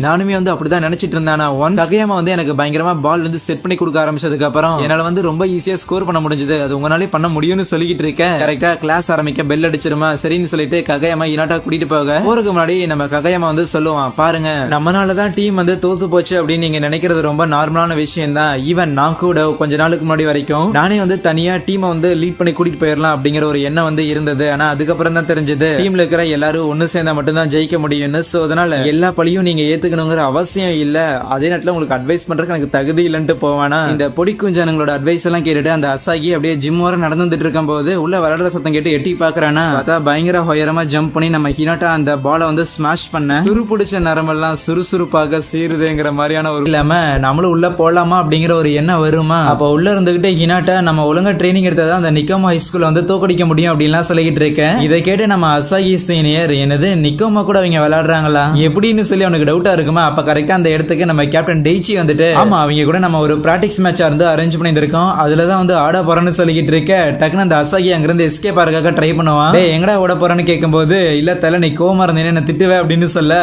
நானுமே வந்து அப்படிதான் நினைச்சிட்டு இருந்தானா. ஒன் ககையாமா வந்து எனக்கு பயங்கரமா பால் வந்து செட் பண்ணி கொடுக்க ஆரம்பிச்சதுக்கு அப்புறம் என்னால வந்து ரொம்ப ஈஸியா ஸ்கோர் பண்ண முடிஞ்சது, அது உங்களாலே பண்ண முடியும்னு சொல்லிக்கிட்டு இருக்கேன். கரெக்டா கிளாஸ் ஆரம்பிக்க பெல் அடிச்சிருமா, சரின்னு சொல்லிட்டு ககையாமா ஹீனாட்டா கூட்டிட்டு போறதுக்கு முன்னாடி நம்ம ககையாமா வந்து சொல்லுவான், பாருங்க நம்மளாலதான் டீம் வந்து தோத்து போச்சு அப்படின்னு நீங்க நினைக்கிறது ரொம்ப நார்மலான விஷயம் தான், ஈவன் நான் கூட கொஞ்ச நாளுக்கு முன்னாடி வரைக்கும் நானே வந்து தனியா டீமை வந்து லீட் பண்ணி கூட்டிட்டு போயிடலாம் அப்படிங்கிற ஒரு எண்ணம் வந்து இருந்தது, ஆனா அதுக்கப்புறம் தான் தெரிஞ்சது டீம்ல இருக்கிற எல்லாரும் ஒன்னு சேர்ந்தா மட்டும் தான் ஜெயிக்க முடியும்னு. சோ அதனால எல்லா பழியும் நீங்க ஏத்துக்கணுங்கிற அவசியம் இல்ல, அதே நேரத்துல உங்களுக்கு அட்வைஸ் பண்றதுக்கு எனக்கு தகுதி இல்லைன்ட்டு போவானா. இந்த பொடி குஞ்சானுங்களோட அட்வைஸ் எல்லாம் கேட்டுட்டு அந்த அசாகி அப்படியே ஜிம் வர நடந்துட்டு இருக்கும் போது உள்ள விளையாடுற சத்தம் கேட்டு எட்டி பாக்குறானா, பார்த்தா பயங்கர உயரமா ஜம்ப் பண்ணி நம்ம ஹினாட்டா அந்த பாலை வந்து ஸ்மாஷ் பண்ண துருப்பிடிச்ச நரம்பெல்லாம் சுறுசுறுப்பாக சீருதுங்கிற மாதிரியான ஒரு இல்லாம நம்மளும் உள்ள போலாமா அப்படிங்கிற ஒரு எண்ணம் வருமா. அப்ப உள்ள இருந்துகிட்டே ஹினாட்டா நம்ம ஒழுங்கா ட்ரைனிங் எடுத்தா அந்த நிக்கோமா ஹை ஸ்கூல்ல வந்து தோக்கடிக்க முடியும் அப்படின்லாம் சொல்லிக்கிட்டு இருக்கேன். இதை கேட்டு நம்ம அசாகி சீனியர் என்னது நிக்கோமா கூட அவங்க விளையாடுறாங்களா எப்படின்னு சொல்லி அவனுக்கு டவுட்டா இருக்குமா. அப்ப கரெக்டா அந்த இடத்துக்கு நம்ம கேப்டன் டெய்ச்சி வந்துட்டு ஆமா அவங்க கூட நம்ம ஒரு பிராக்டிஸ் மேட்சா இருந்து அரேஞ்ச் பண்ணியிருக்கோம், அதுலதான் வந்து ஆட போறேன்னு சொல்லிக்கிட்டு இருக்க. டக்குன்னு அந்த அசாகி அங்கிருந்து எஸ்கேப் ஆகிறதுக்காக ட்ரை பண்ணுவான். டேய் எங்கடா ஓட போறேன்னு கேட்கும்போது இல்ல தலை நீ கோவமா இருந்தேன்னு என்ன திட்டுவே அப்படின்னு சொல்ல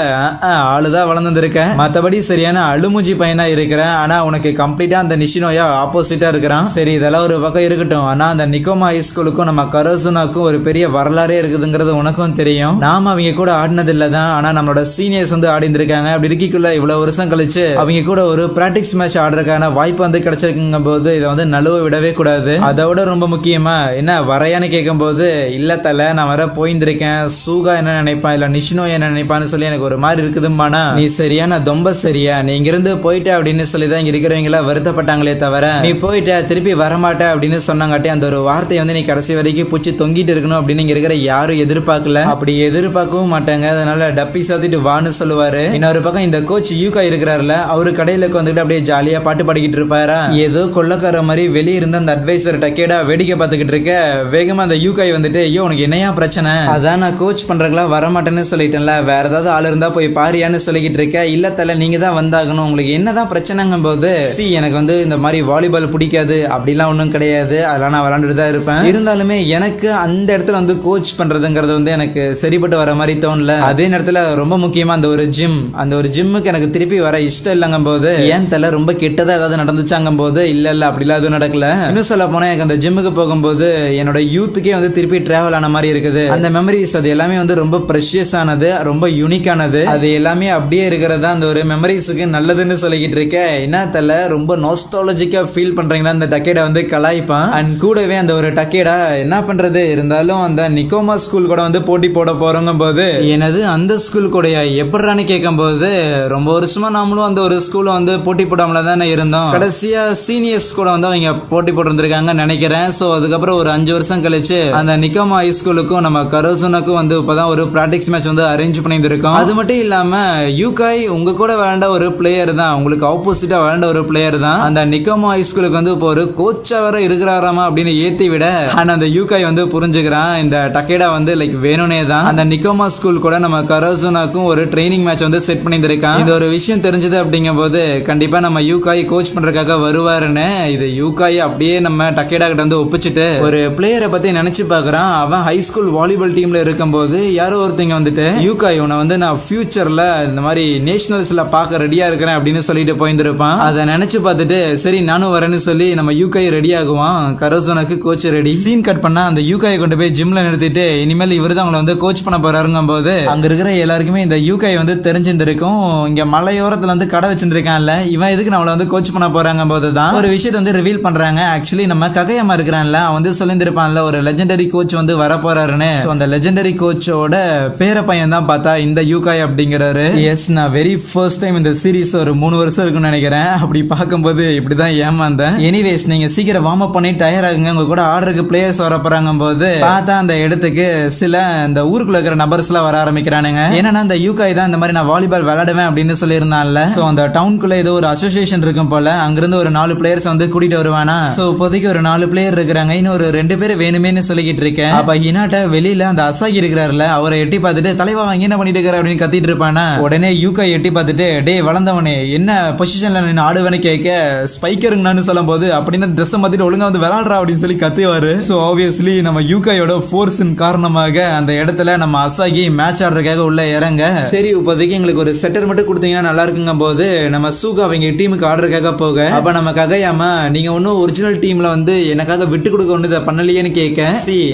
ஆளுதான் வளர்ந்துருக்கேன், மத்தபடி சரியான அழுமூஞ்சி பையனா இருக்கிறேன், ஆனா உனக்கு கம்ப்ளீட்டா அந்த நிஷினோயா ஆப்போசிட்டா இருக்கிறான். சரி இதெல்லாம் ஒரு பக்கம் இருக்கட்டும், ஆனா அந்த நிக்கோமா ஹை ஸ்கூலுக்கும் நம்ம கரோசுனாக்கும் ஒரு பெரிய வரலாறே இருக்குதுங்கிறது உனக்கும் தெரியும். நாம அவங்க கூட ஆடினது இல்லதான், ஆனா நம்மளோட சீனியர்ஸ் வந்து ஆடி இருந்திருக்காங்க. அப்படி இருக்கிக்குள்ள இவ்வளவு வருஷம் கழிச்சு அவங்க கூட ஒரு பிராக்டிஸ் மேட்ச் ஆடுறதுக்கான வாய்ப்பு வந்து கிடைச்சிருக்குங்க போது இதை வந்து நழுவ விடவே கூடாது. அதோட ரொம்ப முக்கியமா என்ன வரையான்னு கேட்கும் போது இல்ல தல நான் வர போயிருந்திருக்கேன், சூகா என்ன நினைப்பான் இல்ல நிஷினோ என்ன நினைப்பான்னு சொல்லி எனக்கு ஒரு மாதிரி இருக்குதுமானா நீ சரியான ரொம்ப சரியா நீ இங்கிருந்து போயிட்ட அப்படின்னு சொல்லிதான் இங்க இருக்கிறவங்கள வருத்தப்பட்டாங்களே தவிர நீ போயிட்ட திருப்பி வரமாட்ட அப்படின்னு சொன்னாங்காட்டி அந்த ஒரு வார்த்தையை வந்து நீ கடைசி வரைக்கும் பூச்சி தொங்கிட்டு இருக்கணும் அப்படின்னு இங்க இருக்கிற யாரும் எதிர்பார்க்கல, அப்படி எதிர்பார்க்கவும் மாட்டாங்க. அதனால டப்பி சாத்திட்டு வான்னு சொல்லுவாரு. இன்னொரு பக்கம் இந்த கோச் யூகா இருக்கிறாருல அவரு கடையில வந்துட்டு அப்படியே ஜாலியா பாட்டு பாடிக்கிட்டு இருப்பாரா. ஏதோ கொள்ளக்கார மாதிரி வெளியே இருந்த அந்த அட்வைசர் டக்கேடா வேடிக்கை பார்த்துக்கிட்டு இருக்க. வேகமா அந்த யூகாய் வந்துட்டு ஐயோ உனக்கு என்னையா பிரச்சனை, அதான் நான் கோச் பண்றதுலாம் வரமாட்டேன்னு சொல்லிட்டேன்ல, வேற ஏதாவது ஆள் இருந்தா போய் பாரியான்னு சொல்லிக்கிட்டு இருக்க. இல்ல தல நீங்க தான் வந்தாகணும், உங்களுக்கு என்னதான் பிரச்சனைங்கும் போது எனக்கு வந்து இந்த மாதிரி வாலிபால் பிடிக்காது அப்படிலாம் ஒன்றும் கிடையாது, அதெல்லாம் நான் விளாண்டுட்டு தான் இருப்பேன், இருந்தாலுமே எனக்கு அந்த இடத்துல வந்து கோச் பண்றதுங்கிறது வந்து எனக்கு சரிப்பட்டு வர மாதிரி தோணல. அதே நேரத்துல ரொம்ப முக்கியமா அந்த ஒரு ஜிம், அந்த ஒரு ஜிம்முக்கு எனக்கு திருப்பி வர இஷ்டம் இல்லங்கும் போது ஏன் தல ரொம்ப கெட்டதா ஏதாவது நடந்துச்சாங்கும் போது இல்ல அப்படிலாம் எதுவும் நடக்கல. இன்னும் சொல்ல போனா எனக்கு அந்த ஜிம்முக்கு போகும்போது என்னோட யூத்துக்கே வந்து திருப்பி டிராவல் ஆன மாதிரி இருக்குது. அந்த மெமரிஸ் அது எல்லாமே வந்து ரொம்ப ப்ரெஷியஸ் ஆனது, ரொம்ப யூனிக்கானது, அது எல்லாமே அப்படியே இருக்கிறதா அந்த ஒரு மெமரிஸுக்கு நல்லதுன்னு சொல்லிக்கிட்டு இருக்கேன். என்ன தல ரொம்ப நோஸ்டாலஜிக்கா ஃபீல் பண்றீங்கன்னா அந்த டக்கேடா வந்து கலாய்ப்பான். அண்ட் கூடவே அந்த ஒரு டக்கேடா என்ன பண்றது இருந்தாலும் அந்த நிக்கோமா ஸ்கூல் கூட வந்து போட்டி போட போறோங்க போது எனது அந்த ஸ்கூல் கூட எப்படின்னு கேட்கும் போது ரொம்ப வருஷமா நாமளும் அந்த ஒரு ஸ்கூல்ல வந்து போட்டி போடாமல தானே இருந்தோம், கடைசியா சீனியர்ஸ் கூட வந்து அவங்க போட்டி போட்டிருந்திருக்காங்க நினைக்கிறேன். சோ அதுக்கப்புறம் ஒரு 5 வருஷம் கழிச்சு அந்த நிக்கோமா ஹை ஸ்கூலுக்கும் நம்ம கரோசுனாக்கும் வந்து இப்பதான் ஒரு பிராக்டிஸ் மேட்ச் வந்து அரேஞ்ச் பண்ணியிருக்கோம். அது மட்டும் இல்லாம யூகாய் உங்க கூட விளையாண்ட ஒரு பிளேயர் தான், உங்களுக்கு ஆப்போசிட்டா விளையாண்ட ஒரு பிளேயர் தான் அந்த நிக்கோமா ஹை ஸ்கூலுக்கு வந்து இப்போ ஒரு கோச்சா வர இருக்கிறாராமா அப்படின்னு ஏத்தி விட ஆனா அந்த யூகாய் வந்து புரிஞ்சுக்கிறான் இந்த டக்கேடா வந்து லைக் வேணும்னே தான் அந்த நிக்கோமா ஸ்கூல் கூட நம்ம கரோசுனாக்கும் ஒரு ட்ரைனிங் மேட்ச் வந்து செட் பண்ணியிருக்கான். இந்த ஒரு விஷயம் தெரிஞ்சது அப்படிங்கும் போது கண்டிப்பா நம்ம யூகாய் கோச் பண்றதுக்காக வருவாருன்னு இது யூகாய் அப்படியே நம்ம டக்கேடா கிட்ட வந்து ஒப்பிச்சுட்டு ஒரு பிளேயரை பத்தி நினைச்சு பாக்குறான். அவன் ஹை ஸ்கூல் வாலிபால் டீம்ல இருக்கும் போது யாரோ ஒருத்தங்க வந்துட்டு யூகாய் உன்னை வந்து நான் ஃபியூச்சர்ல இந்த மாதிரி நேஷனல்ஸ்ல பார்க்க ரெடியா இருக்கிறேன் அப்படின்னு சொல்லிட்டு போயிருந்திருப்பான். அதை நினைச்சு பார்த்துட்டு சரி நானும் வரேன்னு சொல்லி நம்ம யூகாய் ரெடி ஆகுவான். கரோசோனாக்கு கோச் ரெடி. சீன் கட் பண்ணா அந்த யூகாயை கொண்டு போய் ஜிம்ல நிறுத்திட்டு இனிமேல் இவரு தான் அவங்களை வந்து கோச் பண்ண போறாருங்கும் போது அங்க இருக்கிற எல்லாருக்குமே இந்த யூகாய் வந்து தெரிஞ்சிருந்திருக்கும். இங்க மலையோரத்துல வந்து கடை வச்சிருக்கான்ல இவன் எதுக்கு நம்மள வந்து கோச் பண்ண போறாங்க போதுதான் ஒரு விஷயத்தை வந்து ரிவீல் பண்றாங்க. ஆக்சுவலி நம்ம ககையம்மா இருக்கிறான்ல அவன் வந்து சொல்லியிருப்பான்ல ஒரு லெஜெண்டரி கோச் வந்து வர போறாருன்னு. அந்த லெஜெண்டரி கோச்சோட பேர பையன் தான் பார்த்தா இந்த யூகாய் அப்படிங்கிறாரு. எஸ் நான் வெரி ஃபர்ஸ்ட் டைம் இந்த சீரிஸ் ஒரு 3 வருஷம் இருக்குன்னு நினைக்கிறேன். அப்படி பார்க்கும்போது இப்படிதான் ஏமாந்தேன். எனிவேஸ் நீங்க சீக்கிரம் வார்ம் அப் பண்ணி டயர் ஆகுங்க, உங்க கூட ஆர்டருக்கு பிளேயர்ஸ் வர போறாங்க போது பார்த்தா அந்த இடத்துக்கு சில இந்த ஊருக்குள்ள இருக்கிற நபர்ஸ் எல்லாம் வர ஆரம்பிக்கிறானுங்க. ஏன்னா அந்த யூகாய் தான் இந்த மாதிரி நான் வாலிபால் விளையாடுவேன் அப்படின்னு சொல்லியிருந்தான்ல. சோ அந்த டவுனுக்குள்ள ஏதோ ஒரு அசோசியேஷன் இருக்கும் போல அங்கிருந்து ஒரு 4 பிளேயர்ஸ் வந்து கூட்டிட்டு வருவானா. சோ இப்போதைக்கு ஒரு 4 பிளேயர் இருக்கிறாங்க, இன்னும் ஒரு 2 பேர் வேணுமேன்னு சொல்லிக்கிட்டு இருக்கேன். அப்ப ஹினாட்ட வெளியில அந்த அசாகி இருக்கிறாருல அவரை எட்டி பார்த்துட்டு தலைவா வாங்கி என்ன பண்ணிட்டு இருக்காரு அப்படின்னு கத்திட்டு இருப்பானா. உடனே யூகாய் எட்டி பார்த்துட்டு டே வளர்ந்தவனே என்ன பொசிஷன்ல நின்று ஆடுவேன்னு கேட்க ஸ்பைக்கருங்கன்னு சொல்லும் போது அப்படின்னு ட்ரெஸ் மாத்திட்டு ஒழுங்கா வந்து விளையாடுறா அப்படின்னு சொல்லி கத்துவாரு. சோ ஆப்வியஸ்லி நம்ம யூகாயோட ஃபோர்ஸின் காரணமாக அந்த இடத்துல நம்ம அசாகி மேட்ச் ஆடுறதுக்காக உள்ள இறங்க. சரி இப்போதைக்கு எங்களுக்கு ஒரு செட்டர் மட்டும் கொடுத்தீங்கன்னா நல்லா இருக்குங்க போது நம்ம சூகா அவங்க டீமுக்கு ஆடுறதுக்காக போக அப்ப நம்ம ககையாம நீங்க ஒன்னும் ஒரிஜினல் டீம்ல வந்து எனக்காக விட்டு கொடுக்க ஒண்ணு இதை பண்ணலையேன்னு கேட்க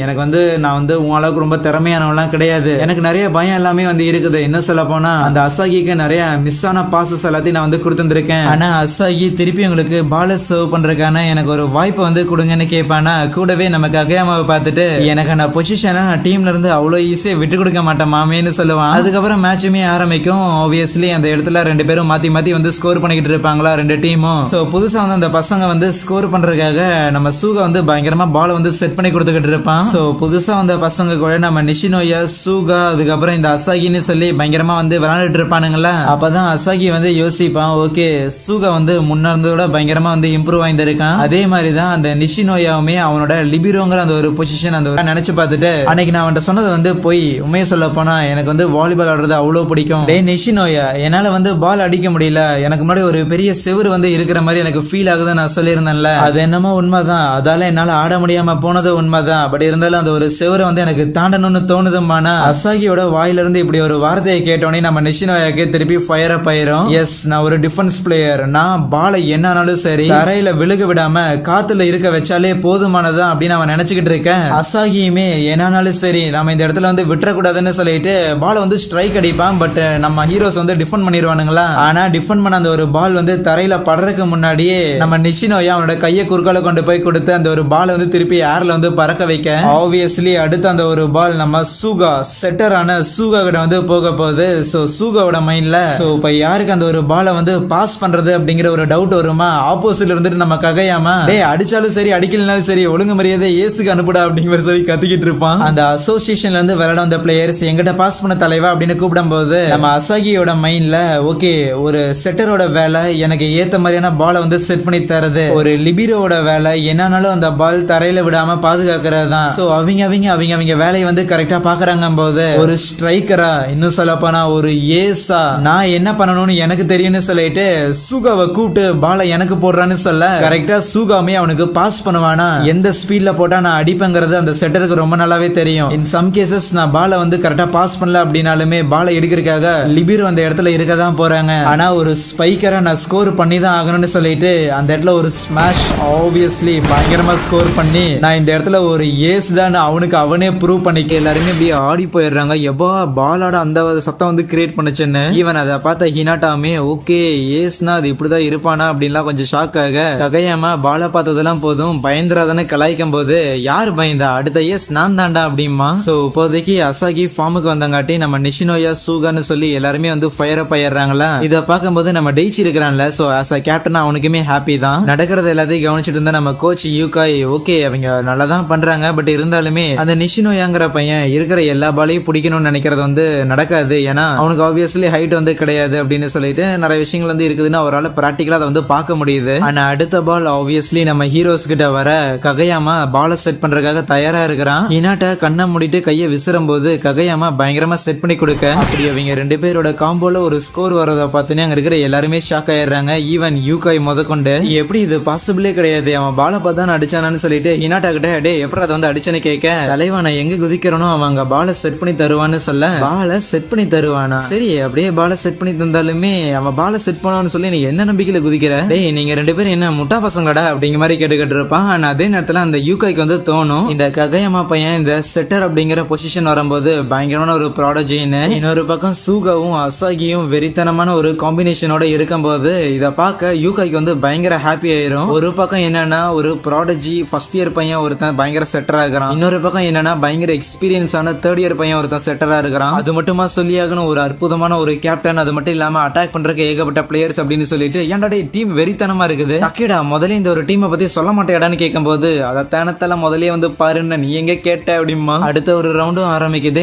எனக்கு வந்து நான் வந்து உன் அளவுக்கு ரொம்ப திறமையானவெல்லாம் கிடையாது, எனக்கு நிறைய பயம் எல்லாமே வந்து இருக்குது. என்ன சொல்ல போனா அந்த அசாகிக்கு நிறைய மிஸ் ஆன பாசஸ் எல்லாத்தையும் நான் வந்து கொடுத்துருக்கேன். ஆனா அசாகி திருப்பி உங்களுக்கு பால சர்வ் பண்றதுக்கான எனக்கு ஒரு வாய்ப்பை வந்து கொடுங்கன்னு கேட்பானா. கூடவே நம்ம ககையாமாவை பார்த்துட்டு எனக்கு நான் பொசிஷனை டீம்ல இருந்து அவ்வளவு ஈஸியா விட்டு கொடுக்க மாட்டேன் மாமேன்னு சொல்லுவான். அதுக்கப்புறம் மேட்சுமே ஆரம்பிக்கும். ஆப்வியஸ்லி அந்த இடத்துல 2 பேரும் மாத்தி மாத்தி வந்து ஸ்கோர் பண்ணிக்கிட்டு இருப்பாங்களா 2 டீமும். சோ புதுசா வந்து அந்த பசங்க வந்து ஸ்கோர் பண்றதுக்காக நம்ம சூகா வந்து பயங்கரமா பால் வந்து செட் பண்ணி கொடுத்துக்கிட்டு இருப்பான். சோ புதுசா வந்த பசங்க கூட நம்ம நிஷினோயா சூகா அதுக்கப்புறம் இந்த அசாகி அசாகின்னு சொல்லி பயங்கரமா வந்து விளையாண்டுட்டு இருப்பானுங்களா. அப்பதான் அசாகி வந்து யோசிப்பான், ஓகே சூகா வந்து முன்ன இருந்ததோட பயங்கரமா வந்து இம்ப்ரூவ் ஆயிருக்கான். அதே மாதிரிதான் அந்த நிஷினோயாவுமே அவனோட லிபிரோங்கிற அந்த ஒரு பொசிஷன் அந்த நினைச்சு பார்த்துட்டு அன்னைக்கு நான் அவன்கிட்ட சொன்னது வந்து போய் உண்மையை சொல்ல போனா எனக்கு வந்து வாலிபால் ஆடுறது அவ்வளவு பிடிக்கும். டே நிஷினோயா, என்னால வந்து பால் அடிக்க முடியல, எனக்கு முன்னாடி ஒரு பெரிய செவுரு வந்து இருக்கிற மாதிரி எனக்கு ஃபீல் ஆகுது நான் சொல்லியிருந்தேன்ல, அது என்னமோ உண்மைதான். அதால என்னால ஆட முடியாம போனது உண்மைதான். பட் இருந்தாலும் அந்த ஒரு செவரை வந்து எனக்கு தாண்டணும்னு தோணுதுமானா அசாகியோட வாயிலிருந்து இப்படி ஒரு வார்த்தையை கேட்டோன்னே நம்ம நிஷினோயாக்கு திருப்பி ஃபயர் அப் ஆயிரும். எஸ், நான் ஒரு டிஃபென்ஸ் பிளேயர், நான் பாலை என்னானாலும் சரி தரையில விழுக விடாம காத்துல இருக்க வச்சாலே போதுமானதான் அப்படின்னு அவன் நினைச்சுக்கிட்டு இருக்கேன். அசாகியுமே என்னானாலும் சரி நம்ம இந்த இடத்துல வந்து விட்டுறக்கூடாதுன்னு சொல்லிட்டு பாலை வந்து ஸ்ட்ரைக் அடிப்பான். பட் நம்ம ஹீரோஸ் வந்து டிஃபெண்ட் பண்ணிடுவானுங்களா. ஆனா டிஃபெண்ட் பண்ண அந்த ஒரு பால் வந்து தரையில படுறதுக்கு முன்னாடியே நம்ம நிஷினோயா அவனோட கையை குறுக்கால கொண்டு போய் கொடுத்து அந்த ஒரு பால் வந்து திருப்பி ஏர்ல வந்து பறக்க வைக்க ஆப்வியஸ்லி அடுத்து அந்த ஒரு பால் நம்ம சூகா செட்டரான சூகா கிட்ட வந்து போக போகுது. சோ சூகாவோட மைண்ட்ல சோ இப்ப யாருக்கு அந்த ஒரு பாலை வந்து பாஸ் பண்றது அப்படிங்கிற ஒரு டவுட் வருமா. ஆப்போசிட்ல இருந்துட்டு நம்ம ககையாமா, டேய் அடிச்சாலும் சரி அடிக்கலனாலும் சரி ஒழுங்கு மரியாதை ஏசுக்கு அனுப்புடா அப்படிங்கிற சொல்லி கத்திக்கிட்டு இருப்பான். அந்த அசோசியேஷன்ல இருந்து விளையாட வந்த பிளேயர்ஸ் எங்கிட்ட பாஸ் பண்ண தலைவா அப்படின்னு கூப்பிடும் போது நம்ம அசாகியோட மைண்ட்ல ஓகே ஒரு செட்டரோட வேலை எனக்கு ஏத்த மாதிரியான பாலை வந்து செட் பண்ணி தரது, ஒரு லிபிரோட வேலை என்னன்னாலும் அந்த பால் தரையில விடாம பாதுகாக்கிறது தான். சோ அவங்க வேலையை வந்து கரெக்டா பாக்குறாங்க போது ஒரு ஸ்ட்ரைக்கரா இன்னும் சொல்ல போனா ஒரு ஏசா நான் என்ன பண்ணணும்னு எனக்கு தெரியும்னு சொல்லிட்டு சூகாவை கூப்பிட்டு பாலை எனக்கு போடுறான்னு சொல்ல கரெக்டா சூகாமே அவனுக்கு பாஸ் பண்ணுவானா. எந்த ஸ்பீட்ல போட்டா நான் அடிப்பேங்கிறது அந்த செட்டருக்கு ரொம்ப நல்லாவே தெரியும். இன் சம் கேசஸ் நான் பாலை வந்து கரெக்டா பாஸ் பண்ணல அப்படின்னாலுமே பாலை எடுக்கிறதுக்காக லிபிரோ அந்த இடத்துல இருக்க தான் போறாங்க. ஆனா ஒரு ஸ்பைக்கரா நான் ஸ்கோர் பண்ணி தான் ஆகணும்னு சொல்லிட்டு அந்த இடத்துல ஒரு ஸ்மாஷ் ஆப்வியஸ்லி பயங்கரமா ஸ்கோர் பண்ணி நான் இந்த இடத்துல ஒரு ஏஸ்டான்னு அவனுக்கு அவனே ப்ரூவ் பண்ணிக்க எல்லாருமே அப்படியே ஆடி போயிடுறாங்க. எப்போ பாலோட அந்த சத்தம் வந்து கிரியேட் பண்ணுச்சுன்னு ஈவன் அதை பார்த்த ஹினாட்டாமே ஓகே ஏஸ்னா அது இப்படிதான் இருப்பானா அப்படின்லாம் கொஞ்சம் ஷாக் ஆக ககையாம பாலை பார்த்ததெல்லாம் போதும் பயந்துராதானே கலாய்க்கும் போது யார் பயந்தா அடுத்த ஏஸ் நான் தாண்டா அப்படிமா. சோ இப்போதைக்கு அசாகி ஃபார்முக்கு வந்தங்காட்டி நம்ம நிஷினோயா சூகான்னு சொல்லி எல்லாருமே வந்து ஃபயர் அப் ஆயிடுறாங்களா. இதை பார்க்கும்போது நம்ம டெய்ச்சி இருக்கிறான்ல சோ ஆஸ் அ கேப்டன் அவனுக்குமே ஹாப்பி தான். நடக்கிறது எல்லாத்தையும் கவனிச்சுட்டு இருந்தா நம்ம கோச் யூகாய் ஓகே அவங்க நல்லா தான் பண்றாங்க. பட் இருந்தாலுமே அந்த நிஷினோயாங்கிற பையன் இருக்கிற எல்லா பாலையும் பிடிக்கணும்னு நினைக்கிறது வந்து நடக்காது. ஏன்னா அவனுக்கு ஆப்வியஸ்லி ஹைட் வந்து கிடையாது அப்படின்னு சொல்லிட்டு நிறைய விஷயங்கள் வந்து இருக்குதுன்னு அவரால் பிராக்டிகலா அதை வந்து பார்க்க முடியுது. ஆனா அடுத்த பால் ஆப்வியஸ்லி நம்ம ஹீரோஸ் கிட்ட வர ககையாமா பாலை செட் பண்றதுக்காக தயாரா இருக்கிறான். ஹினாட்டா கண்ணை மூடிட்டு கையை விசிறும் போது ககையாமா பயங்கரமா செட் பண்ணி கொடுக்க அப்படி அவங்க ரெண்டு பேரோட காம்போல ஒரு ஸ்கோர் வரதை பார்த்துன்னு அங்க இருக்கிற எல்லாருமே ஷாக் ஆயிடுறாங்க. ஈவன் யூகாய் முத கொண்டு எப்படி இது பாசிபிளே கிடையாது அவன் பாலை பார்த்தா அடிச்சானு சொல்லிட்டு ஹினாட்டா கிட்ட டே எப்படி அதை வந்து அடிச்சேன்னு கேட்க தலைவா நான் எங்க குதிக்கிறனோ அவங்க பாலை செட் பண்ணி தருவான்னு சொல்ல பாலை செட் பண்ணி தருவானா. சரி அப்படியே பாலை செட் பண்ணி தந்தாலுமே அவன் பாலை செட் பண்ணுவான்னு சொல்லி நீ என்ன நம்பிக்கையில குதிக்கிற, டேய் நீங்க ரெண்டு பேரும் என்ன முட்டா பசங்கடா அப்படிங்கிற மாதிரி கேட்டுக்கிட்டு இருப்பான். ஆனா அதே நேரத்துல அந்த யூகாய்க்கு வந்து தோணும் இந்த ககையம்மா பையன் இந்த செட்டர் அப்படிங்கிற பொசிஷன் வரும்போது பயங்கரமான ஒரு ப்ராடஜின்னு இன்னொரு பக்கம் சூகாவும் அசாகியும் வெறித்தனமான ஒரு காம்பினேஷனோட இருக்கும் போது இதை பார்க்க யூகாய்க்கு வந்து பயங்கர ஹாப்பி ஆயிரும். ஒரு பக்கம் என்னன்னா ஒரு ப்ராடஜி ஃபர்ஸ்ட் இயர் பையன் ஒருத்தன் பயங்கர செட்டரா இருக்கிறான், இன்னொரு பக்கம் என்னன்னா பயங்கர எக்ஸ்பீரியன்ஸ் ஆன தேர்ட் இயர் பையன் ஒருத்தன் செட்டரா இருக்கிறான். அது மட்டுமா சொல்லியாகணும் ஒரு அற்புதமான ஒரு கேப்டன், அது மட்டும் இல்லாம அட்டாக் பண்றதுக்கு ஏகப்பட்ட பிளேயர்ஸ் அப்படின்னு சொல்லிட்டு ஏன்டா டீம் வெறித்தனமா இருக்குது அக்கேடா முதல்ல இந்த ஒரு டீமை பத்தி சொல்ல மாட்டேடான்னு கேட்கும் போது அதை தானத்தால முதலே வந்து பாருன்னு நீ எங்க கேட்ட அப்படிமா. அடுத்த ஒரு ரவுண்டும் ஆரம்பிக்குது.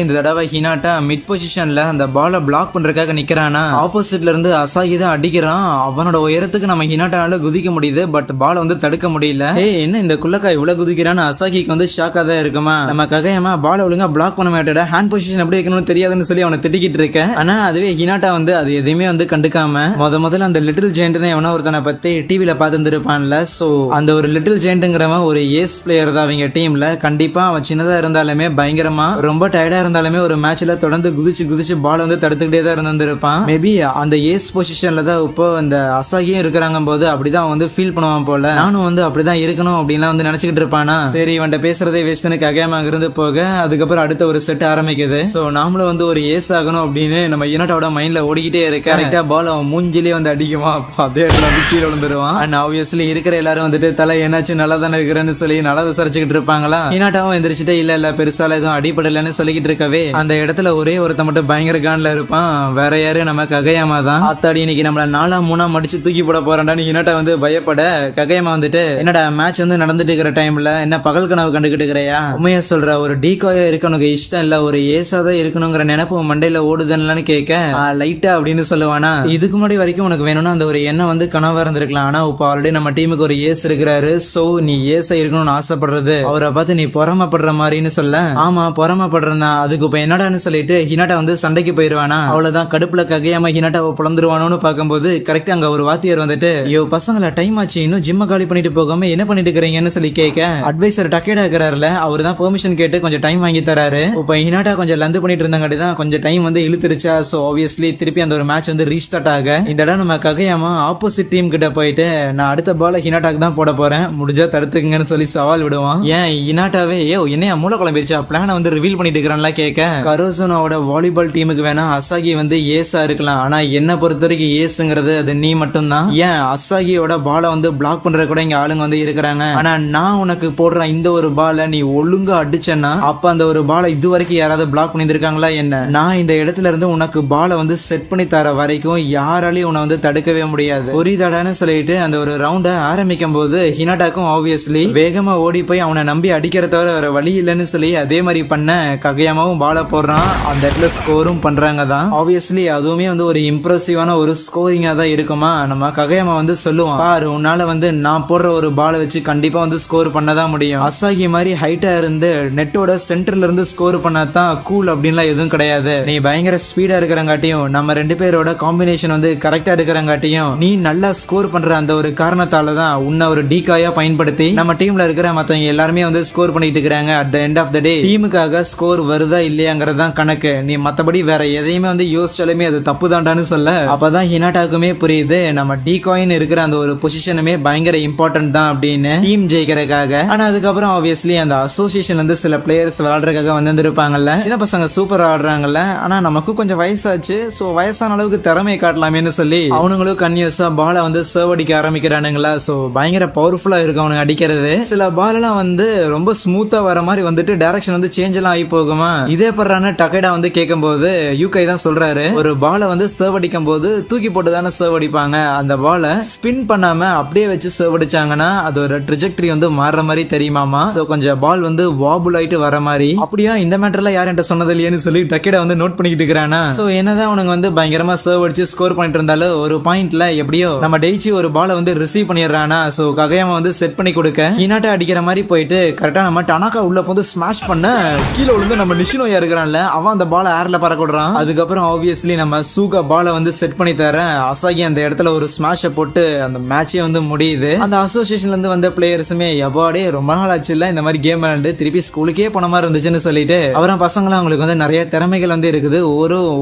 இந்த தடவை ஹினாட்டா மிட் பொசிஷன்ல அந்த பாலை பிளாக் பண்றதுக்காக நிக்கிறானா. ஆப்போசிட்ல இருந்து அசாகி தான் அடிக்கிறான். அவனோட உயரத்துக்கு நம்ம ஹினாட்டால குதிக்க முடியுது, பட் பாலை வந்து தடுக்க முடியல. என்ன இந்த குள்ளக்கா இவ்வளவு குதிக்கிறான்னு அசாகிக்கு வந்து ஷாக்கா தான் இருக்குமா. நம்ம ககையமா பால் ஒழுங்கா பிளாக் பண்ண மாட்டேடா, ஹேண்ட் பொசிஷன் எப்படி வைக்கணும்னு தெரியாதுன்னு சொல்லி அவனை திட்டிக்கிட்டு இருக்க. ஆனா அதுவே ஹினாட்டா வந்து அது எதுவுமே வந்து கண்டுக்காம முதல்ல அந்த லிட்டில் ஜெயண்ட்னு எவனோ ஒருத்தனை பத்தி டிவில பார்த்துருப்பான்ல. சோ அந்த ஒரு லிட்டில் ஜெயண்ட்ங்கிறவன் ஒரு ஏஸ் பிளேயர் தான் அவங்க டீம்ல. கண்டிப்பா அவன் சின்னதா இருந்தாலுமே பயங்கரமா ரொம்ப டயர்டா இருந்தாலுமே ஒரு மேட்ச்ல தொடர்ந்து குதிச்சு பால் வந்து தடுத்துக்கிட்டே தான் இருந்திருப்பான். மேபி அந்த ஏஸ் பொசிஷன்ல தான் இப்போ அந்த அசாகியும் இருக்கிறாங்க போது அப்படிதான் வந்து ஃபீல் பண்ணுவான் போல. நானும் வந்து அப்படிதான் இருக்கணும் அப்படின்லாம் வந்து நினைச்சுக்கிட்டு இருப்பானா. சரி இவன்ட்ட பேசுறதே வேஸ்ட்னு ககையமா இருந்து போக அதுக்கப்புறம் அடுத்த ஒரு செட் ஆரம்பிக்குது. சோ நாமளும் வந்து ஒரு ஏஸ் ஆகணும் அப்படின்னு நம்ம யூனிட்டோட மைண்ட்ல ஓடிக்கிட்டே இருக்க கரெக்டா பால் அவன் மூஞ்சிலே வந்து அடிக்குமா, அதே இடத்துல வந்து கீழே விழுந்துருவான். அண்ட் ஆப்வியஸ்லி இருக்கிற எல்லாரும் வந்துட்டு தலை என்னாச்சு நல்லா தானே இருக்கிறேன்னு சொல்லி நல்லா விசாரிச்சுக்கிட்டு இருப்பாங்களா. யூனிட்டாவும் எந்திரிச்சுட்டு இல்ல பெருசால எதுவும் அடிப்படலன்னு சொல்லிக்கிட்டு இருக்கவே அந்த இடத்துல ஒரே ஒருத்த மட்டும் பயங்கர கான்ல இருப்பான். வேற யாரு நம்ம ககையாமா தான். ஆத்தாடி இன்னைக்கு நம்மள 4-3 மடிச்சு தூக்கி போட போறான்னு யூனிட்டா வந்து பயப்பட ககையாமா வந்துட்டு என்னடா மேட்ச் வந்து நடந்துட்டு இருக்கிற டைம்ல என்ன பகல் கனவு கண்டுகிட்டு இருக்கிறையா, உண்மையா சொல்ற ஒரு டீகாயா இருக்க உனக்கு இஷ்டம் இல்ல, ஒரு ஏசா தான் இருக்கணுங்கிற நினைப்பு மண்டையில ஓடுதுன்னு கேட்க லைட்டா அப்படின்னு சொல்லுவானா. இதுக்கு முன்னாடி வரைக்கும் உனக்கு வேணும்னா அந்த ஒரு எண்ணம் வந்து கனவா இருந்திருக்கலாம். ஆனா இப்ப ஆல்ரெடி நம்ம டீமுக்கு ஒரு ஏஸ் இருக்கிறாரு. சோ நீ ஏசா இருக்கணும்னு ஆசைப்படுறது அவரை பார்த்து நீ பொறாமப்படுற மாதிரின்னு சொல்ல, ஆமா பொறாமப்படுறா. அதுக்கு இப்ப என்னடான்னு சொல்லிட்டு ஹினாட்டா வந்து சண்டைக்கு போயிருவானா. அவ்வளவுதான் கடுப்புல ககையாம ஹினாட்டாவை பிளந்துருவானு பார்க்கும்போது கரெக்டா அங்க ஒரு வாத்தியார் வந்துட்டு, ஐயோ பசங்களை டைம் ஆச்சு, இன்னும் ஜிம்ம காலி பண்ணிட்டு போகாம என்ன பண்ணிட்டு இருக்கீங்கன்னு சொல்லி கேட்க, அட்வைசர் டக்கேடா இருக்கிறாருல அவர் தான் பெர்மிஷன் கேட்டு கொஞ்சம் டைம் வாங்கி தராரு. இப்ப ஹினாட்டா கொஞ்சம் லந்து பண்ணிட்டு இருந்தாங்காட்டி தான் கொஞ்சம் டைம் வந்து இழுத்துருச்சா. சோ ஆப்வியஸ்லி திருப்பி அந்த ஒரு மேட்ச் வந்து ரீஸ்டார்ட் ஆக இந்த இடம் நம்ம ககையாம ஆப்போசிட் டீம் கிட்ட போயிட்டு, நான் அடுத்த பால ஹினாட்டாக்கு தான் போட போறேன், முடிஞ்சா தடுத்துக்குங்கன்னு சொல்லி சவால் விடுவான். ஏன் ஹினாட்டாவே என்னையா மூளை குழம்பிருச்சா, பிளான வந்து ரிவீல் பண்ணிட்டு இருக்கிறான்ல கேட்க, கரோசனோட வாலிபால் டீமுக்கு வேணா அசாகி வந்து ஏஸா இருக்கலாம், ஆனா என்ன பொறுத்த வரைக்கும் ஏசுங்கிறது அது நீ மட்டும் தான். ஏன் அசாகியோட பால வந்து பிளாக் பண்ற கூட இங்க ஆளுங்க வந்து இருக்கிறாங்க, ஆனா நான் உனக்கு போடுற இந்த ஒரு பால நீ ஒழுங்கா அடிச்சேன்னா அப்ப அந்த ஒரு பால இது வரைக்கும் யாராவது பிளாக் பண்ணிருக்காங்களா என்ன? நான் இந்த இடத்துல இருந்து உனக்கு பால வந்து செட் பண்ணி தர வரைக்கும் யாராலையும் உன்னை வந்து தடுக்கவே முடியாது, புரியுதாடான்னு சொல்லிட்டு அந்த ஒரு ரவுண்ட ஆரம்பிக்கும் போது ஹினாட்டாக்கும் ஆப்வியஸ்லி வேகமா ஓடி போய் அவனை நம்பி அடிக்கிற தவிர வேற வழி இல்லைன்னு சொல்லி அதே மாதிரி பண்ண ககையாமாவும் பால போடுறான். அந்த இடத்துல ஸ்கோரும் பண்றாங்க தான். ஆப்வியஸ்லி அதுவுமே வந்து ஒரு இம்ப்ரெசிவான ஒரு ஸ்கோரிங்கா தான் இருக்குமா. நம்ம ககையாமா வந்து சொல்லுவான், பாரு உன்னால வந்து நான் போடுற ஒரு பால வச்சு கண்டிப்பா வந்து ஸ்கோர் பண்ணதான் முடியும், அசாகி மாதிரி ஹைட்டா இருந்து நெட்டோட சென்டர்ல இருந்து ஸ்கோர் பண்ணாதான் கூல் அப்படின்லாம் எதுவும் கிடையாது, நீ பயங்கர ஸ்பீடா இருக்கிறங்காட்டியும் நம்ம ரெண்டு பேரோட காம்பினேஷன் வந்து கரெக்டா இருக்கிறங்காட்டியும் நீ நல்லா ஸ்கோர் பண்ற அந்த ஒரு காரணத்தால தான் உன்னை ஒரு டீகாயா பயன்படுத்தி நம்ம டீம்ல இருக்கிற மத்தவங்க எல்லாருமே வந்து ஸ்கோர் பண்ணிட்டு இருக்காங்க. At the end of the day டீமுக்காக ஸ்கோர் வருதா இல்லையாங்கிறது தான் கணக்கு, நீ மத்தபடி வேற எதையுமே வந்து யோசிச்சாலுமே அது தப்பு தாண்டான்னு சொல்ல, அப்பதான் ஹினாட்டாக்குமே புரியுது நம்ம டீகாயின் இருக்கிற அந்த ஒரு பொசிஷனுமே பயங்கர இம்பார்ட்டன்ட் தான் அப்படின்னு டீம் ஜெயிக்கிறதுக்காக. ஆனா அதுக்கப்புறம் ஆப்வியஸ்லி அந்த அசோசியேஷன் வந்து சில பிளேயர்ஸ் விளையாடுறதுக்காக வந்திருப்பாங்கல்ல, சின்ன பசங்க சூப்பர் ஆடுறாங்கல்ல, ஆனா நமக்கும் கொஞ்சம் வயசாச்சு, சோ வயசான அளவுக்கு திறமையை காட்டலாமேன்னு சொல்லி அவனுங்களும் கன்யூஸா பால வந்து சர்வ் அடிக்க ஆரம்பிக்கிறானுங்களா. சோ பயங்கர பவர்ஃபுல்லா இருக்கு அவனுக்கு அடிக்கிறது. சில பால் எல்லாம் வந்து ரொம்ப ஸ்மூத்தா வர மாதிரி வந்துட்டு டைரக்ஷன் வந்து சேஞ்ச் எல்லாம் ஆகி போகுமா. இதே பண்றான்னு டக்கேடா வந்து கேட்கும் போது யூகை தான் சொல்றாரு, ஒரு பாலை வந்து சர்வ் அடிக்கும் போது தூக்கி போட்டு தானே சர்வ் அடிப்பாங்க, அந்த பாலை ஸ்பின் பண்ணாம அப்படியே வச்சு சர்வ் அடிச்சாங்கன்னா அதோட ட்ரெஜெக்டரி வந்து மாறுற மாதிரி தெரியுமாமா. சோ கொஞ்சம் பால் வந்து வாபுல் ஆயிட்டு வர மாதிரி. அப்படியா இந்த மேட்டர்ல யார் என்கிட்ட சொன்னது இல்லையேன்னு சொல்லி டக்கேடா வந்து நோட் பண்ணிக்கிட்டு இருக்கிறானா. சோ என்னதான் உனக்கு வந்து பயங்கரமா சர்வ் அடிச்சு ஸ்கோர் பண்ணிட்டு இருந்தாலும் ஒரு பாயிண்ட்ல எப்படியோ நம்ம டெய்ச்சி ஒரு பாலை வந்து ரிசீவ் பண்ணிடுறானா. சோ ககையாமா வந்து செட் பண்ணி கொடுக்க ஹினாட்டா அடிக்கிற மாதிரி போயிட்டு கரெக்டா நம்ம டனாக்கா உள்ள போது ஸ்மாஷ் பண்ண கீழே விழுந்து நம்ம நிஷினோயா இருக்கிறான்ல அவன் அந்த பால ஏர்ல பறக்க விடுறான். அதுக்கப்புறம் ஆப்வியஸ்லி நம்ம சூகா பால வந்து செட் பண்ணி தர அசாகி அந்த இடத்துல ஒரு ஸ்மாஷ போட்டு அந்த மேட்சே வந்து முடியுது. அந்த அசோசியேஷன்ல இருந்து வந்த பிளேயர்ஸுமே எப்பாடே ரொம்ப நாள் ஆச்சு இல்ல இந்த மாதிரி கேம் விளையாண்டு திருப்பி ஸ்கூலுக்கே போன மாதிரி இருந்துச்சுன்னு சொல்லிட்டு அவரும் பசங்களும் அவங்களுக்கு வந்து நிறைய திறமைகள் வந்து இருக்குது,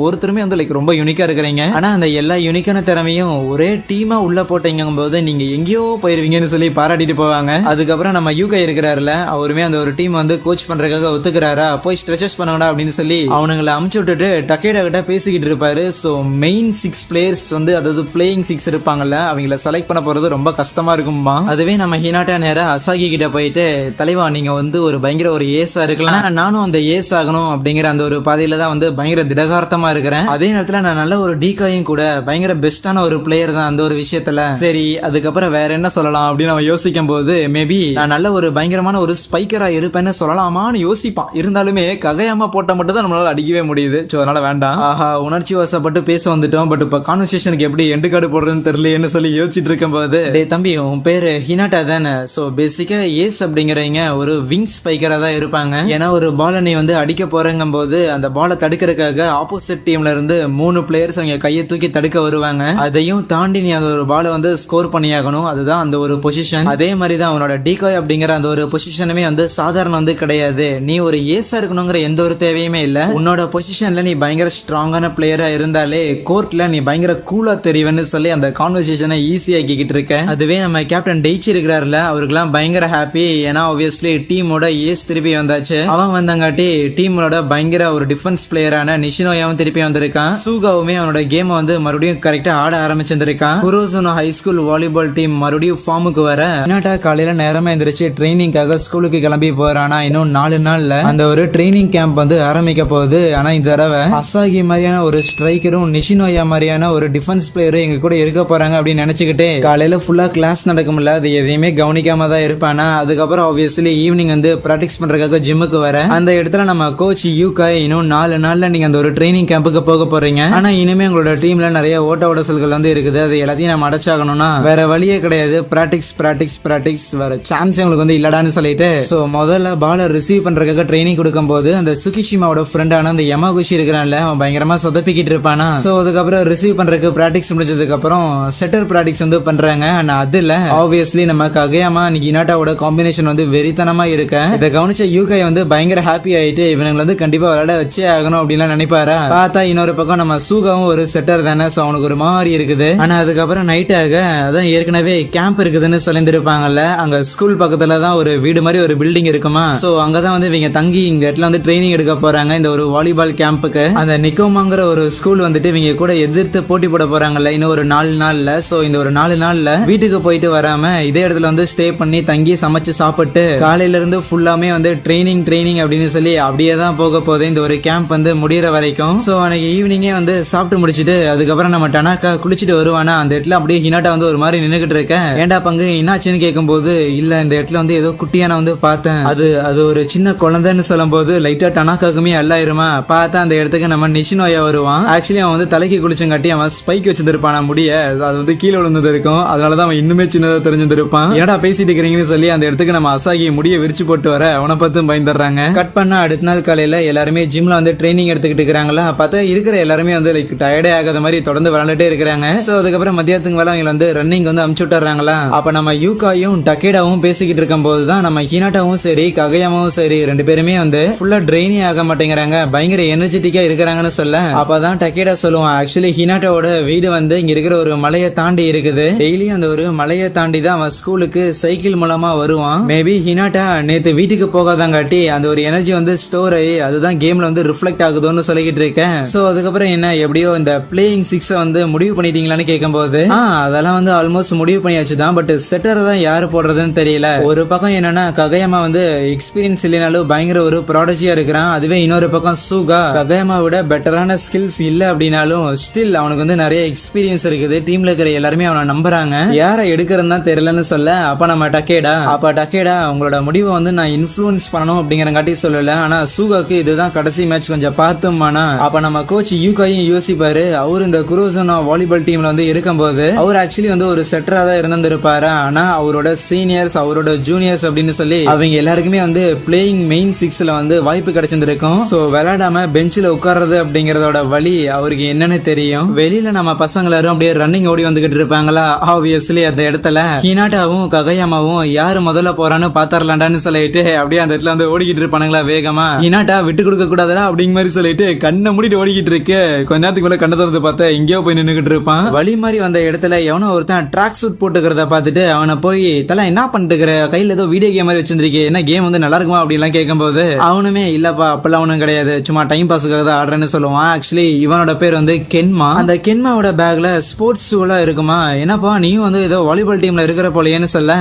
ஒருத்தருமே வந்து லைக் ரொம்ப யூனிக்கா இருக்கிறீங்க, ஆனா அந்த எல்லா யூனிக்கான திறமையும் ஒரே டீமா உள்ள போட்டீங்க போது நீங்க எங்கேயோ போயிருவீங்கன்னு சொல்லி பாராட்டிட்டு போவாங்க. அதுக்கப்புறம் நம்ம யூகை இருக்கிறாருல அவருமே அந்த ஒரு டீம் வந்து கோச் பண்றதுக்காக ஒத்துக்கிறாரா, போய் ஸ்ட்ரெச்சஸ் பண்ணடா அப்படின்னு சொல்லி அவனுங்களை அமுச்சு விட்டுட்டு டக்கேடா கிட்ட பேசிக்கிட்டு இருப்பாரு. சோ மெயின் 6 பிளேயர்ஸ் வந்து அதாவது பிளேயிங் 6 இருப்பாங்கல்ல அவங்கள செலக்ட் பண்ண போறது ரொம்ப கஷ்டமா இருக்குமா. அதுவே நம்ம ஹினாட்டா நேரா அசாகி கிட்ட போயிட்டு, தலைவா நீங்க வந்து ஒரு பயங்கர ஒரு ஏஸா இருக்கலாம், நானும் அந்த ஏஸ் ஆகணும் அப்படிங்கிற அந்த ஒரு பாதையில தான் வந்து பயங்கர திடகார்த்தமா இருக்கிறேன், அதே நேரத்துல நான் நல்ல ஒரு டீகாயும் கூட பயங்கர பெஸ்டான ஒரு பிளேயர் தான் அந்த ஒரு விஷயத்துல, சரி அதுக்கப்புறம் வேற என்ன சொல்லலாம் அப்படின்னு அவன் யோசிக்கும் போது மேபி நான் நல்ல ஒரு பயங்கரமான ஒரு ஸ்பைக்கரா இருப்பேன்னு சொல்லலாமான்னு யோசிப்பான். இருந்தாலுமே ககையாமா போட்ட மட்டும் தான் நம்மளால அடிக்கவே முடியுது. சோ அதனால வேண்டாம், ஆஹா உணர்ச்சி வசப்பட்டு பேச வந்துட்டோம், பட் இப்ப கான்வர்சேஷனுக்கு எப்படி எண்டு கார்டு போடுறதுன்னு தெரியலன்னு சொல்லி யோசிச்சுட்டு இருக்கும் போது, டேய் தம்பி உன் பேரு ஹினாட்டா தானே, சோ பேசிக்கா ஏஸ் அப்படிங்கிறவங்க ஒரு விங் ஸ்பைக்கரா தான் இருப்பாங்க, ஏன்னா ஒரு பாலை நீ வந்து அடிக்க போறங்கும் போது அந்த பாலை தடுக்கிறதுக்காக ஆப்போசிட் டீம்ல இருந்து 3 பிளேயர்ஸ் அவங்க கையை தூக்கி தடுக்க வருவாங்க, அதையும் தாண்டி நீ அந்த ஒரு பாலை வந்து ஸ்கோர் பண்ணியாகணும், அதுதான் அந்த ஒரு பொசிஷன். அதே மாதிரி தான் அவனோட டீகாய் அப்படிங்கிற அந்த ஒரு பொசிஷனுமே வந்து சாதாரண வந்து கிடையாது, நீ ஒரு ஏஸா இருக்கணுங்கிற எந்த ஒரு தேவையுமே இல்ல, உன்னோட பொசிஷன்ல நீ பயங்கர ஸ்ட்ராங்கான பிளேயரா இருந்தாலே கோர்ட்ல நீ பயங்கர கூலா தெரியுவன்னு சொல்லி அந்த கான்வர்சேஷனை ஈஸியாக்கிக்கிட்டு இருக்க. அதுவே நம்ம கேப்டன் டெய்ச்சி இருக்கிறாருல அவருக்குலாம் பயங்கர ஹாப்பி, ஏன்னா ஆப்வியஸ்லி டீமோட ஏஸ் திருப்பி வந்தாச்சு, அவன் வந்தங்காட்டி டீமோட பயங்கர ஒரு டிஃபென்ஸ் பிளேயரான நிஷினோயாவும் திருப்பி வந்திருக்கான், சூகாவுமே அவனோட கேம் வந்து மறுபடியும் கரெக்டா ஆட ஆரம்பிச்சிருக்கான், குரோசோனோ ஹை ஸ்கூல் வாலிபால் டீம் மறுபடியும் ஃபார்முக்கு வர ஹினாட்டா காலையில நேரமா எந்திரிச்சு ட்ரைனிங்காக ஸ்கூலுக்கு கிளம்பி போறானா. இன்னும் 4 நாள்ல அந்த ஒரு ட்ரைனிங் கேம்ப் வந்து ஆரம்பிக்க போகுது. ஆனா இந்த தடவை அசாகி மாதிரியான ஒரு ஸ்ட்ரைக்கரும் நிஷினோயா மாதிரியான ஒரு டிஃபென்ஸ் பிளேயரும் எங்க கூட இருக்க போறாங்க அப்படின்னு நினைச்சுக்கிட்டு காலையில ஃபுல்லா கிளாஸ் நடக்கும்ல அது எதையுமே கவனிக்காம தான் இருப்பானா. அதுக்கப்புறம் ஆப்வியஸ்லி ஈவினிங் வந்து பிராக்டிஸ் பண்றதுக்காக ஜிம்முக்கு வர அந்த இடத்துல நம்ம கோச் யூகாய் இன்னும் 4 நாள்ல நீங்க அந்த ஒரு ட்ரைனிங் கேம்புக்கு போக போறீங்க. ஆனா இனிமே உங்களோட டீம்ல நிறைய ஓட்ட உடசல்கள் வந்து இருக்குது. அது எல்லாத்தையும் நம்ம அடைச்சாகணும்னா வேற வழியே கிடையாது. பிராக்டிக்ஸ் வேற சான்ஸ் உங்களுக்கு வந்து இல்லடான்னு சொல்லிட்டு சோ முதல்ல பாலை ரிசீவ் பண்றதுக்காக ட்ரைனிங் கொடுக்கும் போது அந்த சுகிஷிமாவோட ஃப்ரெண்டான அந்த யமாகுஷி இருக்கிறான்ல, அவன் பயங்கரமா சொதப்பிக்கிட்டு இருப்பானா. சோ அதுக்கப்புறம் ரிசீவ் பண்றதுக்கு பிராக்டிக்ஸ் முடிஞ்சதுக்கு அப்புறம் செட்டர் பிராக்டிக்ஸ் வந்து பண்றாங்க. ஆனா அதுல ஆப்வியஸ்லி நம்ம ககையாமா இன்னைக்கு இனாட்டாவோட காம்பினேஷன் வந்து வெறித்தனமா இருக்கு. இதை கவனிச்ச யூகை வந்து பயங்கர ஹாப்பி ஆயிட்டு இவனுங்களை வந்து கண்டிப்பா விளையாட வச்சே ஆகணும் அப்படின்னு நினைப்பாரா. பார்த்தா இன்னொரு பக்கம் நம்ம சூகாவும் ஒரு செட்டர் தானே, சோ அவனுக்கு ஒரு மாதிரி இருக்குது. ஆனா அதுக்கப்புறம் நைட் ஆக அதான் ஏற்கனவே கேம்ப் இருக்குதுன்னு சொல்லியிருப்பாங்கல்ல, அங்க ஸ்கூல் பக்கத்துல தான் ஒரு வீடு மாதிரி ஒரு பில்டிங் இருக்குமா. சோ அங்கதான் வந்து இவங்க தங்கி இந்த இடத்துல வந்து ட்ரைனிங் எடுக்க போறாங்க. இந்த ஒரு வாலிபால் கேம்புக்கு அந்த நிக்கோமாங்கிற ஒரு ஸ்கூல் வந்துட்டு இவங்க கூட எதிர்த்து போட்டி போட போறாங்கல்ல இன்னும் ஒரு 4 நாள்ல. சோ இந்த ஒரு 4 நாள்ல வீட்டுக்கு போயிட்டு வராம இதே இடத்துல வந்து ஸ்டே பண்ணி தங்கி சமைச்சு சாப்பிட்டு காலையில இருந்து ஃபுல்லாமே வந்து ட்ரைனிங் அப்படின்னு சொல்லி அப்படியே தான் போக போகுது இந்த ஒரு கேம்ப் வந்து முடியற வரைக்கும். சோ அன்னைக்கு ஈவினிங்கே வந்து சாப்பிட்டு முடிச்சிட்டு அதுக்கப்புறம் நம்ம டனாக்கா குளிச்சுட்டு வருவானா. அந்த இடத்துல அப்படியே ஹினாட்டா வந்து ஒரு மாதிரி நின்னுகிட்டு இருக்கேன். ஏண்டா பங்கு என்னாச்சுன்னு கேட்கும் போது இல்ல இந்த இடத்துல வந்து ஏதோ குட்டியான வந்து பார்த்தேன், அது ஒரு சின்ன குழந்தைன்னு சொல்லும் போது லைட்டா டனாக்காக்குமே எல்லாயிருமா. பார்த்தா அந்த இடத்துக்கு நம்ம நிஷினோயா வருவான். ஆக்சுவலி அவன் வந்து தலைக்கு குளிச்சங்காட்டி அவன் ஸ்பைக் வச்சிருப்பான முடிய அது வந்து கீழே விழுந்தது இருக்கும். அதனாலதான் அவன் இன்னுமே சின்னதா தெரிஞ்சிருப்பான். ஏடா பேசிட்டு இருக்கிறீங்கன்னு சொல்லி அந்த இடத்துக்கு நம்ம அசாகி முடிய விரிச்சு போட்டு வர அவனை பார்த்து பயந்துடுறாங்க. கட் பண்ணா அடுத்த நாள் காலையில எல்லாருமே ஜிம்ல வந்து ட்ரைனிங் எடுத்துக்கிட்டு இருக்காங்களா. பார்த்தா இருக்கிற எல்லாருமே வந்து லைக் டயர்டே ஆகாத மாதிரி தொடர்ந்து விளையாண்டுட்டே இருக்காங்க. சோ அதுக்கப்புறம் மதியத்துக்கு மேல அவங்க வந்து ரன்னிங் வந்து அமுச்சு விட்டுறாங்களா. அப்ப நம்ம யூகாயும் டக்கேடாவும் பேசிக்கிட்டு இருக்கும் போதுதான் நம்ம ஹினாட்டாவும் சரி ககையாமாவும் சரி 2 பேருமே வந்து ஃபுல்லா ட்ரெயினே ஆக மாட்டேங்கிறாங்க, பயங்கர எனர்ஜெட்டிக்கா இருக்கிறாங்கன்னு சொல்ல. அப்பதான் டக்கேடா சொல்லுவான் ஆக்சுவலி ஹினாட்டாவோட வீடு வந்து இங்க இருக்கிற ஒரு மலையை தாண்டி இருக்குது. டெய்லி அந்த ஒரு மலையை தாண்டி தான் அவன் ஸ்கூலுக்கு சைக்கிள் மூலமா வருவான். மேபி ஹினாட்டா நேத்து வீட்டுக்கு போகாதங்காட்டி அந்த ஒரு எனர்ஜி வந்து ஸ்டோர் ஆகி அதுதான் கேம்ல வந்து ரிஃப்ளெக்ட் ஆகுதுன்னு சொல்லிக்கிட்டு இருக்கேன். சோ அதுக்கப்புறம் என்ன எப்படியோ இந்த பிளேயிங் 6 வந்து முடிவு பண்ணிட்டீங்களான்னு கேட்கும்போது அதெல்லாம் வந்து ஆல்மோஸ்ட் முடிவு பண்ணியாச்சு தான், பட் செட்டர் தான் யாரு போடுறதுன்னு தெரியல. ஒரு பக்கம் என்னன்னா ககையாமா வந்து எக்ஸ்பீரியன்ஸ் இல்லைனாலும் பயங்கர ஒரு ப்ராடஜியா இருக்கிறான். அதுவே இன்னொரு பக்கம் சூகா ககையாமா விட பெட்டரான ஸ்கில்ஸ் இல்ல அப்படின்னாலும் ஸ்டில் அவனுக்கு வந்து நிறைய எக்ஸ்பீரியன்ஸ் இருக்குது. டீம்ல இருக்கிற எல்லாருமே அவனை நம்புறாங்க. யாரை எடுக்கிறதுன்னு தான் தெரியலன்னு சொல்ல அப்ப நம்ம டக்கேடா உங்களோட முடிவை வந்து நான் இன்ஃப்ளூயன்ஸ் பண்ணணும் அப்படிங்கிறங்காட்டி சொல்லல. ஆனா சூகாக்கு இதுதான் கடைசி மேட்ச் கொஞ்சம் பார்த்துமானா. அப்ப நம்ம கோச் யூகாயும் யோசிப்பாரு. அவரு இந்த குரோசனோ வாலிபால் டீம்ல வந்து இருக்கும்போது அவர் ஆக்சுவலி வந்து ஒரு செட்டரா தான் இருந்திருப்பாரு. ஆனா அவரோட சீனியர்ஸ் அவரோட ஜூனியர்ஸ் அப்படின்னு சொல்லி அவங்க எல்லாருக்குமே வந்து பிளேயிங் மெயின் 6ல வந்து வாய்ப்பு கிடைச்சிருக்கும். சோ விளையாடாம பெஞ்சில உட்கார்றது அப்படிங்கறதோட வழி அவருக்கு என்னன்னு தெரியும். வெளியில நம்ம பசங்க எல்லாரும் அப்படியே ரன்னிங் ஓடி வந்துகிட்டு இருப்பாங்களா. ஆப்வியஸ்லி அந்த இடத்துல ஹினாட்டாவும் ககையாமாவும் யாரு முதல்ல போறான்னு பாத்தரலாண்டான்னு சொல்லிட்டு அப்படியே அந்த இடத்துல வந்து ஓடிக்கிட்டு இருப்பானுங்களா வேகமா. ஹினாட்டா விட்டு கொடுக்க கூடாதா அப்படிங்க மாதிரி சொல்லிட்டு கண்ணை மூடிட்டு ஓடிக்கிட்டு இருக்கு. கொஞ்ச நேரத்துக்கு மேல கண்ணை திறந்து பார்த்தா எங்கேயோ போய் நின்னுகிட்டு இருப்பான். வழி மாதிரி வந்த இடத்துல எவனோ ஒருத்தன் ட்ராக் சூட் போட்டுக்கிறத பார்த்துட்டு அவனை போய் தலை என்ன பண்ணிட்டு இருக்கிற, கையில ஏதோ வீடியோ கேம் மாதிரி வச்சிருந்திருக்கே, என்ன கேம் வந்து நல்லா இருக்குமா அப்படின்லாம் கேட்கும்போது அவனுமே இல்லப்பா அப்பெல்லாம் ஒன்றும் கிடையாது, சும்மா டைம் பாஸுக்காக தான் ஆடுறேன்னு சொல்லுவான். ஆக்சுவலி இவனோட பேர் வந்து கென்மா. அந்த கென்மாவோட பேக்ல ஸ்போர்ட்ஸ் ஷூலாம் இருக்குமா. என்னப்பா நீயும் வந்து ஏதோ வாலிபால் டீம்ல இருக்கிற போலயேன்னு சொல்ல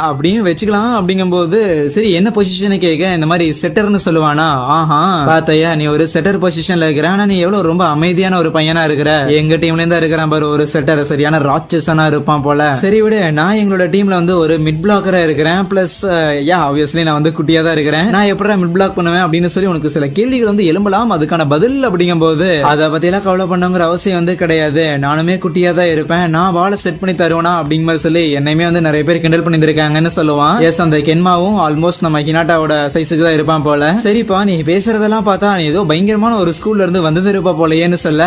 அப்படியும் வச்சுக்கலாம் அப்படிங்கும்போது சரி என்ன பொசிஷன் கேட்க இந்த மாதிரி செட்டர்னு சொல்லுவானா. ஆஹா பாத்தையா நீ ஒரு செட்டர் பொசிஷன்ல இருக்கிற, ஆனா நீ எவ்வளவு ரொம்ப அமைதியான ஒரு பையனா இருக்கிற. எங்க டீம்ல இருந்தா இருக்கிறான் பாரு ஒரு செட்டர், சரியான ராட்சசனா இருப்பான் போல. சரி விடு, நான் எங்களோட டீம்ல வந்து ஒரு மிட் பிளாக்கரா இருக்கிறேன். பிளஸ் ஆப்வியஸ்லி நான் வந்து குட்டியா தான் இருக்கிறேன். நான் எப்படி மிட் பிளாக் பண்ணுவேன் அப்படின்னு சொல்லி உனக்கு சில கேள்விகள் வந்து எழும்பலாம், அதுக்கான பதில் அப்படிங்கும் போது அதை பத்தி எல்லாம் கவலை பண்ணுங்கிற அவசியம் வந்து கிடையாது. நானுமே குட்டியா தான் இருப்பேன், நான் பால செட் பண்ணி தருவேனா அப்படிங்கிற மாதிரி சொல்லி என்னையுமே வந்து நிறைய பேர் கிண்டல் பண்ணிருக்காங்கன்னு சொல்லுவான். எஸ் அந்த கென்மாவும் ஆல்மோஸ்ட் நம்ம ஹினாட்டாவோட சைஸுக்கு தான் இருப்பான் போல. சரிப்பா நீ பேசுறதெல்லாம் பார்த்தா நீ ஏதோ பயங்கரமான ஒரு ஸ்கூல்ல இருந்து வந்து இருப்பா போலயேன்னு சொல்ல,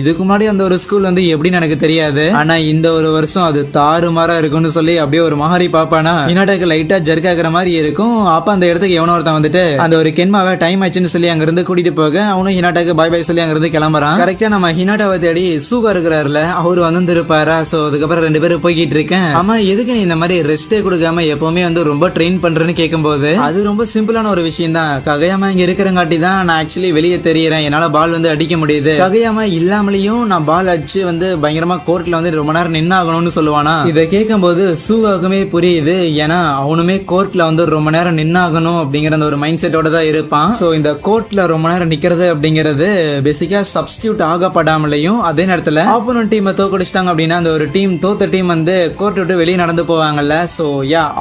இதுக்கு முன்னாடி அந்த ஒரு ஸ்கூல் வந்து எப்படின்னு எனக்கு தெரியாது, ஆனா இந்த ஒரு வருஷம் அது தாறுமாறா இருக்கும்னு சொல்லி அப்படியே ஒரு மாறி பாப்பானா ஹினாட்டாக்கு லைட்டா ஜர்க் ஆகுற மாதிரி இருக்கும். அப்ப அந்த இடத்துக்கு எவனோ ஒருத்தன் வந்துட்டு அந்த ஒரு கென்மாவை டைம் ஆச்சுன்னு சொல்லி அங்க இருந்து கூட்டிட்டு போக அவனும் ஹினாட்டாக்கு பாய் பாய் சொல்லி அங்க இருந்து கிளம்புறான். கரெக்டா நம்ம ஹினாட்டாவை தேடி சூகா இருக்கிறாருல அவரு வந்து இருப்பாரா. சோ அதுக்கப்புறம் 2 பேரும் போய்கிட்டு இருக்கேன். ஆமா எதுக்கு நீ இந்த மாதிரி ரெஸ்டே கொடுக்காம எப்பவுமே வந்து ரொம்ப ட்ரெயின் பண்றேன்னு கேட்கும்போது அது ரொம்ப சிம்பிளான ஒரு விஷயம் தான். ககையாமா இங்க இருக்கிறங்காட்டி தான் நான் ஆக்சுவலி வெளியே தெரியறேன், என்னால பால் வந்து அடிக்க முடியுது. ககையாமா இல்லாமலையும் நான் பால் அடிச்சு வந்து பயங்கரமா கோர்ட்ல வந்து ரொம்ப நேரம் நின்னாகணும்னு சொல்லுவானா. இதை கேட்கும் போது சூகாக்குமே புரியுது, ஏன்னா அவனுமே கோர்ட்ல வந்து ரொம்ப நேரம் நின்னாகணும் அப்படிங்கிற அந்த ஒரு மைண்ட் செட்டோட தான் இருப்பான். சோ இந்த கோர்ட்ல ரொம்ப நேரம் நிக்கிறது அப்படிங்கிறது பேசிக்கா சப்ஸ்டியூட் ஆகப்படாமலையும் அதே நேரத்துல ஆப்போனன்ட் டீமை தோக்கடிச்சிட்டாங்க அப்படின்னா அந்த ஒரு டீம் தோத்த டீம் வந்து கோர்ட் விட்டு வெளியே நடந்து போவாங்கல்ல. சோ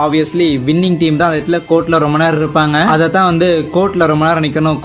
ஆப்வியஸ்லி வின்னிங் டீம் தான் அந்த இடத்துல கோர்ட்ல ரொம்ப நேரம் இருப்பாங்க. அதை தான் வந்து கோர்ட்ல ரொம்ப நேரம் நிக்கணும்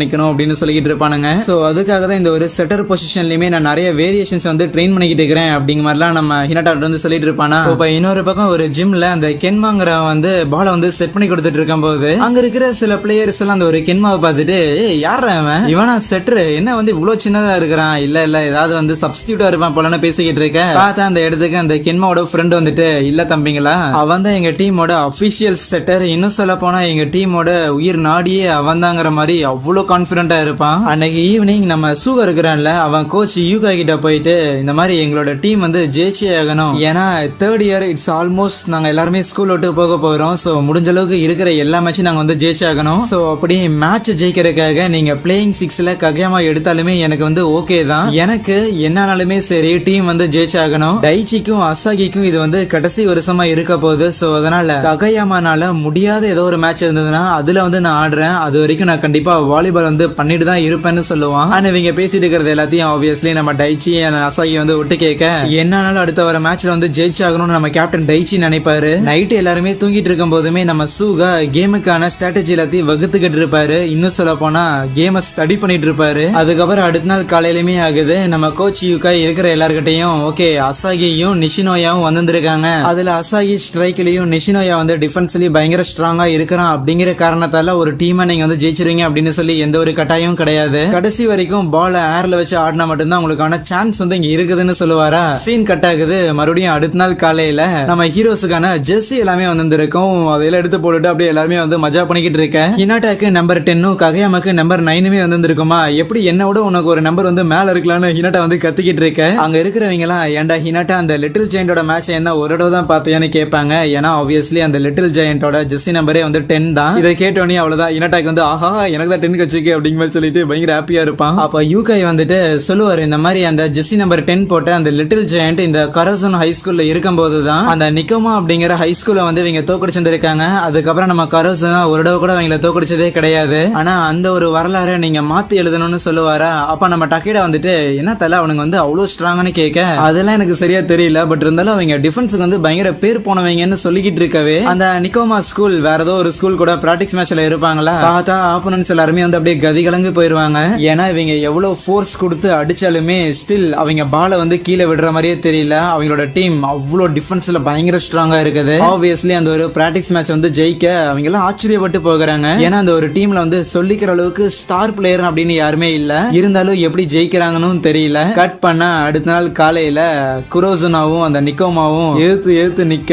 வைக்கணும் அப்படின்னு சொல்லிட்டு இருப்பானுங்க. சோ அதுக்காக தான் இந்த ஒரு செட்டர் பொசிஷன்லயுமே நான் நிறைய வேரியேஷன்ஸ் வந்து ட்ரெயின் பண்ணிக்கிட்டு இருக்கிறேன் அப்படிங்கிற மாதிரிலாம் நம்ம ஹினாட்டா வந்து சொல்லிட்டு இருப்பானா. இப்ப இன்னொரு பக்கம் ஒரு ஜிம்ல அந்த கென்மாங்கிற வந்து பாலை வந்து செட் பண்ணி கொடுத்துட்டு இருக்கும் போது அங்க இருக்கிற சில பிளேயர்ஸ் எல்லாம் அந்த ஒரு கென்மாவை பார்த்துட்டு யாரா இவனா செட்டர் என்ன வந்து இவ்வளவு சின்னதா இருக்கிறான், இல்ல இல்ல ஏதாவது வந்து சப்ஸ்டியூட்டா இருப்பான் போலன்னு பேசிக்கிட்டு இருக்க. பார்த்தா அந்த இடத்துக்கு அந்த கென்மாவோட ஃப்ரெண்ட் வந்துட்டு இல்ல தம்பிங்களா, அவன் தான் எங்க டீமோட அபிஷியல் செட்டர், இன்னும் சொல்ல போனா எங்க டீமோட உயிர் நாடியே அவன் தாங்கிற மாதிரி அவ்வளவு கான்பிடண்டா இருப்பான். அன்னைக்கு ஈவினிங் நம்ம சூகா இருக்கிறான்ல, அவன் கோச் யூகா கிட்ட போயிட்டு இந்த மாதிரி எங்களோட டீம் வந்து ஜெயிச்சே ஆகணும், ஏன்னா தேர்ட் இயர் இட்ஸ் ஆல்மோஸ்ட் நாங்க எல்லாருமே ஸ்கூல் விட்டு போக போறோம், சோ முடிஞ்ச அளவுக்கு இருக்கிற எல்லா மேட்சும் நாங்க வந்து ஜெயிச்சே ஆகணும். சோ அப்படி மேட்ச் ஜெயிக்கிறதுக்காக நீங்க பிளேயிங் சிக்ஸ்ல ககையாமா எடுத்தாலுமே எனக்கு வந்து ஓகே தான், எனக்கு என்னாலுமே சரி டீம் வந்து ஜெயிச்சாகணும். டைச்சிக்கும் அசாகிக்கும் இது வந்து கடைசி வருஷமா இருக்க போகுது. சோ அதனால ககையாமானால முடியாத ஏதோ ஒரு மேட்ச் இருந்ததுன்னா அதுல வந்து நான் ஆடுறேன், அது வரைக்கும் நான் கண்டிப்பா வாலிபால் வந்து பண்ணிட்டு தான் இருப்பேன்னு சொல்லுவான். ஆனா இவங்க பேசிட்டு இருக்கிறது எல்லாத்தையும் ஆப்வியஸ்லி நம்ம டைச்சி அசாகி வந்து ஒட்டு கேட்க என்னாலும் அடுத்த வர மேட்ச்ல வந்து ஜெயிச்சாகணும்னு நம்ம கேப்டன் டைச்சி நினைப்பாரு. நைட்டு எல்லாருமே தூங்கிட்டு இருக்கும் போதுமே நம்ம சூகா கேமுக்கான ஸ்ட்ராட்டஜி எல்லாத்தையும் வகுத்துக்கிட்டு இருப்பாரு, இன்னும் சொல்ல போனா கேமை ஸ்டடி பண்ணிட்டு இருப்பாரு. அதுக்கப்புறம் அடுத்த நாள் காலையிலுமே ஆகுது, நம்ம கோச் யூகா இருக்கிற எல்லார்கிட்டையும் ஓகே அசாகியும் நிஷினோயாவும் வந்திருக்காங்க, அதுல அசாகி ஸ்ட்ரைக்லயும் நிஷினோயா வந்து டிஃபென்ஸ்லயும் பயங்கர ஸ்ட்ராங்கா இருக்கிறான் அப்படிங்கிற காரணத்தால ஒரு டீமை நீங்க வந்து ஜெயிச்சிருவீங்க அப்படின்னு சொல்லி எந்த ஒரு கட்டாயமும் கிடையாது, கடைசி வரைக்கும் பால ஏர்ல வச்சு ஆடினா மட்டும்தான் உங்களுக்கான சான்ஸ் வந்து இங்க இருக்குதுன்னு சொல்லுவாரா. சீன் கட் ஆகுது. மறுபடியும் அடுத்த நாள் காலையில நம்ம ஹீரோஸுக்கான ஜெர்சி எல்லாமே வந்திருக்கும், அதையெல்லாம் எடுத்து போட்டுட்டு அப்படியே எல்லாருமே வந்து மஜா பண்ணிக்கிட்டு இருக்கேன். ஹினாட்டாக்கு நம்பர் 10 ககையாமாக்கு நம்பர் 9 வந்திருக்குமா, எப்படி என்னோட உனக்கு ஒரு நம்பர் வந்து மேல இருக்கலாம்னு ஹினாட்டா வந்து கத்திக்கிட்டு இருக்க. அங்க இருக்கிறவங்க எல்லாம் ஏன்டா ஹினாட்டா அந்த லிட்டில் ஜெயண்டோட மேட்ச் என்ன ஒரு தடவை தான் பார்த்தியான்னு கேட்பாங்க, ஏன்னா ஆப்வியஸ்லி அந்த லிட்டில் ஜெயண்டோட ஜெர்சி நம்பரே வந்து 10 தான். இதை கேட்டோன்னே அவ்வளவுதான் ஹினாட்டாக்கு வந்து ஆஹா எனக்கு தான் 10 கட்சிக்கு அப்படிங்கிற மாதிரி சொல்லிட்டு பயங்கர ஹாப்பியா இருப்பான். அப்ப யூகை வந்துட்டு சொல்லுவாரு இந்த மாதிரி அந்த ஜெர்சி நம்பர் 10 போட்ட அந்த லிட்டில் ஜெயண்ட் இந்த கரோசன் ஹை ஸ்கூல்ல இருக்கும் போதுதான் அந்த நிக்கோமா அப்படிங்கிற ஹை ஸ்கூல்ல வந்து இவங்க தோக்கடிச்சிருக்காங்க. அதுக்கப்புறம் நம்ம கரோசனா ஒரு தடவை கூட அவங்கள தோக்கடிச்சதே கிடையாது. ஆனா அந்த ஒரு வரலாறு நீங்க மாத்தி எழுதணும்னு சொல்லுவாரா. அப்ப நம்ம டக்கேடா வந்துட்டு என்ன தல அவனுங்க வந்து அவ்வளவு ஸ்ட்ராங்னு கேட்க அதெல்லாம் எனக்கு சரியா தெரியல, பட் இருந்தாலும் அவங்க டிஃபென்ஸுக்கு வந்து பயங்கர பேர் போனவங்கன்னு சொல்லிக்கிட்டு இருக்கவே அந்த நிக்கோமா ஸ்கூல் வேற ஏதோ ஒரு ஸ்கூல் கூட பிராக்டிஸ் மேட்ச்ல இருப்பாங்களா, பார்த்தா ஆப்போனன்ட்ஸ் எல்லாருமே வந்து அப்படியே கதிகலங்கு போயிருவாங்க. ஏன்னா இவங்க எவ்வளவு ஃபோர்ஸ் கொடுத்து அடிச்சாலுமே ஸ்டில் அவங்க பாலை வந்து கீழே விடுற மாதிரியே தெரியல, அவங்களோட டீம் அவ்வளவு டிஃபென்ஸ்ல பயங்கர ஸ்ட்ராங்கா இருக்குது. ஆப்வியஸ்லி அந்த ஒரு பிராக்டிஸ் மேட்ச் வந்து ஜெயிக்க அவங்க எல்லாம் ஆச்சரியப்பட்டு போகிறாங்க, ஏன்னா அந்த ஒரு டீம்ல வந்து சொல்லிக்கிற அளவுக்கு ஸ்டார் பிளேயர் அப்படின்னு யாருமே இல்ல, இருந்தாலும் எப்படி ஜெயிக்கிறாங்கன்னு தெரியல. கட் பண்ண அடுத்த நாள் காலையில குரோசுனாவும் அந்த நிக்கோமாவும் எழுத்து நிக்க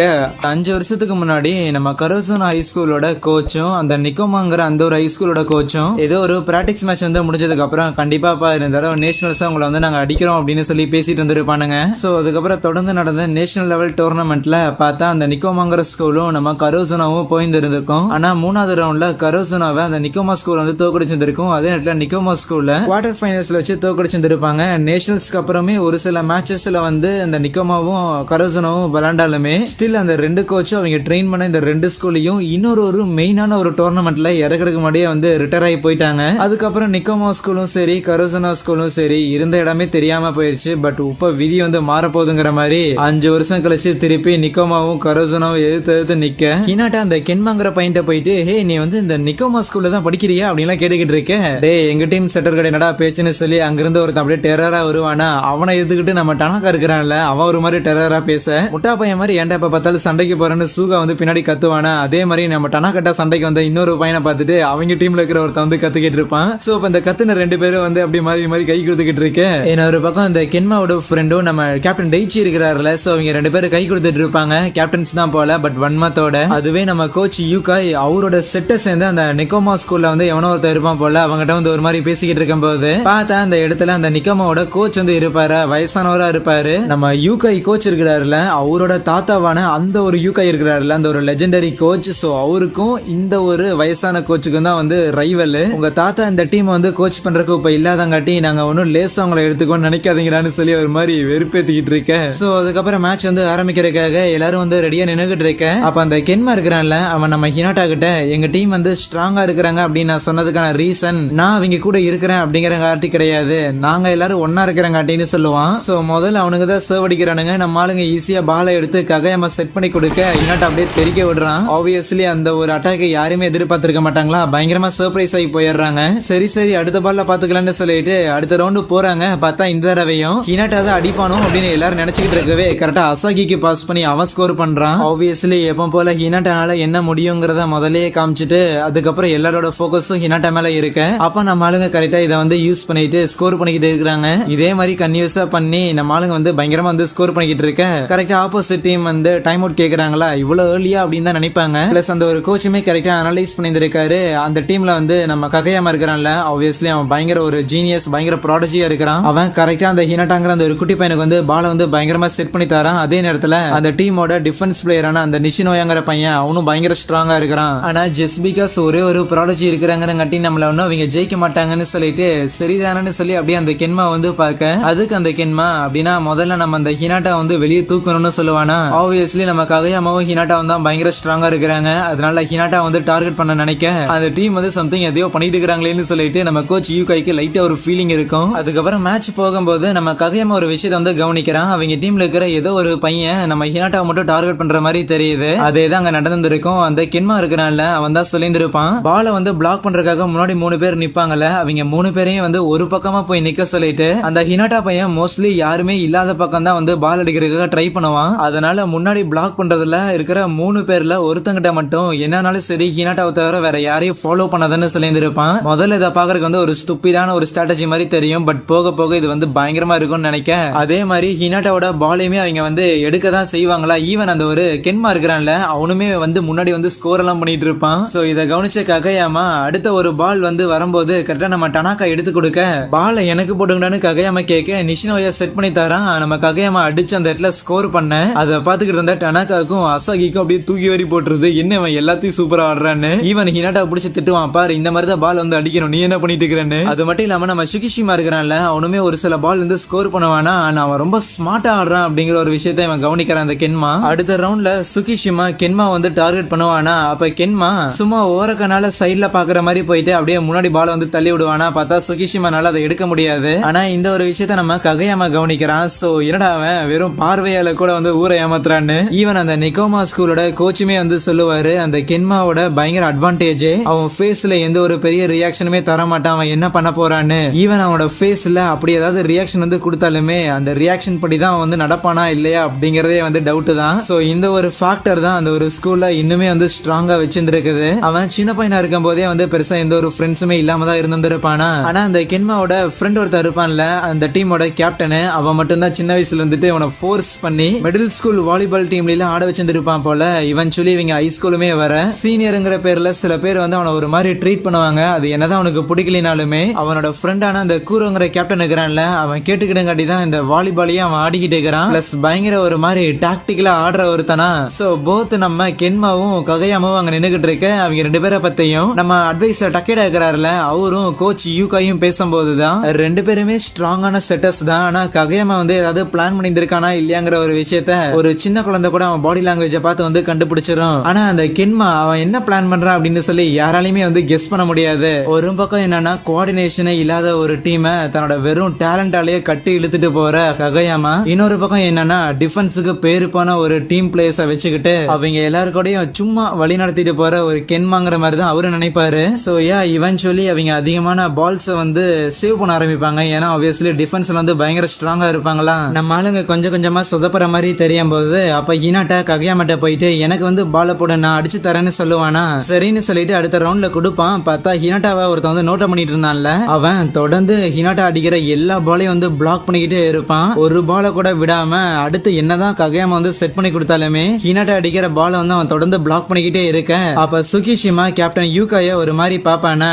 5 வருஷத்துக்கு முன்னாடி நம்ம கரோசுனா ஹை ஸ்கூலோட கோச்சும் அந்த நிக்கோமாங்கிற அந்த ஒரு ஹை ஸ்கூலோட கோச்சும் ஏதோ ஒரு பிராக்டிஸ் மேட்ச் வந்து முடிஞ்சதுக்கு அப்புறம் கண்டிப்பா இந்த தடவை நேஷனல்ஸா உங்களை வந்து நாங்க அடிக்கிறோம் அப்படின்னு சொல்லி பேசிட்டு வந்துருப்பானுங்க. சோ அதுக்கப்புறம் தொடர்ந்து நடந்த நேஷனல் லெவல் டோர்னமெண்ட்ல பார்த்தா அந்த நிக்கோமாங்கிற ஸ்கூலும் நம்ம கரோசுனாவும் போயிருந்திருக்கும். ஆனா 3வது ரவுண்ட்ல கரோசுனாவை அந்த நிக்கோமா ஸ்கூல் வந்து தோக்கடிச்சிருக்கும். அதே நேரத்தில் நிக்கோமா ஸ்கூல்ல குவார்டர் ஃபைனல்ஸ்ல வச்சு தோக்கடிச்சிருப்பாங்க. நேஷனல்ஸ்க்கு அப்புறமே ஒரு சில மேட்சஸ்ல வந்து அந்த நிக்கோமாவும் கரோசுனாவும் விளையாண்டாலுமே ஸ்டில் அந்த ரெண்டு கோச்சும் அவங்க ட்ரெயின் பண்ண இந்த ரெண்டு ஸ்கூலையும் இன்னொரு மெயினான ஒரு டோர்னமெண்ட்ல இறக்குறதுக்கு முன்னாடியே வந்து ரிட்டையர் ஆகி போயிட்டாங்க. அதுக்கப்புறம் நிக்கோமா ஸ்கூலும் சரி கரோசுனா ஸ்கூலும் சரி இருந்த இடமே தெரியாம போயிருச்சு. பட் இப்ப விதி வந்து மாறப்போகுதுங்கிற மாதிரி 5 வருஷம் கழிச்சு திருப்பி நிக்கோமாவும் கரோசுனாவும் எழுத்து நிக்க ஹினாட்டா அந்த கென்மாங்கிற பையன்ட்ட போயிட்டு ஹே நீ வந்து இந்த நிக்கோமா ஸ்கூல்ல தான் படிக்கிறியா அப்படின்லாம் கேட்டுக்கிட்டு இருக்க, டே எங்க டீம் செட்டர் கடை என்னடா பேச்சுன்னு சொல்லி அங்கிருந்து ஒருத்தன் அப்படியே டெரரா வருவானா, அவனை எதுக்கிட்டு நம்ம டனாக்கா இருக்கிறான்ல அவன் ஒரு மாதிரி டெரரா பேச முட்டா பையன் மாதிரி ஏன்டா இப்ப பார்த்தாலும் சண்டைக்கு போறேன்னு சூகா வந்து பின்னாடி கத்துவானா, அதே மாதிரி நம்ம டனாக்கட்டா சண்டைக்கு வந்த இன்னொரு பையனை பார்த்துட்டு அவங்க டீம்ல இருக்கிற ஒருத்தன் வந்து கத்துக்கிட்டு இருப்பான். சோ இப்ப இந்த கத்துன 2 பேரும் வந்து அப்படி மாதிரி கை கொடுத்துக்கிட்டு இருக்கு. இன்னொரு பக்கம் இந்த கென்மாவோட ஃப்ரெண்டும் நம்ம கேப்டன் டைச்சி இருக்கிறாருல, சோ அவங்க 2 பேரும் கை கொடுத்துட்டு இருப்பாங்க. கேப்டன்ஸ் தான் போல பட் வன்மத்தோட. அதுவே நம்ம கோச் யூகாய் அவரோட செட்டை சேர்ந்து அந்த நிக்கோமா ஸ்கூல்ல வந்து எவனோ ஒருத்தர் இருப்பான் போல, அவங்ககிட்ட வந்து ஒரு மாதிரி பேசிக்கிட்டு இருக்கும் போது பார்த்தா அந்த இடத்துல அந்த நிக்கோமாவோட கோச் வந்து இருப்பாரு, வயசானவரா இருப்பாரு. நம்ம யூகாய் கோச் இருக்கிறாருல அவரோட தாத்தாவான அந்த ஒரு யூகாய் இருக்கிறாருல அந்த ஒரு லெஜெண்டரி கோச். சோ அவருக்கும் இந்த ஒரு வயசான கோச்சுக்கும் தான் வந்து ரைவல். உங்க தாத்தா இந்த டீம் வந்து கோச் பண்றதுக்கு இப்ப இல்லாதங்காட்டி நாங்க ஒன்னும் லேசா அவங்களை எடுத்துக்கோன்னு நினைக்காதீங்கடான்னு சொல்லி ஒரு மாதிரி வெறுப்பேத்திக்கிட்டு இருக்கேன். சோ அதுக்கப்புறம் மேட்ச் வந்து ஆரம்பிக்கிறதுக்காக எல்லாரும் வந்து ரெடியா நின்னுகிட்டு இருக்க. அப்ப அந்த கென்மா இருக்கிறான்ல அவன் நம்ம ஹினாட்டா கிட்ட எங்க டீம் வந்து ஸ்ட்ராங்கா இருக்கிறாங்க அப்படின்னு நான் சொன்னதுக்கான ரீசன் நான் அவங்க கூட இருக்கிறேன் அப்படிங்கிற காட்டி கிடையாது, நாங்க எல்லாரும் ஒன்னா இருக்கிறங்காட்டின்னு சொல்லுவான். சோ முதல்ல அவனுக்கு தான் சர்வ் அடிக்கிறானுங்க, நம்ம ஆளுங்க ஈஸியா பாலை எடுத்து ககையாம செட் பண்ணி கொடுக்க ஹினாட்டா அப்படியே தெரிக்க விடுறான். ஆப்வியஸ்லி அந்த ஒரு அட்டாக்கை யாருமே எதிர்பார்த்திருக்க மாட்டாங்களா, பயங்கரமா சர்ப்ரைஸ் ஆகி போயிடுறாங்க. சொல்றாங்க. சரி சரி அடுத்த பால்ல பாத்துக்கலாம்னு சொல்லிட்டு அடுத்த ரவுண்டு போறாங்க. பார்த்தா இந்த தடவையும் ஹினாட்டா தான் அடிப்பானோ அப்படின்னு எல்லாரும் நினைச்சுக்கிட்டு இருக்கவே கரெக்டா அசாகிக்கு பாஸ் பண்ணி அவன் ஸ்கோர் பண்றான். ஆப்வியஸ்லி எப்போ போல ஹினாட்டானால என்ன முடியுங்கிறத முதலே காமிச்சிட்டு அதுக்கப்புறம் எல்லாரோட போக்கஸும் ஹினாட்டா மேல இருக்கு. அப்ப நம்ம ஆளுங்க கரெக்டா இதை வந்து யூஸ் பண்ணிட்டு ஸ்கோர் பண்ணிக்கிட்டு இருக்காங்க. இதே மாதிரி கன்யூஸா பண்ணி நம்ம ஆளுங்க வந்து பயங்கரமா வந்து ஸ்கோர் பண்ணிக்கிட்டு இருக்க கரெக்டா ஆப்போசிட் டீம் வந்து டைம் அவுட் கேக்குறாங்களா இவ்வளவு ஏர்லியா அப்படின்னு தான் நினைப்பாங்க. பிளஸ் அந்த ஒரு கோச்சுமே கரெக்டா அனலைஸ் பண்ணியிருக்காரு. அந்த டீம்ல வந்து நம்ம ககையாம இருக்கிறான்ல ஆப்வியஸ்லி அவன் பயங்கர ஒரு ஜீனியஸ் பயங்கர ப்ராடஜியா இருக்கிறான். அவன் கரெக்டா அந்த ஹினாட்டாங்கிற அந்த ஒரு குட்டி பையனுக்கு வந்து பால வந்து பயங்கரமா செட் பண்ணி தரான். அதே நேரத்துல அந்த டீமோட டிஃபென்ஸ் பிளேயரான அந்த நிஷினோயாங்கிற பையன் அவனும் பயங்கர ஸ்ட்ராங்கா இருக்கிறான். ஆனா ஜஸ்ட் பிகாஸ் ஒரே ஒரு ப்ராடஜி இருக்கிறாங்கிறங்காட்டி நம்மள ஒன்னும் அவங்க ஜெயிக்க மாட்டாங்கன்னு சொல்லிட்டு சரிதானு சொல்லி அப்படியே அந்த கென்மா வந்து பார்க்க அதுக்கு அந்த கென்மா அப்படின்னா முதல்ல நம்ம அந்த ஹினாட்டா வந்து வெளியே தூக்கணும்னு சொல்லுவானா. ஆப்வியஸ்லி நம்ம ககையாமாவும் ஹினாட்டாவும் தான் பயங்கர ஸ்ட்ராங்கா இருக்கிறாங்க. அதனால ஹினாட்டா வந்து டார்கெட் பண்ண நினைக்க அந்த டீம் வந்து சம்திங் எதையோ பண்ணிட்டு இருக்காங்களேன்னு சொல்லிட்டு நம்ம கோச் யூகைக்கு லைட்டா ஒரு ஃபீலிங் இருக்கும். அதுக்கப்புறம் மேட்ச் போகும்போது நம்ம ககையாமா ஒரு விஷயத்தை வந்து கவனிக்கிறான். அவங்க டீம்ல இருக்கிற ஏதோ ஒரு பையன் நம்ம ஹினாட்டாவை மட்டும் டார்கெட் பண்ற மாதிரி தெரியுது. அதே தான் அங்க நடந்திருக்கும். அந்த கென்மா இருக்கிறான்ல அவன் தான் சொல்லியிருப்பான். பாலை வந்து பிளாக் பண்றதுக்காக முன்னாடி 3 பேர் நிப்பாங்கல்ல அவங்க 3 பேரையும் வந்து ஒரு பக்கமா போய் நிக்க சொல்லிட்டு அந்த ஹினாட்டா பையன் மோஸ்ட்லி யாருமே இல்லாத பக்கம் தான் வந்து பால் அடிக்கிறதுக்காக ட்ரை பண்ணுவான். அதனால முன்னாடி பிளாக் பண்றதுல இருக்கிற 3 பேர்ல ஒருத்தங்கிட்ட மட்டும் என்னன்னாலும் சரி ஹினாட்டாவை தவிர வேற யாரையும் ஃபாலோ பண்ணாதன்னு சொல்லியிருப்பான். முதல்ல இதை பாக்குறதுக்கு வந்து ஒரு ஸ்டூபிடான ஒரு ஸ்ட்ராட்டஜி மாதிரி தெரியும். பட் போக போக இது வந்து பயங்கரமா இருக்கும்னு நினைக்க அதே மாதிரி ஹினாட்டாவோட பாலையுமே அவங்க வந்து எடுக்க தான் செய்வாங்களா. ஈவன் அந்த ஒரு கென்மா இருக்கிறான்ல அவனுமே வந்து முன்னாடி வந்து ஸ்கோர் எல்லாம் பண்ணிட்டு இருப்பான். சோ இதை கவனிச்ச ககையாமா அடுத்த ஒரு பால் வந்து வரும்போது கரெக்டா நம்ம டனாக்கா எடுத்து கொடுக்க பாலை எனக்கு போட்டுங்கன்னு ககையாமா கேட்க நிஷினோயா செட் பண்ணி தரான். நம்ம ககையாமா அடிச்சு அந்த இடத்துல ஸ்கோர் பண்ண அதை பாத்துக்கிட்டு இருந்த டனாக்காவுக்கும் அசாகிக்கும் அப்படியே தூக்கி வரி போட்டுருது. என்ன அவன் எல்லாத்தையும் சூப்பரா ஆடுறான்னு. ஈவன் ஹினாட்டா பிடிச்சி திட்டுவான் பாரு இந்த மாதிரி தான் பால் வந்து அடிக்கணும் நீ என்ன பண்ணிட்டு இருக்கிறேன்னு. அது மட்டும் இல்லாம நம்ம சுகிஷிமா இருக்கிறான்ல அவனுமே ஒரு சில பால் வந்து ஸ்கோர் பண்ணுவானா அவன் ரொம்ப ஸ்மார்ட்டா ஆடுறான் அப்படிங்கிற ஒரு விஷயத்தை இவன் கவனிக்கிறான். அந்த கென்மா அடுத்த ரவுண்ட்ல சுகிஷிமா கென்மா வந்து டார்கெட் பண்ணுவானா. அப்ப கென்மா சும்மா ஓரக்கனால சைட்ல பாக்குற மாதிரி போயிட்டு அப்படியே முன்னாடி பால் வந்து தள்ளி விடுவானா. பார்த்தா சுகிஷிமானால அதை எடுக்க முடியாது. ஆனா இந்த ஒரு விஷயத்த நம்ம ககையாம கவனிக்கிறான். சோ என்னடா அவன் வெறும் பார்வையால கூட வந்து ஊரை ஏமாத்துறான்னு. ஈவன் அந்த நிகோமா ஸ்கூலோட கோச்சுமே வந்து சொல்லுவாரு அந்த கென்மாவோட பயங்கர அட்வான்டேஜ் அவன் ஃபேஸ்ல எந்த ஒரு பெரிய ரியாக்ஷனுமே தர மாட்டான். அவன் என்ன பண்ண போறான்னு. ஈவன் அவனோட ஃபேஸ்ல அப்படி ஏதாவது ரியாக்ஷன் வந்து கொடுத்தாலுமே அந்த ரியாக்ஷன் படி தான் வந்து நடப்பானா இல்லையா அப்படிங்கறதே வந்து டவுட் தான். சோ இந்த ஒரு ஃபேக்டர் தான் அந்த ஒரு ஸ்கூல்ல இன்னுமே வந்து ஸ்ட்ராங்கா வச்சிருந்திருக்குது. அவன் சின்ன பையனா இருக்கும் போதே வந்து பெருசா எந்த ஒரு ஃப்ரெண்ட்ஸுமே இல்லாம தான் இருந்திருப்பானா. ஆனா அந்த கென்மாவோட ஃப்ரெண்ட் ஒருத்தர் இருப்பான்ல அந்த டீமோட கேப்டனு அவன் மட்டும் தான் சின்ன வயசுல இருந்துட்டு அவனை ஃபோர்ஸ் பண்ணி மிடில் ஸ்கூல் வாலிபால் டீம்ல ஆட வச்சிருப்பான் போல. இவன்ச்சுவலி இவங்க ஹை ஸ்கூலுமே வர சீனியருங்கிற பேர்ல சில பேர் வந்து அவனை ஒரு மாதிரி ட்ரீட் பண்ணுவாங்க. அது என்னதான் அவனுக்கு பிடிக்கலினாலுமே அவனோட ஃப்ரெண்டான அந்த கூரோங்கிற கேப்டன் இருக்கிறான்ல அவன் கேட்டுக்கிட்டங்காட்டி தான் இந்த வாலிபாலையே அவன் ஆடிக்கிட்டு இருக்கிறான். பிளஸ் பயங்கர ஒரு மாதிரி டாக்டிக்கலா ஆடுற ஒருத்தனா. சோ போத் நம்ம கென்மாவும் ககையாமாவும் அங்க நின்னுகிட்டு இருக்க அவங்க 2 பேரை பத்தியும் நம்ம அட்வைசர் டக்கேடா இருக்கிறாருல அவரும் கோச் யூகாயும் பேசும்போதுதான் 2 பேருமே ஸ்ட்ராங்கான செட்டர்ஸ் தான். ஆனா ககையாமா வந்து ஏதாவது பிளான் பண்ணியிருக்கானா இல்லையாங்கிற ஒரு விஷயத்த ஒரு சின்ன குழந்தை கூட அவன் பாடி லாங்குவேஜை பார்த்து வந்து கண்டுபிடிச்சிடும். ஆனா அந்த கென்மா அவன் என்ன பிளான் பண்றான் அப்படின்னு சொல்லி யாராலையுமே வந்து கெஸ் பண்ண முடியாது. ஒரு பக்கம் என்னன்னா கோஆர்டினேஷனே இல்லாத ஒரு டீமை தன்னோட வெறும் டேலண்டாலேயே கட்டி இழுத்துட்டு போற ககையாமா. இன்னொரு பக்கம் என்னன்னா டிஃபென்ஸுக்கு பேரு போன ஒரு டீம் பிளேயர்ஸை வச்சுக்கிட்டு அவங்க எல்லாருக்கூடையும் சும்மா வழி நடத்திட்டு போற ஒரு கென்மாங்கிற மாதிரி தான் அவரு நினைப்பாரு. சோ இவென்ச்சுவலி அவங்க அதிகமான பால்ஸ் வந்து சேவ் பண்ண ஆரம்பிப்பாங்க. ஏன்னா ஆப்வியஸ்லி டிஃபென்ஸ்ல வந்து பயங்கர ஸ்ட்ராங்கா இருப்பாங்களா. நம்ம ஆளுங்க கொஞ்சம் கொஞ்சமா சொதப்புற மாதிரி தெரியும் போது அப்ப ஹினாட்டா ககையாமட்ட போயிட்டு எனக்கு வந்து பால போட நான் அடிச்சு தரேன்னு சொல்லுவானா. சரின்னு சொல்லிட்டு அடுத்த ரவுண்ட்ல கொடுப்பான். பார்த்தா ஹினாட்டாவை ஒருத்தன் வந்து நோட் பண்ணிட்டு இருந்தான்ல அவன் தொடர்ந்து ஹினாட்டா அடிக்கிற எல்லா பாலையும் வந்து பிளாக் பண்ணிக்கிட்டே இருப்பான். ஒரு பால கூட விடாம அடுத்து என்னதான் ககையாமா வந்து செட் பண்ணி கொடுத்தாலுமே ஹினாட்டா அடிக்கிற பால வந்து அவன் தொடர்ந்து பிளாக் பண்ணிக்கிட்டே இருக்க அப்ப சுகிஷிமா கேப்டன் யூகாய ஒரு மாதிரி பாப்பானா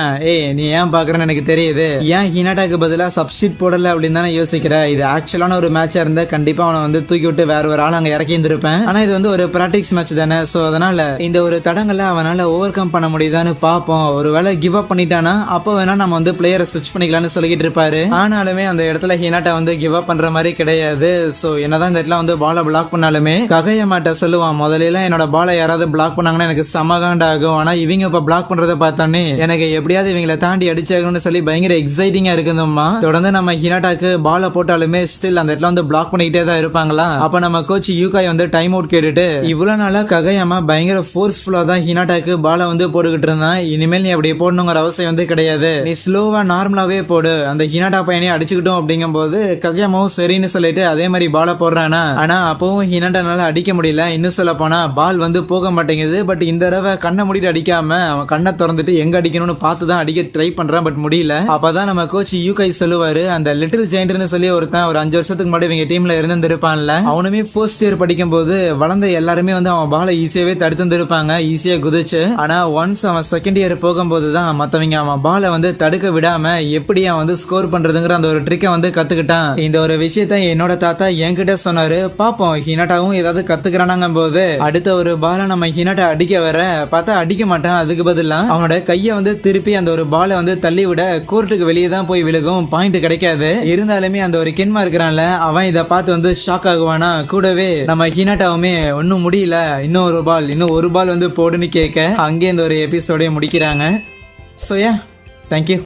நீ ஏன் பாக்குறன்னு எனக்கு தெரியுது. ஏன் ஹினாட்டாக்கு பதிலா சப்ஸ்டிட் போடல அப்படின்னு தானே யோசிக்கிற. இது ஆக்சுவலான ஒரு மேட்சா இருந்தா கண்டிப்பா அவனை வந்து தூக்கி விட்டு வேற ஒரு ஆள் அங்க இறக்கி இருந்திருப்பேன். ஆனா இது வந்து ஒரு பிராக்டிஸ் மேட்ச் தானே. சோ அதனால இந்த ஒரு தடங்களை அவனால ஓவர் கம் பண்ண முடியுதான்னு பாப்போம். ஒருவேளை கிவ் அப் பண்ணிட்டானா அப்போ வேணா நம்ம வந்து பிளேயரை ஸ்விட்ச் பண்ணிக்கலாம்னு சொல்லிட்டு இருப்பாரு. ஆனாலுமே அந்த இடத்துல ஹினாட்டா வந்து கிவ் அப் பண்ற மாதிரி கிடையாது. சோ என்னதான் இந்த இடத்துல வந்து பாலை பிளாக் பண்ணாலுமே ககையாமாட்ட சொல்லுவான் முதல்ல என்னோட பாலை யாராவது பிளாக் பண்ணாங்கன்னா எனக்கு சமகாண்ட் ஆகும். ஆனா இவங்க இப்ப பிளாக் பண்றதை பார்த்தோன்னே எனக்கு எப்படியாவது இவங்களை தாண்டி அடிச்சாகணும்னு சொல்லி பயங்கர எக்ஸைட்டிங்கா இருக்குதும்மா. தொடர்ந்து நம்ம ஹினாட்டாக்கு பாலை போட்டாலுமே ஸ்டில் அந்த இடத்துல வந்து பிளாக் பண்ணிக்கிட்டே தான் இருப்பாங்களா. அப்ப நம்ம கோச் யூகாய் வந்து டைம் அவுட் கேட்டுட்டு இவ்வளவு நாளா ககையாமா பயங்கர ஃபோர்ஸ்ஃபுல்லா தான் ஹினாட்டாக்கு பாலை வந்து போட்டுக்கிட்டு இருந்தான். இனிமேல் நீ அப்படி போடணுங்க போடணுங்கிற அவசியம் வந்து கிடையாது, நீ ஸ்லோவா நார்மலாவே போடு, அந்த ஹினாட்டா பையனையும் அடிச்சுக்கிட்டோம் அப்படிங்கும் போது ககயாமாவும் சரின்னு சொல்லிட்டு அதே மாதிரி பாலை போடுறானா. ஆனா அப்பவும் ஹினாட்டானால அடிக்க முடியல. இன்னும் சொல்ல போனா பால் வந்து போக மாட்டேங்குது. பட் இந்த தடவை கண்ணை மூடிட்டு அடிக்காம அவன் கண்ணை திறந்துட்டு எங்க அடிக்கணும்னு பார்த்து தான் அடிக்க ட்ரை பண்றான். பட் முடியல. அப்பதான் நம்ம கோச் யூகை சொல்லுவாரு, அந்த லிட்டில் ஜெயண்ட்னு சொல்லி ஒருத்தன் ஒரு 5 வருஷத்துக்கு முன்னாடி இவங்க டீம்ல இருந்திருப்பான்ல, அவனுமே ஃபர்ஸ்ட் இயர் படிக்கும் போது வளர்ந்த எல்லாருமே வந்து அவன் பாலை ஈஸியாவே தடுத்திருப்பாங்க, ஈஸியா குதிச்சு. ஆனா ஒன்ஸ் அவன் செகண்ட் இயர் போகும்போது தான் மத்தவங்க அவன் பாலை வந்து தடுக்க விடாம எப்படி அவன் வந்து ஸ்கோர் பண்றதுங்கிற அந்த ஒரு ட்ரிக்கை வந்து கத்துக்கிட்டான். இந்த ஒரு விஷயத்த என்னோட தாத்தா என்கிட்ட சொன்னாரு. பாப்போம் ஹினாட்டாவும் ஏதாவது கத்துக்கிறானாங்க போது அடுத்த ஒரு பாலை நம்ம ஹினாட்டா அடிக்க வர பார்த்தா அடிக்க மாட்டான். அதுக்கு பதிலா அவனோட கையை வந்து திருப்பி அந்த ஒரு பாலை வந்து தள்ளி விட கோர்ட்டுக்கு வெளியே தான் போய் விழுகும், பாயிண்ட் கிடைக்காது. இருந்தாலுமே அந்த ஒரு கென்மா இருக்கிறான்ல, அவன் இதை பார்த்து வந்து ஷாக் ஆகுவானா. கூடவே நம்ம ஹினாட்டாவுமே ஒன்னும் முடியல, இன்னும் ஒரு பால் வந்து போடுன்னு கேட்க அங்கே இந்த ஒரு எபிசோடே முடிக்கிறாங்க. So yeah, thank you.